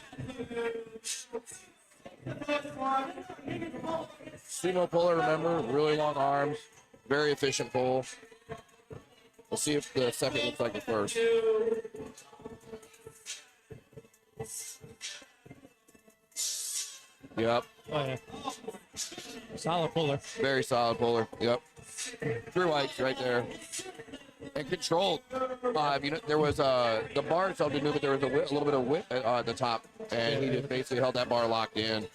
Sumo puller, remember, really long arms, very efficient pull. We'll see if the second looks like the first. Yep. Oh, yeah. Solid puller. Very solid puller. Yep. 3 whites right there. And controlled. There was the bar itself didn't move, but there was a little bit of whip at the top, and he just basically held that bar locked in.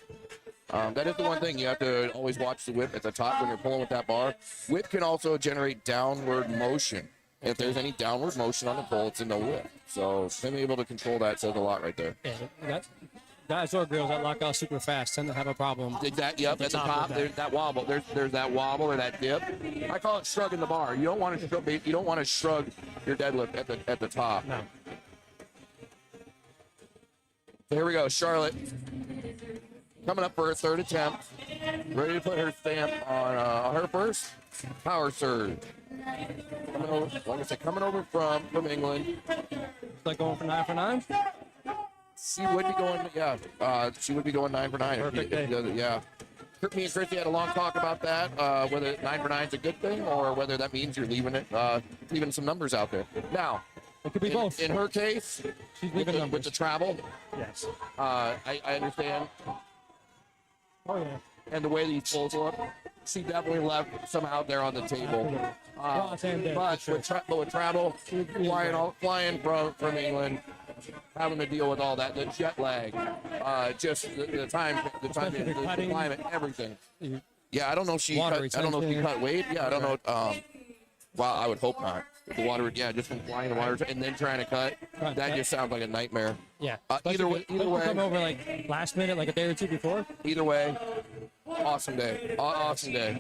That is the one thing you have to always watch the whip at the top when you're pulling with that bar. Whip can also generate downward motion. If there's any downward motion on the pull, it's in the whip. So being able to control that says a lot right there. Yeah, guys or girls that lock out super fast tend to have a problem. Exactly. Yep. At the top, there's that wobble. There's that wobble or that dip. I call it shrugging the bar. You don't want to shrug. You don't want to shrug your deadlift at the top. No. So here we go. Charlotte coming up for her third attempt. Ready to put her stamp on her first power surge. Coming over, like I said, coming over from England. Like going for 9 for 9. She would be going, she would be going 9 for 9. Perfect day. Yeah. Me and Chrissy had a long talk about that, whether 9 for 9 is a good thing or whether that means you're leaving some numbers out there. Now, it could be both. In her case, she's leaving numbers. With the travel, yes. I understand. Oh, yeah. And the way these pulls look, she definitely left some out there on the table. But with travel, flying from England, having to deal with all that, the jet lag, just the time, the climate, everything. Yeah, I don't know if she cut weight. Yeah, I don't know. Well, I would hope not. The water, just from flying the water and then trying to cut, that just sounds like a nightmare. Yeah. Either way, come over like last minute, like a day or two before. Either way, awesome day. Awesome day.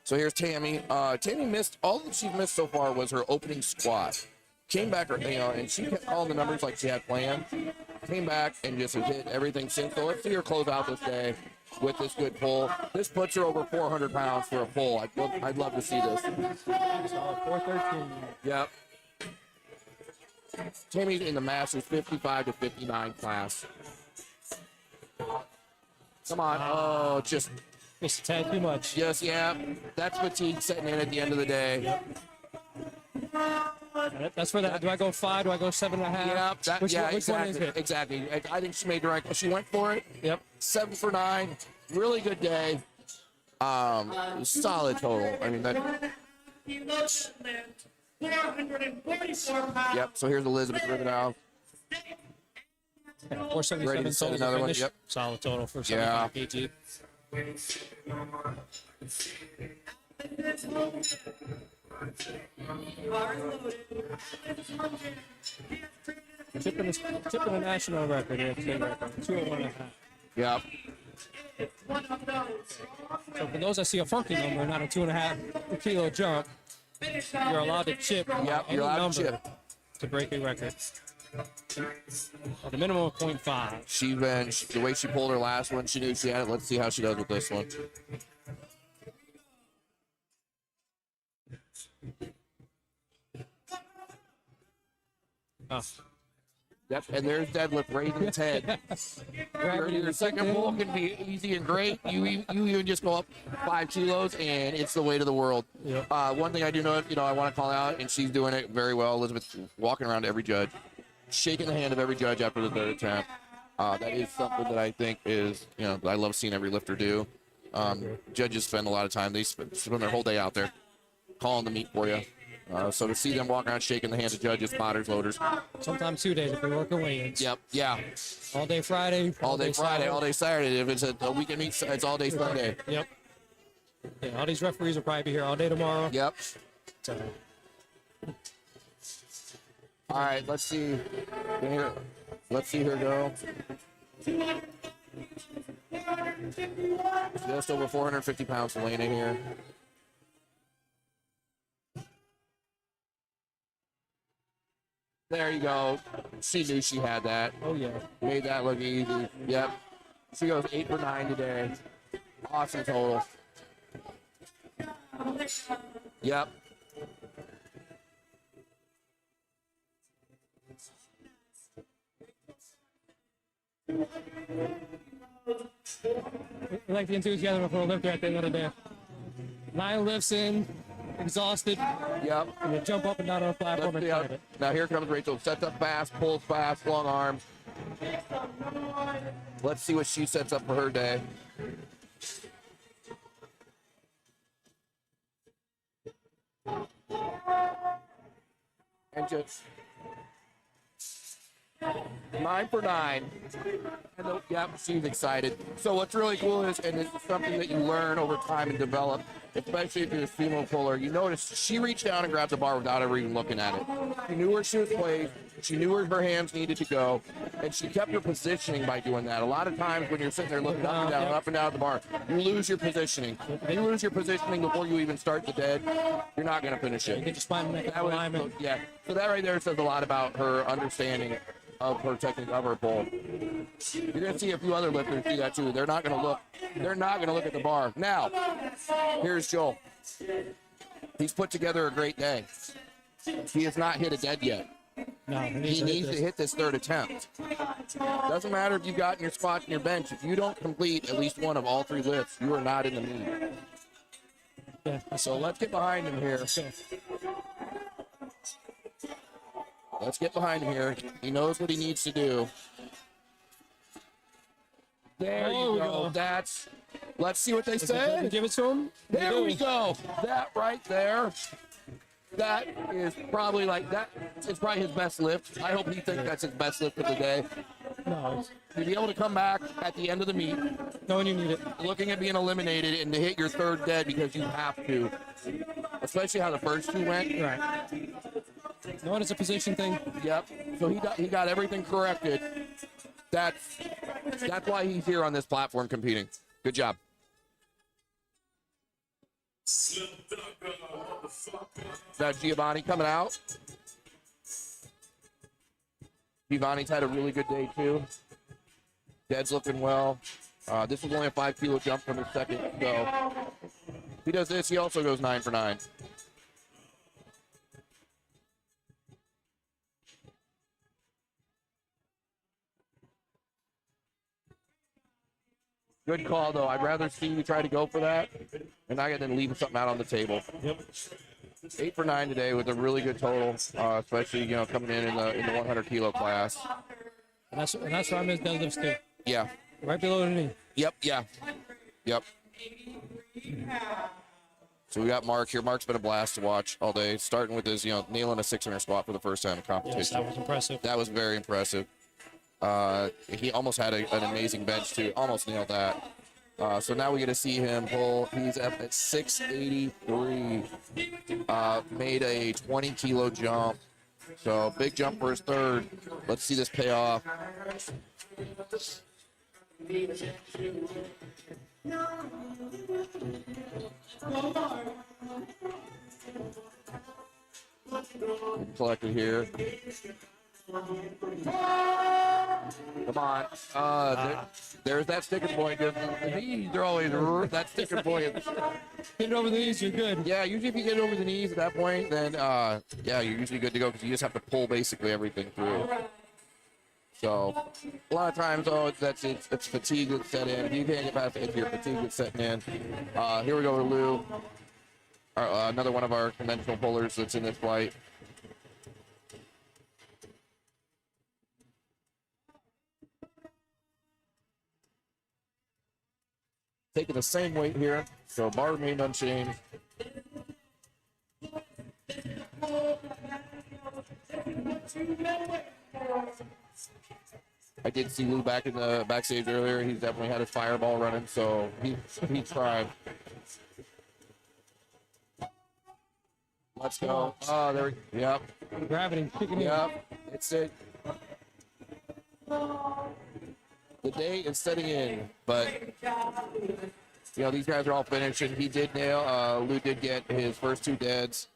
So here's Tammy. Tammy missed all that she's missed so far was her opening squat. Came back, and she kept calling the numbers like she had planned. Came back and just has hit everything since. So let's see her close out this day with this good pull. This puts her over 400 pounds for a pull. I'd love to see this. 413. Yep. Tammy's in the Masters 55 to 59 class. Come on. Oh, just a tad too much. Yes, yeah. That's fatigue setting in at the end of the day. That's for that. Do I go 5? Do I go 7.5? Yep. Which exactly. one is it? Exactly. I think she made the right. She went for it. Yep. 7 for 9. Really good day. Solid total. I mean that. 444 pounds. Yep. So here's Elizabeth Rivenal. 477 Ready to set total another one. finish. Yep. Solid total for 75 kg. Tipping the national record here. 201.5. Yep. So for those that see a funky number, not a 2.5 kilo jump, you're allowed to chip any number to break a record. At a minimum of 0.5. The way she pulled her last one, she knew she had it. Let's see how she does with this one. Yep, and there's deadlift raising its head. Your second pull can be easy and great. You even just go up 5 kilos, and it's the weight of the world. Yep. One thing I do know, I want to call out, and she's doing it very well. Elizabeth walking around to every judge, shaking the hand of every judge after the third attempt. That is something that I think is, I love seeing every lifter do. Judges spend a lot of time. They spend their whole day out there calling the meet for you. So to see them walk around shaking the hands of judges, spotters, loaders. Sometimes 2 days if they're working weigh-ins. Yep, yeah. All day Friday. All day Friday, all day Saturday. If it's a weekend meet, it's all day Sunday. Yep. Yeah, all these referees will probably be here all day tomorrow. Yep. So, All right, let's see. Here, let's see her go. Just over 450 pounds, Elena here. There you go. She knew she had that. Oh, yeah. Made that look easy. Yep. She goes 8 for 9 today. Awesome total. Yep. I like the enthusiasm for a lifter at the end of the day. 9 lifts in, exhausted, Yep. and you jump up and down on a platform and try it. Now here comes Rachel. Sets up fast, pulls fast, long arms. Let's see what she sets up for her day. And just 9 for 9. And yep, she's excited. So what's really cool is, and it's something that you learn over time and develop, especially if you're a sumo puller, you notice she reached down and grabbed the bar without ever even looking at it. She knew where she was placed. She knew where her hands needed to go, and she kept her positioning by doing that. A lot of times when you're sitting there looking up and down at the bar, you lose your positioning. If you lose your positioning before you even start the dead, you're not going to finish it. You get your spine neck alignment. Yeah, so that right there says a lot about her understanding of her technique of her pull. You're going to see a few other lifters do that too. They're not going to look. They're not going to look at the bar. Now, here's Joel. He's put together a great day. He has not hit a dead yet. No, he needs to hit this third attempt. Doesn't matter if you've got your squat and your bench. If you don't complete at least one of all 3 lifts, you are not in the meet. Yeah, so let's get behind him here. Let's get behind him here. He knows what he needs to do. There you go. That's. Let's see what they say. Give it to him. There we go. That right there. That is probably like that. It's probably his best lift. I hope he thinks that's his best lift of the day. No. To be able to come back at the end of the meet, knowing you need it, looking at being eliminated, and to hit your third dead because you have to, especially how the first 2 went. Right. Knowing it's a position thing. Yep. So he got everything corrected. That's why he's here on this platform competing. Good job. Now Giovanni coming out. Giovanni's had a really good day too. Dead's looking well. This is only a 5 kilo jump from his second, so if he does this, he also goes 9 for 9. Good call, though. I'd rather see you try to go for that than leaving something out on the table. Yep. 8 for 9 today with a really good total, especially coming in the 100 kilo class. And that's where I'm his deadlifts too. Yeah. Right below the knee. Yep. Yeah. Yep. So we got Mark here. Mark's been a blast to watch all day, starting with his nailing a 600 squat for the first time in competition. Yes, that was impressive. That was very impressive. He almost had an amazing bench too. Almost nailed that. So now we get to see him pull. He's up at 683. Made a 20 kilo jump. So big jump for his third. Let's see this pay off. Collected here. Come on. There's that sticking point. The knees are always that sticking point. Get it over the knees, you're good. Yeah, usually if you get it over the knees at that point, then yeah, you're usually good to go because you just have to pull basically everything through. So a lot of times, it's fatigue that's set in. If you can't get past it, your fatigue that's setting in. Here we go with Lou, another one of our conventional pullers that's in this flight. Taking the same weight here, so bar remained unchanged. I did see Lou back in the backstage earlier. He's definitely had his fireball running, so he tried. Let's go. Oh, there we go. Yep. Gravity kicking in. Yep, it's it. The day is setting in, but you know these guys are all finishing. He did nail. Lou did get his first 2 deads.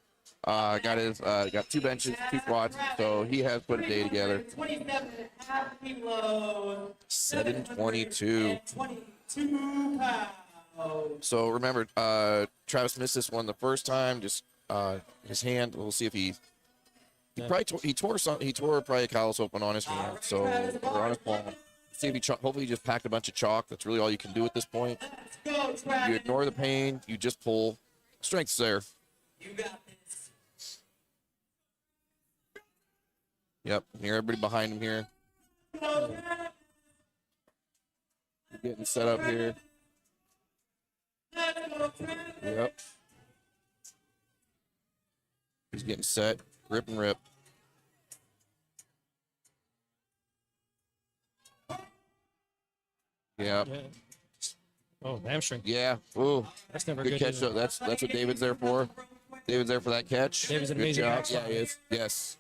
Got 2 benches, 2 squats, so he has put a day together. 27.5 kilos. 722. 22 pounds. So remember, Travis missed this one the first time. Just his hand. We'll see if he tore probably a callus open on his hand, so or on his palm. See if he hopefully he just packed a bunch of chalk. That's really all you can do at this point. You ignore the pain. You just pull. Strength's there. You got this. Yep. Hear everybody behind him here. Getting set up here. Yep. He's getting set. Rip and rip. Yep. Yeah. Oh, hamstring. Yeah. Ooh. That's never Good good. catch. either. Though. That's what David's there for. David's there for that catch. David's an Good amazing job. back Yeah, spot. he is. Yes.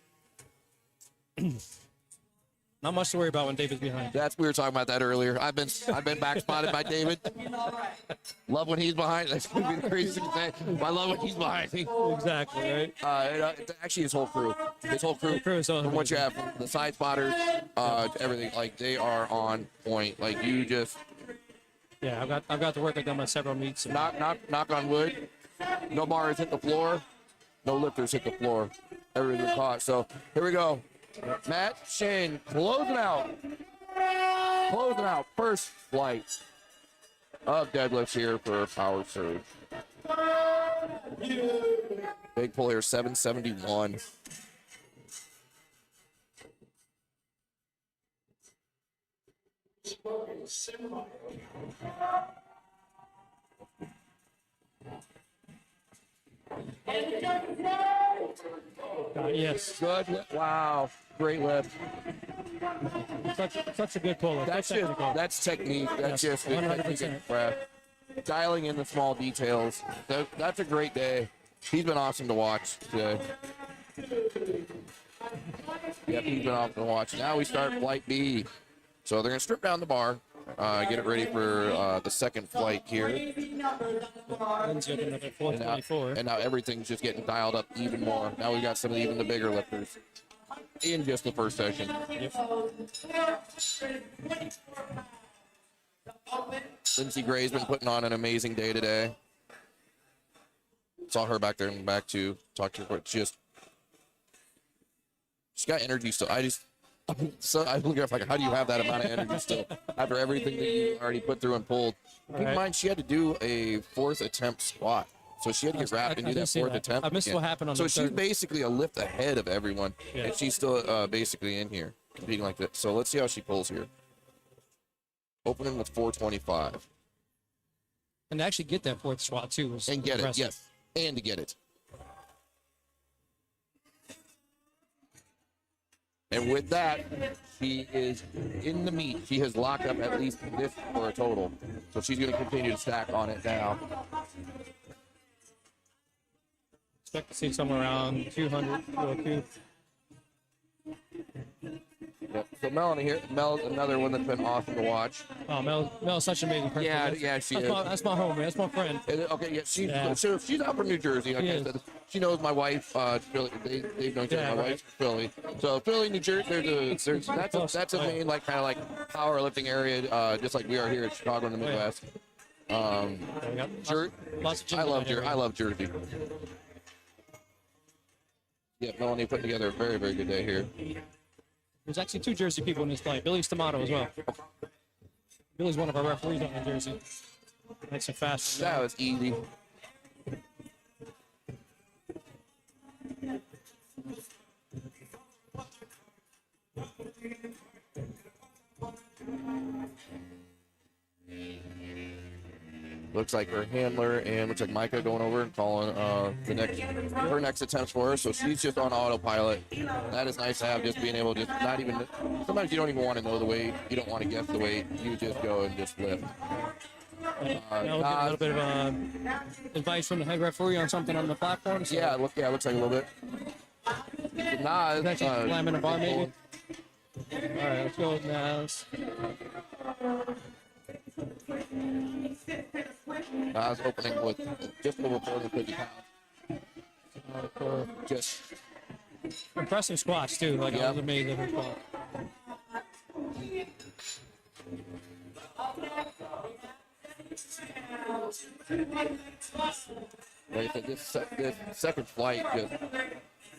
Not much to worry about when David's behind. We were talking about that earlier. I've been back spotted by David. Love when he's behind. That's gonna be the craziest thing to say. I love when he's behind me. Exactly, right? It's actually his whole crew. From what you have, from the side spotters, to everything. Like they are on point. Like you just Yeah, I've got to work with them on several meets. And knock on wood. No bars hit the floor. No lifters hit the floor. Everything's caught. So here we go. Matt Shane closing out. First flight of deadlifts here for Power Surge. Big pull here, 771. yes, Good. Wow. Great lift. such a good pull. That's technique. That's Yes, just good technique 100%. and breath. Dialing in the small details. That's a great day. He's been awesome to watch today. Yep, he's been awesome to watch. Now we start flight B. So they're going to strip down the bar, get it ready for the second flight here. Lindsay up another 424. And now everything's just getting dialed up even more. Now we got some of even the bigger lifters in just the first session. Lindsay Gray's been putting on an amazing day today. Saw her back there in the back too. Talked to her, but she's got energy still. I look at her like, how do you have that amount of energy still after everything that you already put through and pulled? Keep in mind, she had to do a 4th attempt squat. So she had to get wrapped and do that 4th attempt. I missed what happened on the So she's third. basically a lift ahead of everyone. Yeah. And she's still basically in here competing like that. So let's see how she pulls here. Opening with 425. And to actually get that 4th squat too was And get impressive. it, yes. And to get it. And with that, she is in the meet. She has locked up at least this for a total. So she's going to continue to stack on it now. Expect to see somewhere around 200. Yep. So Melanie here. Mel's another one that's been awesome to watch. Oh, Mel's such an amazing person. Yeah, she is. That's my homie. That's my friend. Okay, yeah, Yeah. So she's out from New Jersey. Like She I is. said, she knows my wife. Philly. They've known each other. Yeah, My right. wife's Philly. So Philly, New Jersey. That's a main like kind of like powerlifting area, just like we are here in Chicago in the Midwest. Yeah, we got lots of gyms I in love that area. I love Jersey. Yeah, Melanie putting together a very, very good day here. There's actually 2 Jersey people in this fight. Billy's Tomato as well. Billy's one of our referees out in Jersey. Nice and fast. That was easy. Looks like her handler and looks like Micah going over and calling her next attempts for her. So she's just on autopilot. That is nice to have, just being able to just not even. Sometimes you don't even want to know the weight. You don't want to guess the weight. You just go and just lift. Now we'll get a little bit of advice from the head referee on something on the platform. So Yeah, it looks like a little bit. Nah, Can I climb in a bar maybe? All right, let's go with Naz. Naz opening with just over 450 pounds. Just Impressive squats too. Like I was amazed at her squat. like I said, this second flight just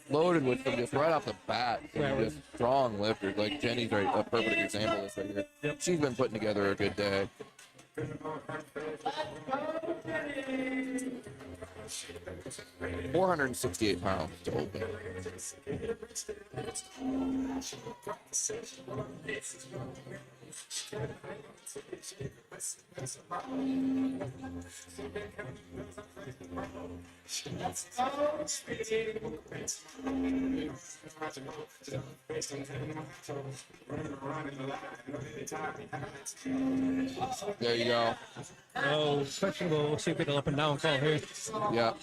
loaded with them just right off the bat. Just strong lifters. Like Jenny's a perfect example of this right here. Yep. She's been putting together a good day. 468 pounds to open. There you go. Oh, questionable. We'll see if we get an up and down call here. Yeah.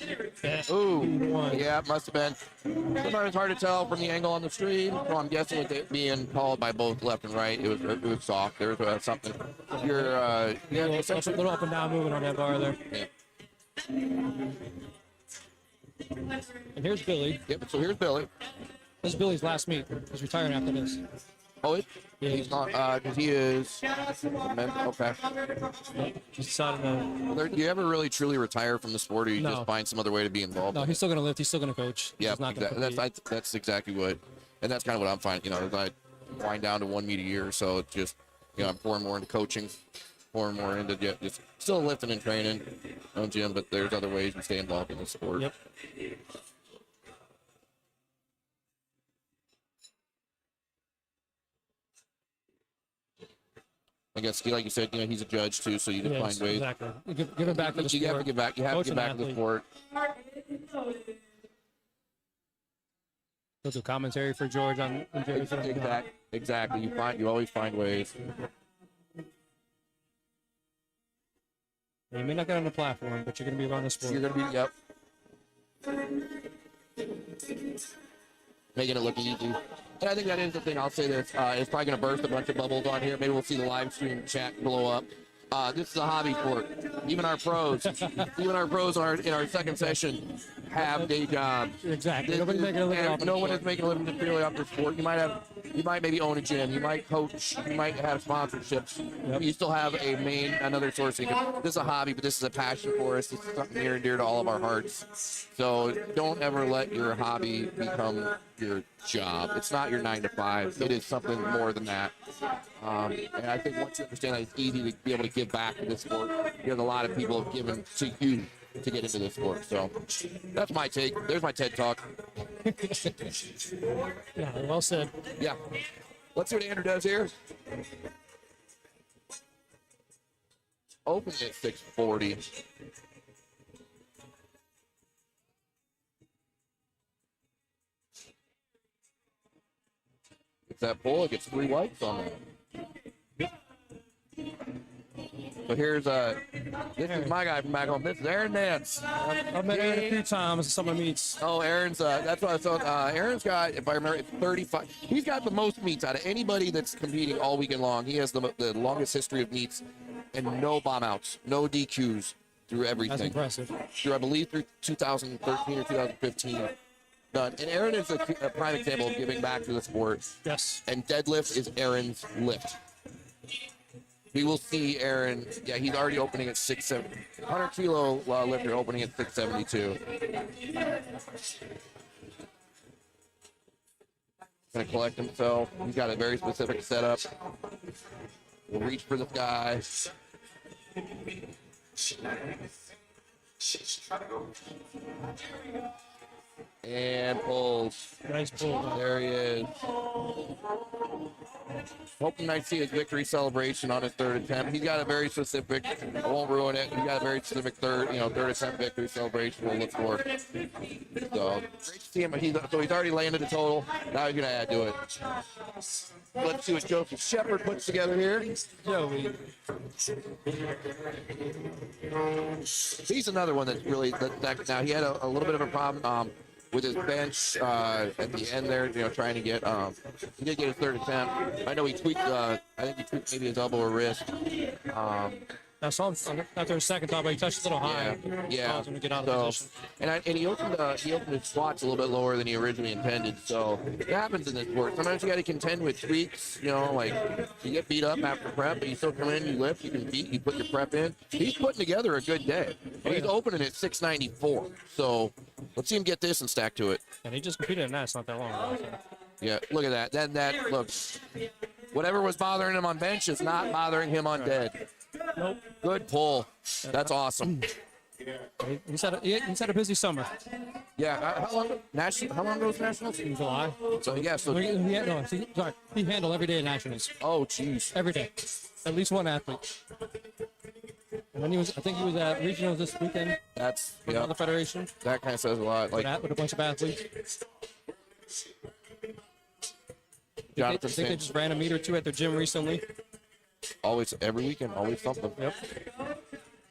Ooh. Yeah, it must have been. Sometimes it's hard to tell from the angle on the stream. So I'm guessing with it being called by both left and right, it was soft. There was something. You're a little up and down moving on that bar there. Yeah. And here's Billy. Yep. So here's Billy. This is Billy's last meet. He's retiring after this. Oh, Yeah. he's not, because he is. Okay. He's decided to. Do you ever really truly retire from the sport, or you just find some other way to be involved? No, he's still going to lift. He's still going to coach. Yeah, He's not exactly. That's exactly what, and that's kind of what I'm finding. You know, I wind down to 1 meet a year, so it's just, you know, I'm pouring more into coaching, pouring more into just still lifting and training, no gym, but there's other ways to stay involved in the sport. Yep. I guess, like you said, you know, he's a judge too, so you just find ways. Exactly. Give it back to the sport. You have to give back. You have to give back to the sport. Go do commentary for George on Exactly. You always find ways. You may not get on the platform, but you're going to be around the sport. You're going to be, yep. Making it look easy. And I think that is the thing. I'll say this. It's probably going to burst a bunch of bubbles on here. Maybe we'll see the live stream chat blow up. This is a hobby sport. Even our pros, in our second session have day jobs. Exactly. Nobody's making a living off no one is making a living just purely off the sport. You might maybe own a gym. You might coach. You might have sponsorships. Yep. You still have another source of income. This is a hobby, but this is a passion for us. This is something near and dear to all of our hearts. So don't ever let your hobby become your job. It's not your 9 to 5. It is something more than that. And I think once you understand that it's easy to be able to give back to this sport, a lot of people have given to you to get into this sport. So that's my take. There's my TED Talk. Yeah, well said. Yeah. Let's see what Andrew does here. Opening at 640. It's that pull. It gets 3 whites on that. So here's this is my guy from back home. This is Aaron Nance. I've met Aaron a few times at some of meets. Oh, Aaron's that's what I thought. Aaron's got, if I remember, 35. He's got the most meets out of anybody that's competing all weekend long. He has the longest history of meets and no bomb outs, no DQs through everything. That's impressive. I believe through 2013 or 2015. Done. And Aaron is a prime example of giving back to the sport. Yes. And deadlift is Aaron's lift. We will see Aaron. Yeah, he's already opening at 670. 100 kilo lifter opening at 672. Gonna collect himself. He's got a very specific setup. We'll reach for this guy. And pulls. Nice pull. There he is. Hoping I see his victory celebration on his third attempt. He's got a very specific, I won't ruin it. He's got a very specific third attempt victory celebration we'll look for. So great to see him. He's already landed a total. Now he's gonna add to it. Let's see what Joseph Shepard puts together here. Joey. He's another one that's really now he had a little bit of a problem. with his bench at the end there, trying to get he did get his third attempt. I know he tweaked I think he tweaked maybe his elbow or wrist. I saw him after his second thought, but he touched a little high. Yeah. Caused him to get out of position. And he opened his squats a little bit lower than he originally intended. So it happens in this sport. Sometimes you got to contend with tweaks. Like you get beat up after prep, but you still come in, you lift, you compete, you put your prep in. He's putting together a good day. And he's opening at 694. So let's see him get this and stack to it. And he just competed in that not that long ago. So. Yeah, look at that. That look. Whatever was bothering him on bench is not bothering him on dead. Nope. Good pull. That's awesome. He's had a busy summer. Yeah. How long ago was Nationals? In July. So yeah. So He handled every day at Nationals. oh, jeez. Every day. At least one athlete. And then I think he was at regionals this weekend. That's with another federation. That kind of says a lot. Like With a bunch of athletes. I think they just ran a meet or two at their gym recently. Always, every weekend, always something. Yep.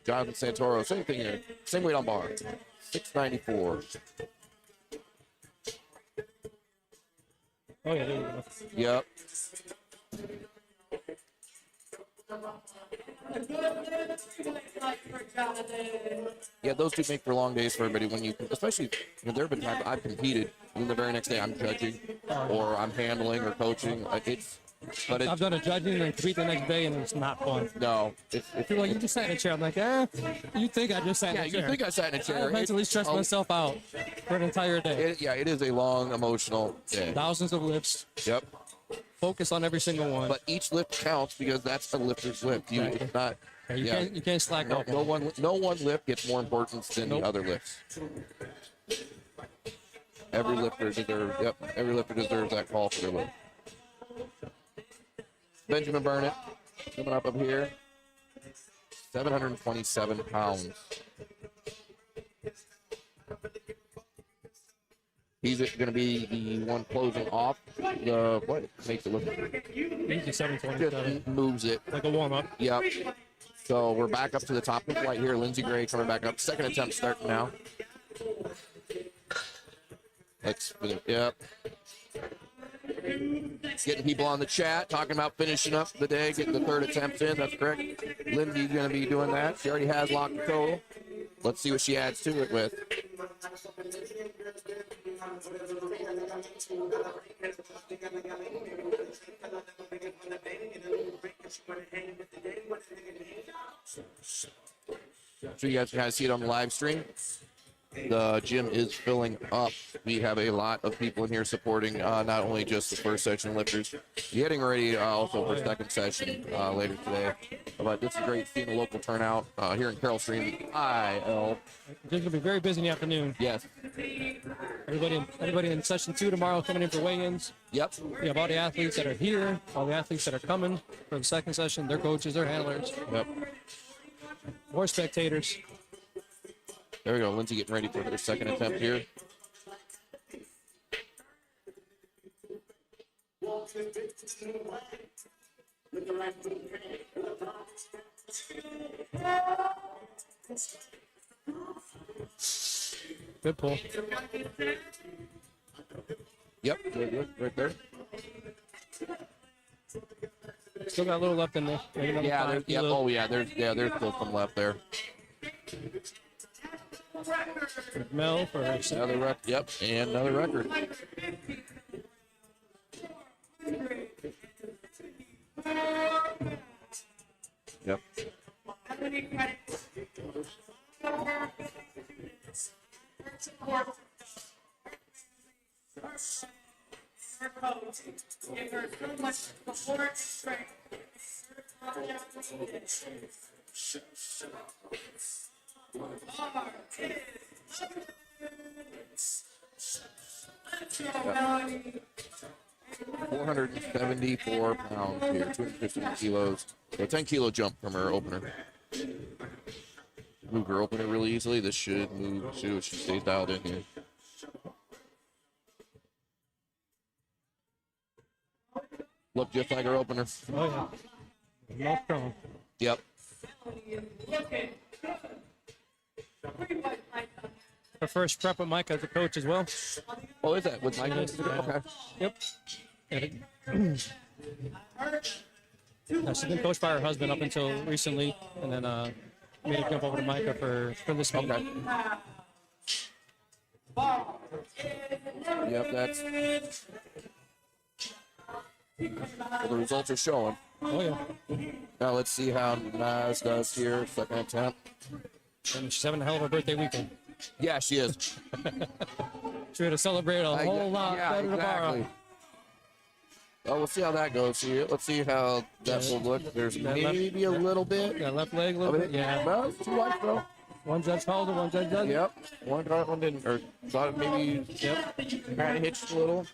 Jonathan Santoro, same thing here. Same weight on bar. 694. Oh, yeah, there you go. Yep. Yeah, those two make for long days for everybody. Especially there have been times I've competed, and then the very next day I'm judging, or I'm handling or coaching. I've done a judging and compete the next day, and it's not fun. No. People are like, you just sat in a chair. I'm like, you think I just sat in a chair. Yeah, you think I sat in a chair. I mentally stress myself out for an entire day. It is a long, emotional day. Thousands of lifts. Yep. Focus on every single one. But each lift counts because that's a lifter's lift. It's not. You can't slack off. No one lift gets more importance than the other lifts. Every lifter deserves that call for their lift. Benjamin Burnett coming up here. 727 pounds. He's going to be the one closing off what makes it look easy. 727. Just moves it like a warm-up. Yep. So we're back up to the top of the flight here. Lindsay Gray coming back up. Second attempt starting now. Yep. Getting people on the chat talking about finishing up the day, getting the third attempt in. That's correct. Lindsay's going to be doing that. She already has locked the total. Let's see what she adds to it with. So you guys see it on the live stream. The gym is filling up. We have a lot of people in here supporting not only just the first section lifters, getting ready also for second session later today. But this is great seeing the local turnout here in Carroll Stream. IL. It's going to be very busy in the afternoon. Yes. Everybody in session 2 tomorrow coming in for weigh-ins. Yep. We have all the athletes that are here, all the athletes that are coming for the second session, their coaches, their handlers. Yep. More spectators. There we go. Lindsay getting ready for her second attempt here. Good pull. Yep, good, right there. Still got a little left in there. Yeah, there's still some left there. Mel for another record. Yep, and another record. Yep. Melanie. 474 pounds here, 250 kilos. So 10 kilo jump from her opener. Move her opener really easily. This should move too if she stays dialed in here. Look just like her opener. Oh, yeah. Not strong. Yep. her first prep with Mike as a coach as well. Oh, is that with Mike? Yeah. Okay. Yep. She's been coached by her husband up until recently, and then made a jump over to Micah for this meet. Okay. Yep, that's. Well, the results are showing. Oh yeah. Now let's see how Naz does here. Second attempt. And she's having a hell of a birthday weekend. Yeah, she is. She's going to celebrate a whole lot better tomorrow. Oh, we'll see how that goes here. Let's see how that will look. There's maybe a little bit. Yeah, left leg a little bit. Yeah. Well, it's too light though. One judge called it, one judge doesn't. Yep. One didn't, or thought it maybe kind of hitched a little.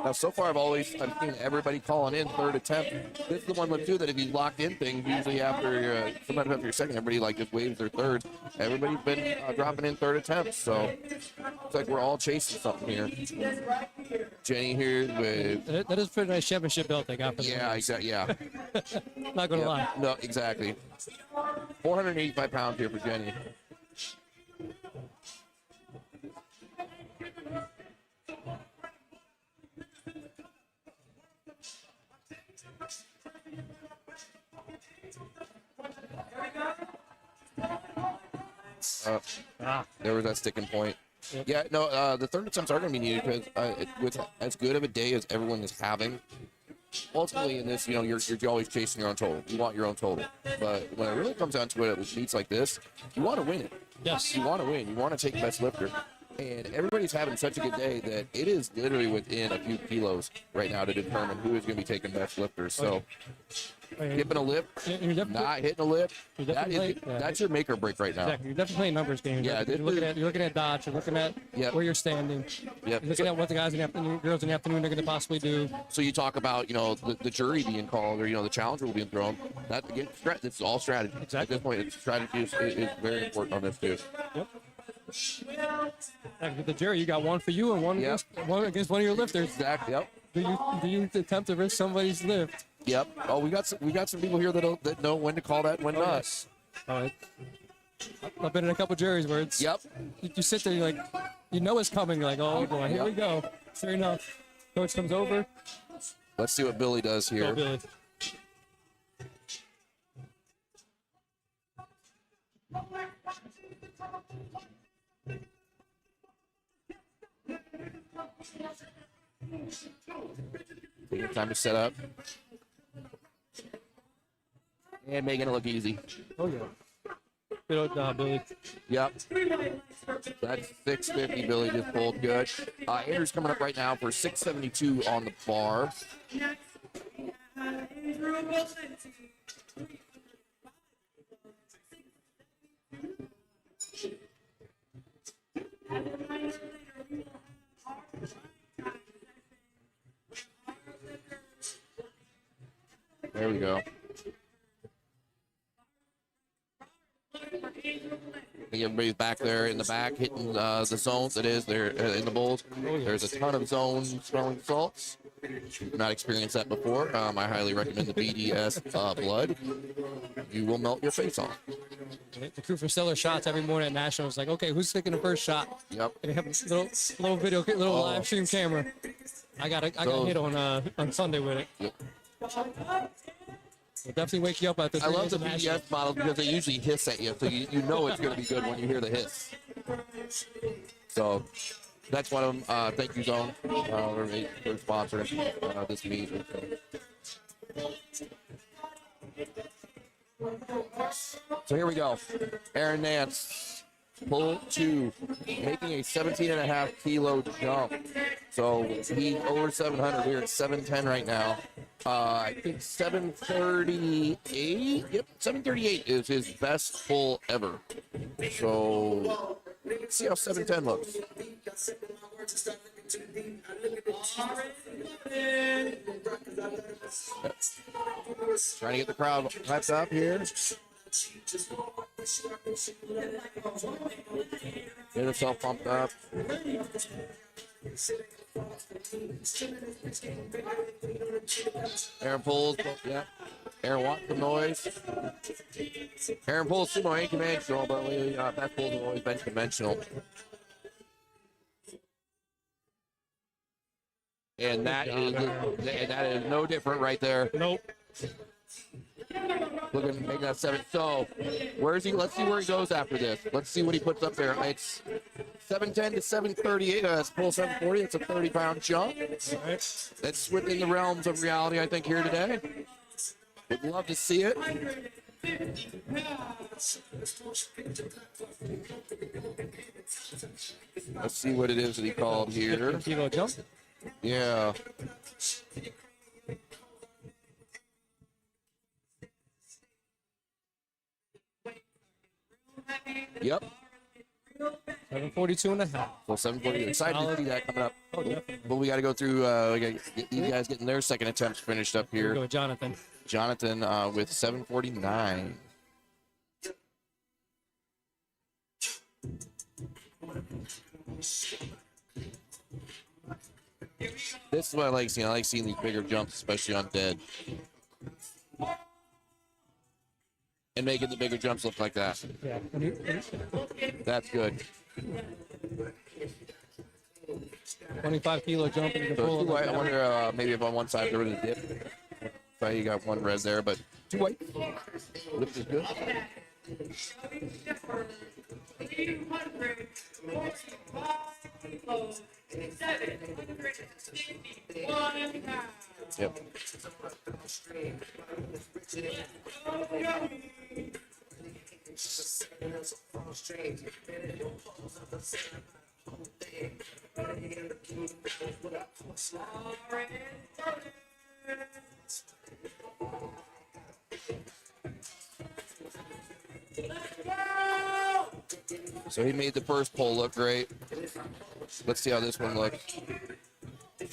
Now, so far, I've seen everybody calling in third attempt. This is the one with two that if you locked in things, usually after sometimes after your second, everybody like just waves their third. Everybody's been dropping in third attempts, so it's like we're all chasing something here. Jenny here with that is a pretty nice championship belt they got for them. Yeah, exactly. Yeah, not gonna lie. No, exactly. 485 pounds here for Jenny. There was that sticking point. Yep. Yeah, no, the third attempts are going to be needed because with as good of a day as everyone is having, ultimately in this, you're always chasing your own total. You want your own total. But when it really comes down to it, with meets like this, you want to win it. Yes. You want to win. You want to take best lifter. And everybody's having such a good day that it is literally within a few kilos right now to determine who is going to be taking best lifters. So, hipping a lift, not hitting a lift, that's your make or break right now. Exactly. You're definitely playing numbers game. Yeah, you're looking at dots. You're looking at where you're standing. Yep. You're looking at what the guys in the afternoon, girls in the afternoon are going to possibly do. So you talk about, the jury being called or, the challenger will be thrown. That, again, it's all strategy. Exactly. At this point, strategy is very important on this, too. Yep. With the jury, you got one for you and one against one of your lifters. Exactly. Yep. Do you attempt to risk somebody's lift? Yep. Oh, we got some people here that know when to call that and when not. Yes. All right. I've been in a couple juries where it's. Yep. You sit there, you're like, it's coming. You're like, oh boy, here we go. Fair enough. Coach comes over. Let's see what Billy does here. Go, Billy. Taking time to set up. And making it look easy. Oh, yeah. Good job, Billy. Yep. That's 650. Billy just pulled good. Andrew's coming up right now for 672 on the bar. There we go. Everybody's back there in the back hitting the zones. It is there in the bowls. There's a ton of zone throwing salts. You've not experienced that before. I highly recommend the BDS blood. You will melt your face off. The crew from Stellar Shots every morning at Nationals like, okay, who's taking the first shot? Yep. And they have a little video, live stream camera. I got hit on Sunday with it. Yep. It'll definitely wake you up at the. I love the BDS models because they usually hiss at you, so you know it's going to be good when you hear the hiss. So that's one of them. Thank you, Zone, for sponsoring this meet. So here we go. Aaron Nance, pull 2, making a 17.5 kilo jump. So he over 700. We're at 710 right now. I think 738. Yep, 738 is his best pull ever. So let's see how 710 looks. Trying to get the crowd hyped up here. Get herself pumped up. Aaron pulls, yeah. Aaron wants the noise. Aaron pulls sumo ain't conventional, but best pulls have always been conventional. And that is no different right there. Nope. Looking to make that 7. So, where is he? Let's see where he goes after this. Let's see what he puts up there. It's 710 to 738. That's pull 740. It's a 30-pound jump. Right. That's within the realms of reality, I think, here today. Would love to see it. Let's see what it is that he called here. Kilo jump. Yeah. Yep. 742 and a half. Well, 740. Excited to see that coming up. Oh, definitely. But we got to go through. We got to get these guys getting their second attempts finished up Here we here. go, Jonathan. Jonathan with 749. This is what I like seeing. I like seeing these bigger jumps, especially on dead. And making the bigger jumps look like that. Yeah. That's good. 25 kilo jump. And you can So pull two it white, like I that. wonder maybe if on one side there was a dip. So you got one red there, but two white. Lift is good. Yep. So he made the first pull look great. Let's see how this one looks.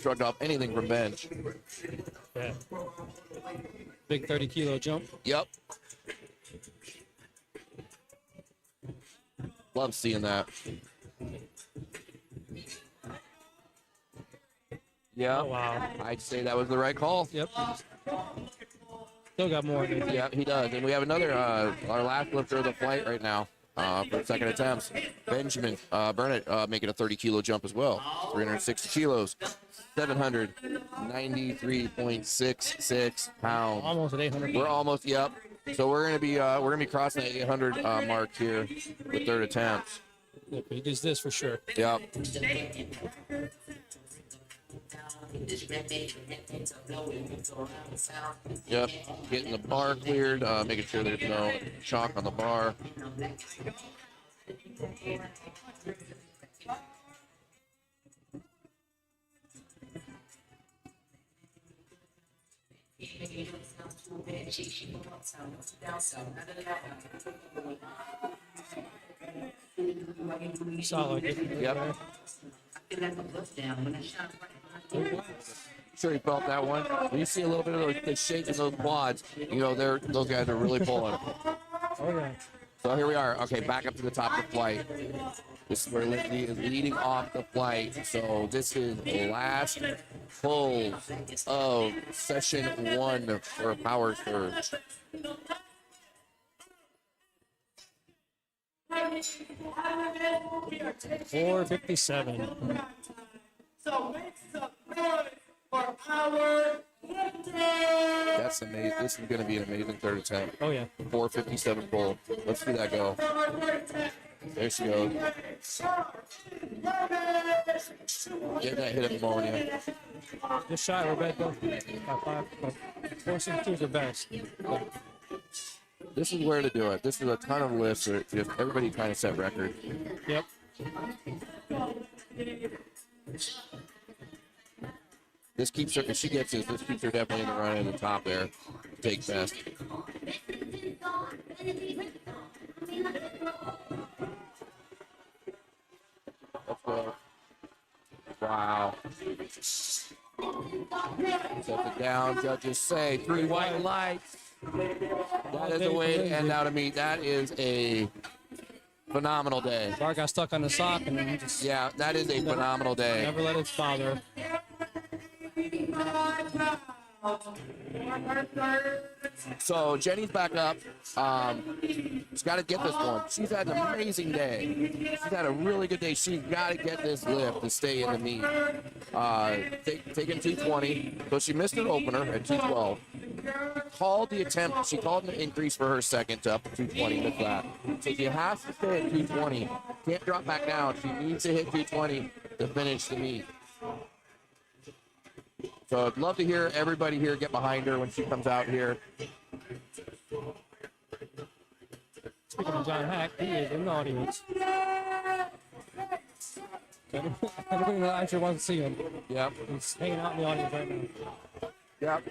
Shrugged off anything from bench. Yeah. Big 30 kilo jump. Yep. Love seeing that. Yeah. Oh, wow. I'd say that was the right call. Yep. Still got more. Yeah, he does. And we have another, our last lifter of the flight right now for second attempts. Benjamin Burnett making a 30 kilo jump as well. 360 kilos. 793.66 pounds. Almost at 800. We're almost, yep. So we're gonna be crossing the 800 mark here with third attempts. Yep, he does this for sure. Yep. Yep. Getting the bar cleared, making sure there's no chalk on the bar. Solid. Yep. Sure you felt that one. When you see a little bit of the shake in those quads, you know those guys are really pulling. Oh yeah. So here we are. Okay, back up to the top of the flight. This is where Lindsay is leading off the flight. So this is the last pull of session 1 for a power surge. $457. So make some noise for our lifter. That's amazing. This is going to be an amazing third attempt. Oh yeah. 457 pull. Let's see that go. There she goes. Getting that hit of pneumonia. Just shy of red though. About 462 is the best. This is where to do it. This is a ton of lifts. Where just everybody kind of set record. Yep. This keeps her, if she gets this keeps her definitely in the run at the top there. Take best. Let's go. Wow. Sets it down. Judges say 3 white lights. That is a way to end out a meet. That is a Phenomenal day. Bar got stuck on the sock, and then just Yeah, that is a phenomenal day. never let it bother. So Jenny's back up. She's got to get this one. She's had an amazing day. She's had a really good day. She's got to get this lift to stay in the meet. Taking 220. So she missed her opener at 212. Called the attempt. She called an increase for her second to up to 220. Missed that. So she has to stay at 220. Can't drop back down. She needs to hit 220 to finish the meet. So I'd love to hear everybody here get behind her when she comes out here. Speaking of John Hack, he is in the audience. Everybody in the actually wants to see him. Yep. He's hanging out in the audience right now. Yep.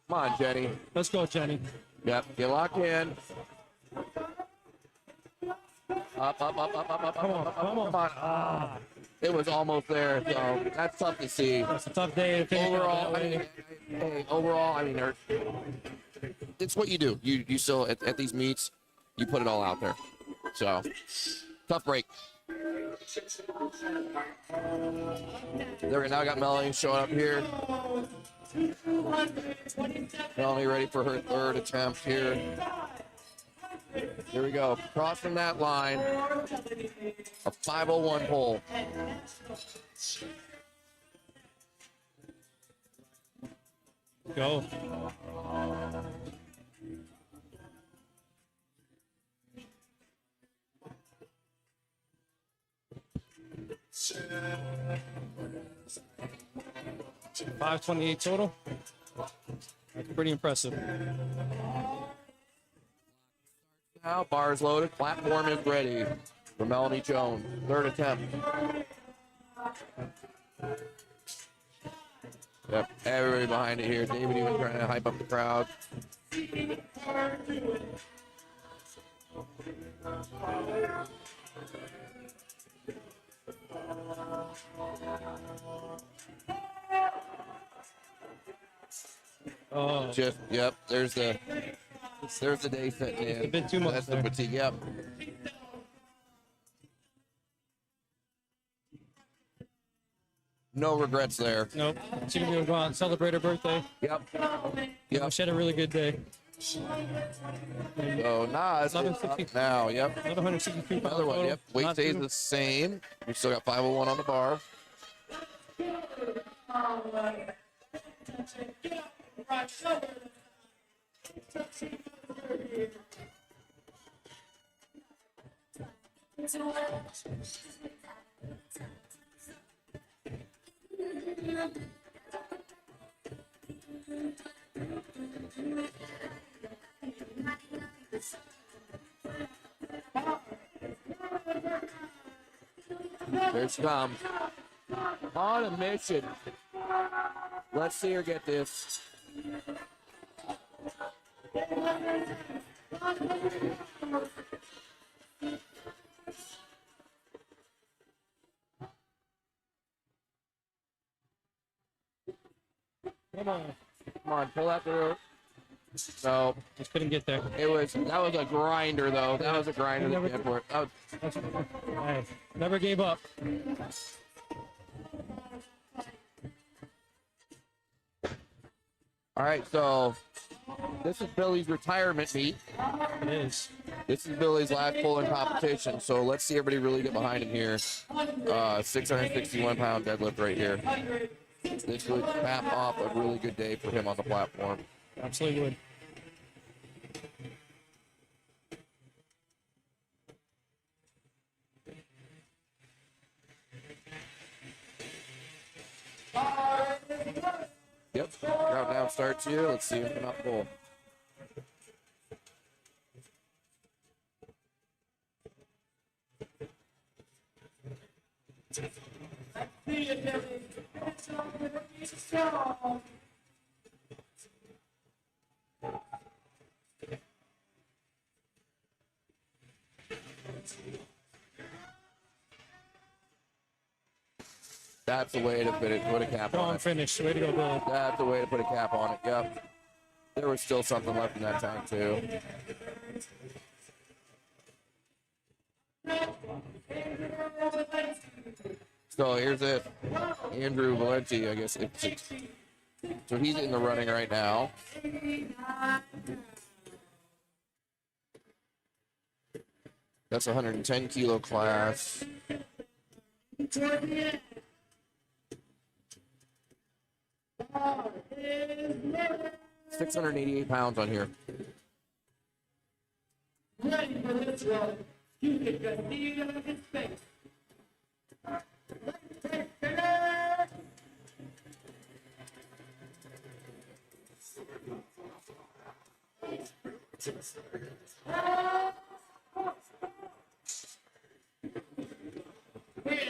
Come on, Jenny. Let's go, Jenny. Yep. Get locked in. Up. Come on. Come on. Ah. It was almost there, so that's tough to see. It's a tough day to finish Overall, that I way. mean, overall, it's what you do. You still at these meets, you put it all out there. So tough break. There we now got Melanie showing up here. Melanie ready for her third attempt here. Here we go. Crossing that line. A 501 pole. Go. $528 total. That's pretty impressive. Now bars loaded. Platform is ready for Melanie Jones. Third attempt. Yep, everybody behind it here. David even trying to hype up the crowd. Oh, Just, yep, there's the day setting in. a bit too much That's there. the fatigue, yep. No regrets there. nope. She's gonna be able to go out and celebrate her birthday. Yep. She had a really good day. So Naz is up now. Yep. Another 162 pounds Another one. total. Yep. Weight Not stays too- the same. We still got 501 on the bar. There she comes. On a mission. Let's see her get this. Come on. Come on, pull that through. No, Just couldn't get there. that was a grinder though. That was a grinder that came for it. That was, Hey, never gave up. all right, so this is Billy's retirement meet. It is. This is Billy's last pull in competition, so let's see everybody really get behind him here. 661-pound deadlift right here. This would cap off a really good day for him on the platform. Absolutely would. Yep, countdown starts here. Let's see him come out full. That's the way to put a cap on Strong it. finish. Way to go, Billy. That's the way to put a cap on it. Yep. There was still something left in that tank too. So here's it. Andrew Valenti, I guess. So he's in the running right now. That's 110 kilo class. 688 pounds on here.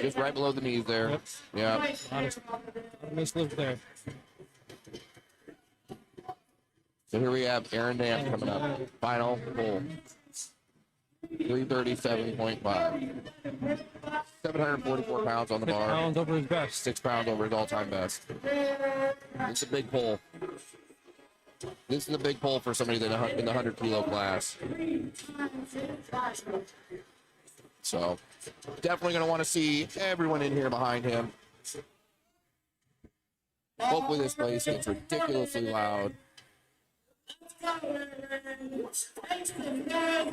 Just right below the knees there. Yep. Yeah. Nice lift there. So here we have Aaron Dam coming up. Final pull. 337.5. 744 pounds on the 6 bar. pounds over his best. 6 pounds over his all-time best. It's a big pull. This is a big pull for somebody that in the 100 kilo class. So definitely going to want to see everyone in here behind him. Hopefully this place gets ridiculously loud.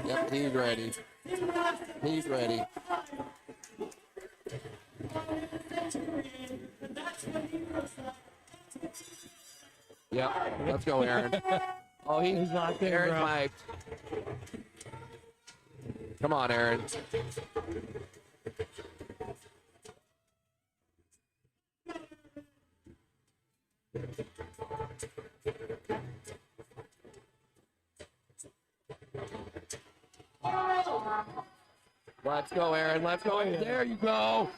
Yep, he's ready. He's ready. Yep, let's go, Aaron. Oh, he's locked in. Aaron's hyped. Come on, Aaron. Let's go, Aaron. Let's go. There you go.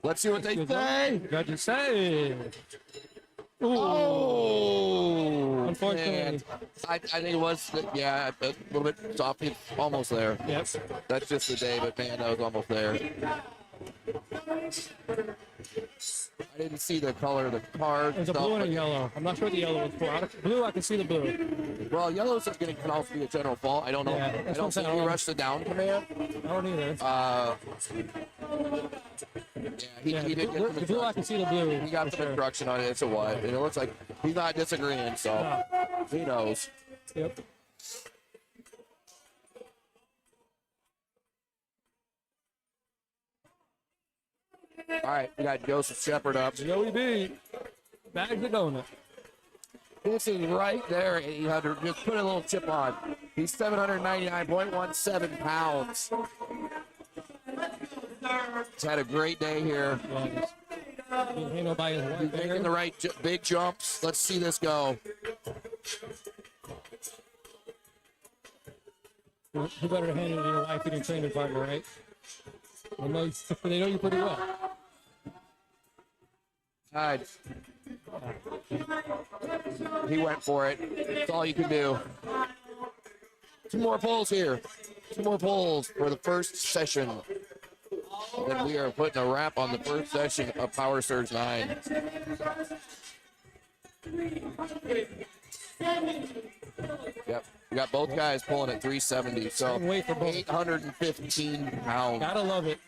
Let's see what they say. Judges say. Ooh. Oh, Unfortunately. man. I think it was, yeah, a little bit soft. It's almost there. Yep. That's just the day, but man, that was almost there. I didn't see the color of the card. There's a blue and a yellow. I'm not sure what the yellow was for. Blue, I can see the blue. Well, yellow can also be a general fault. I don't know. Yeah, I that's don't what I'm think saying. he rushed the down command. I don't either. Yeah, he did get the blue, I can see the blue. He got for some sure. instruction on it. It's a what? And it looks like he's not disagreeing, so he knows. Yep. All right, we got Joseph Shepard up. Joey B. Bags of donut. This is right there at 800. Just put a little chip on. He's 799.17 pounds. He's had a great day here. Being handled by his wife He's making the right big jumps. Let's see this go. Who better to handle it than your wife and your training partner, right? They know you pretty well. All right. He went for it. That's all you can do. 2 more pulls here. 2 more pulls for the first session. Then we are putting a wrap on the first session of Power Surge 9. Yep. We got both guys pulling at 370. So Same weight for both. 815 pounds. Gotta love it.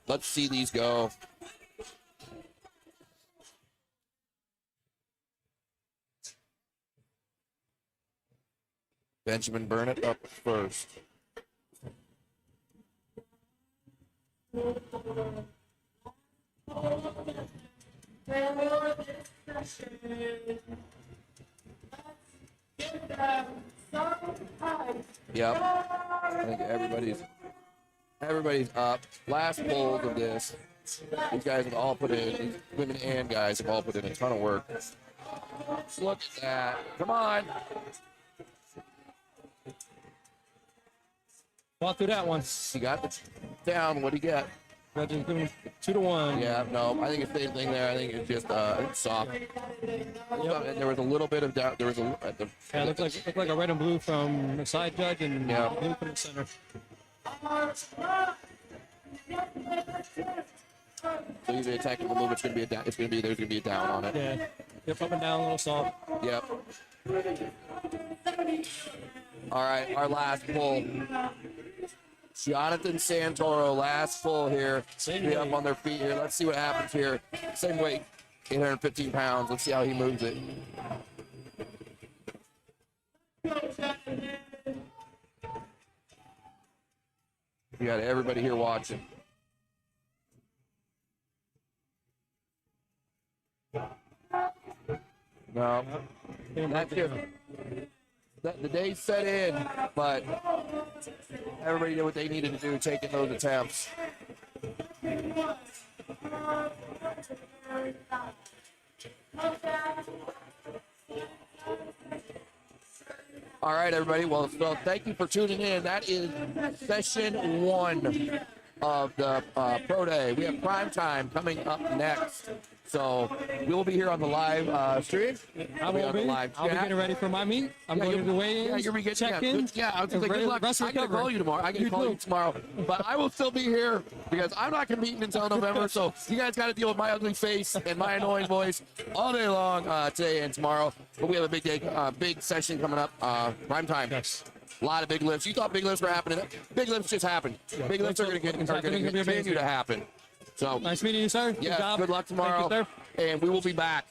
Let's see these go. Benjamin Burnett up first. Yep. I think everybody's up. Last polls of this. These guys have all put in, these women and guys have all put in a ton of work. Look at that. Come on. Walk through that one. He got it down. What'd he get? Judges giving him 2-1. Yeah, no, I think it's the same thing there. I think it's just it's soft. And there was a little bit of doubt. There was a at the, Yeah, it looked like a red and blue from the side judge and Yeah. blue from the center. So usually a technical move, it's gonna be there's gonna be a down on it. Yeah. Yep, up and down, a little soft. Yep. All right, our last pull. Jonathan Santoro, last pull here. Be up on their feet here. Let's see what happens here. Same weight, 815 pounds. Let's see how he moves it. You got everybody here watching. No, that's just, the day set in, but everybody did what they needed to do, taking those attempts. All right, everybody. Well, so thank you for tuning in. That is session 1 of the Pro Day. We have prime time coming up next. So we'll be here on the live stream. I will be. I'll be getting ready for my meet. I'm going to the weigh-ins. Yeah, you're be getting check in. Yeah, I was going to say, good luck. I'm going to call you tomorrow. I'm going to call you tomorrow. But I will still be here because I'm not competing until November. So you guys got to deal with my ugly face and my annoying voice all day long today and tomorrow. But we have a big day, big session coming up, prime time. Yes. A lot of big lifts. You thought big lifts were happening. Big lifts just happened. Big lifts are going to continue to happen. So nice meeting you, sir. Yeah, good job. Good luck tomorrow. Thank you, sir. And we will be back.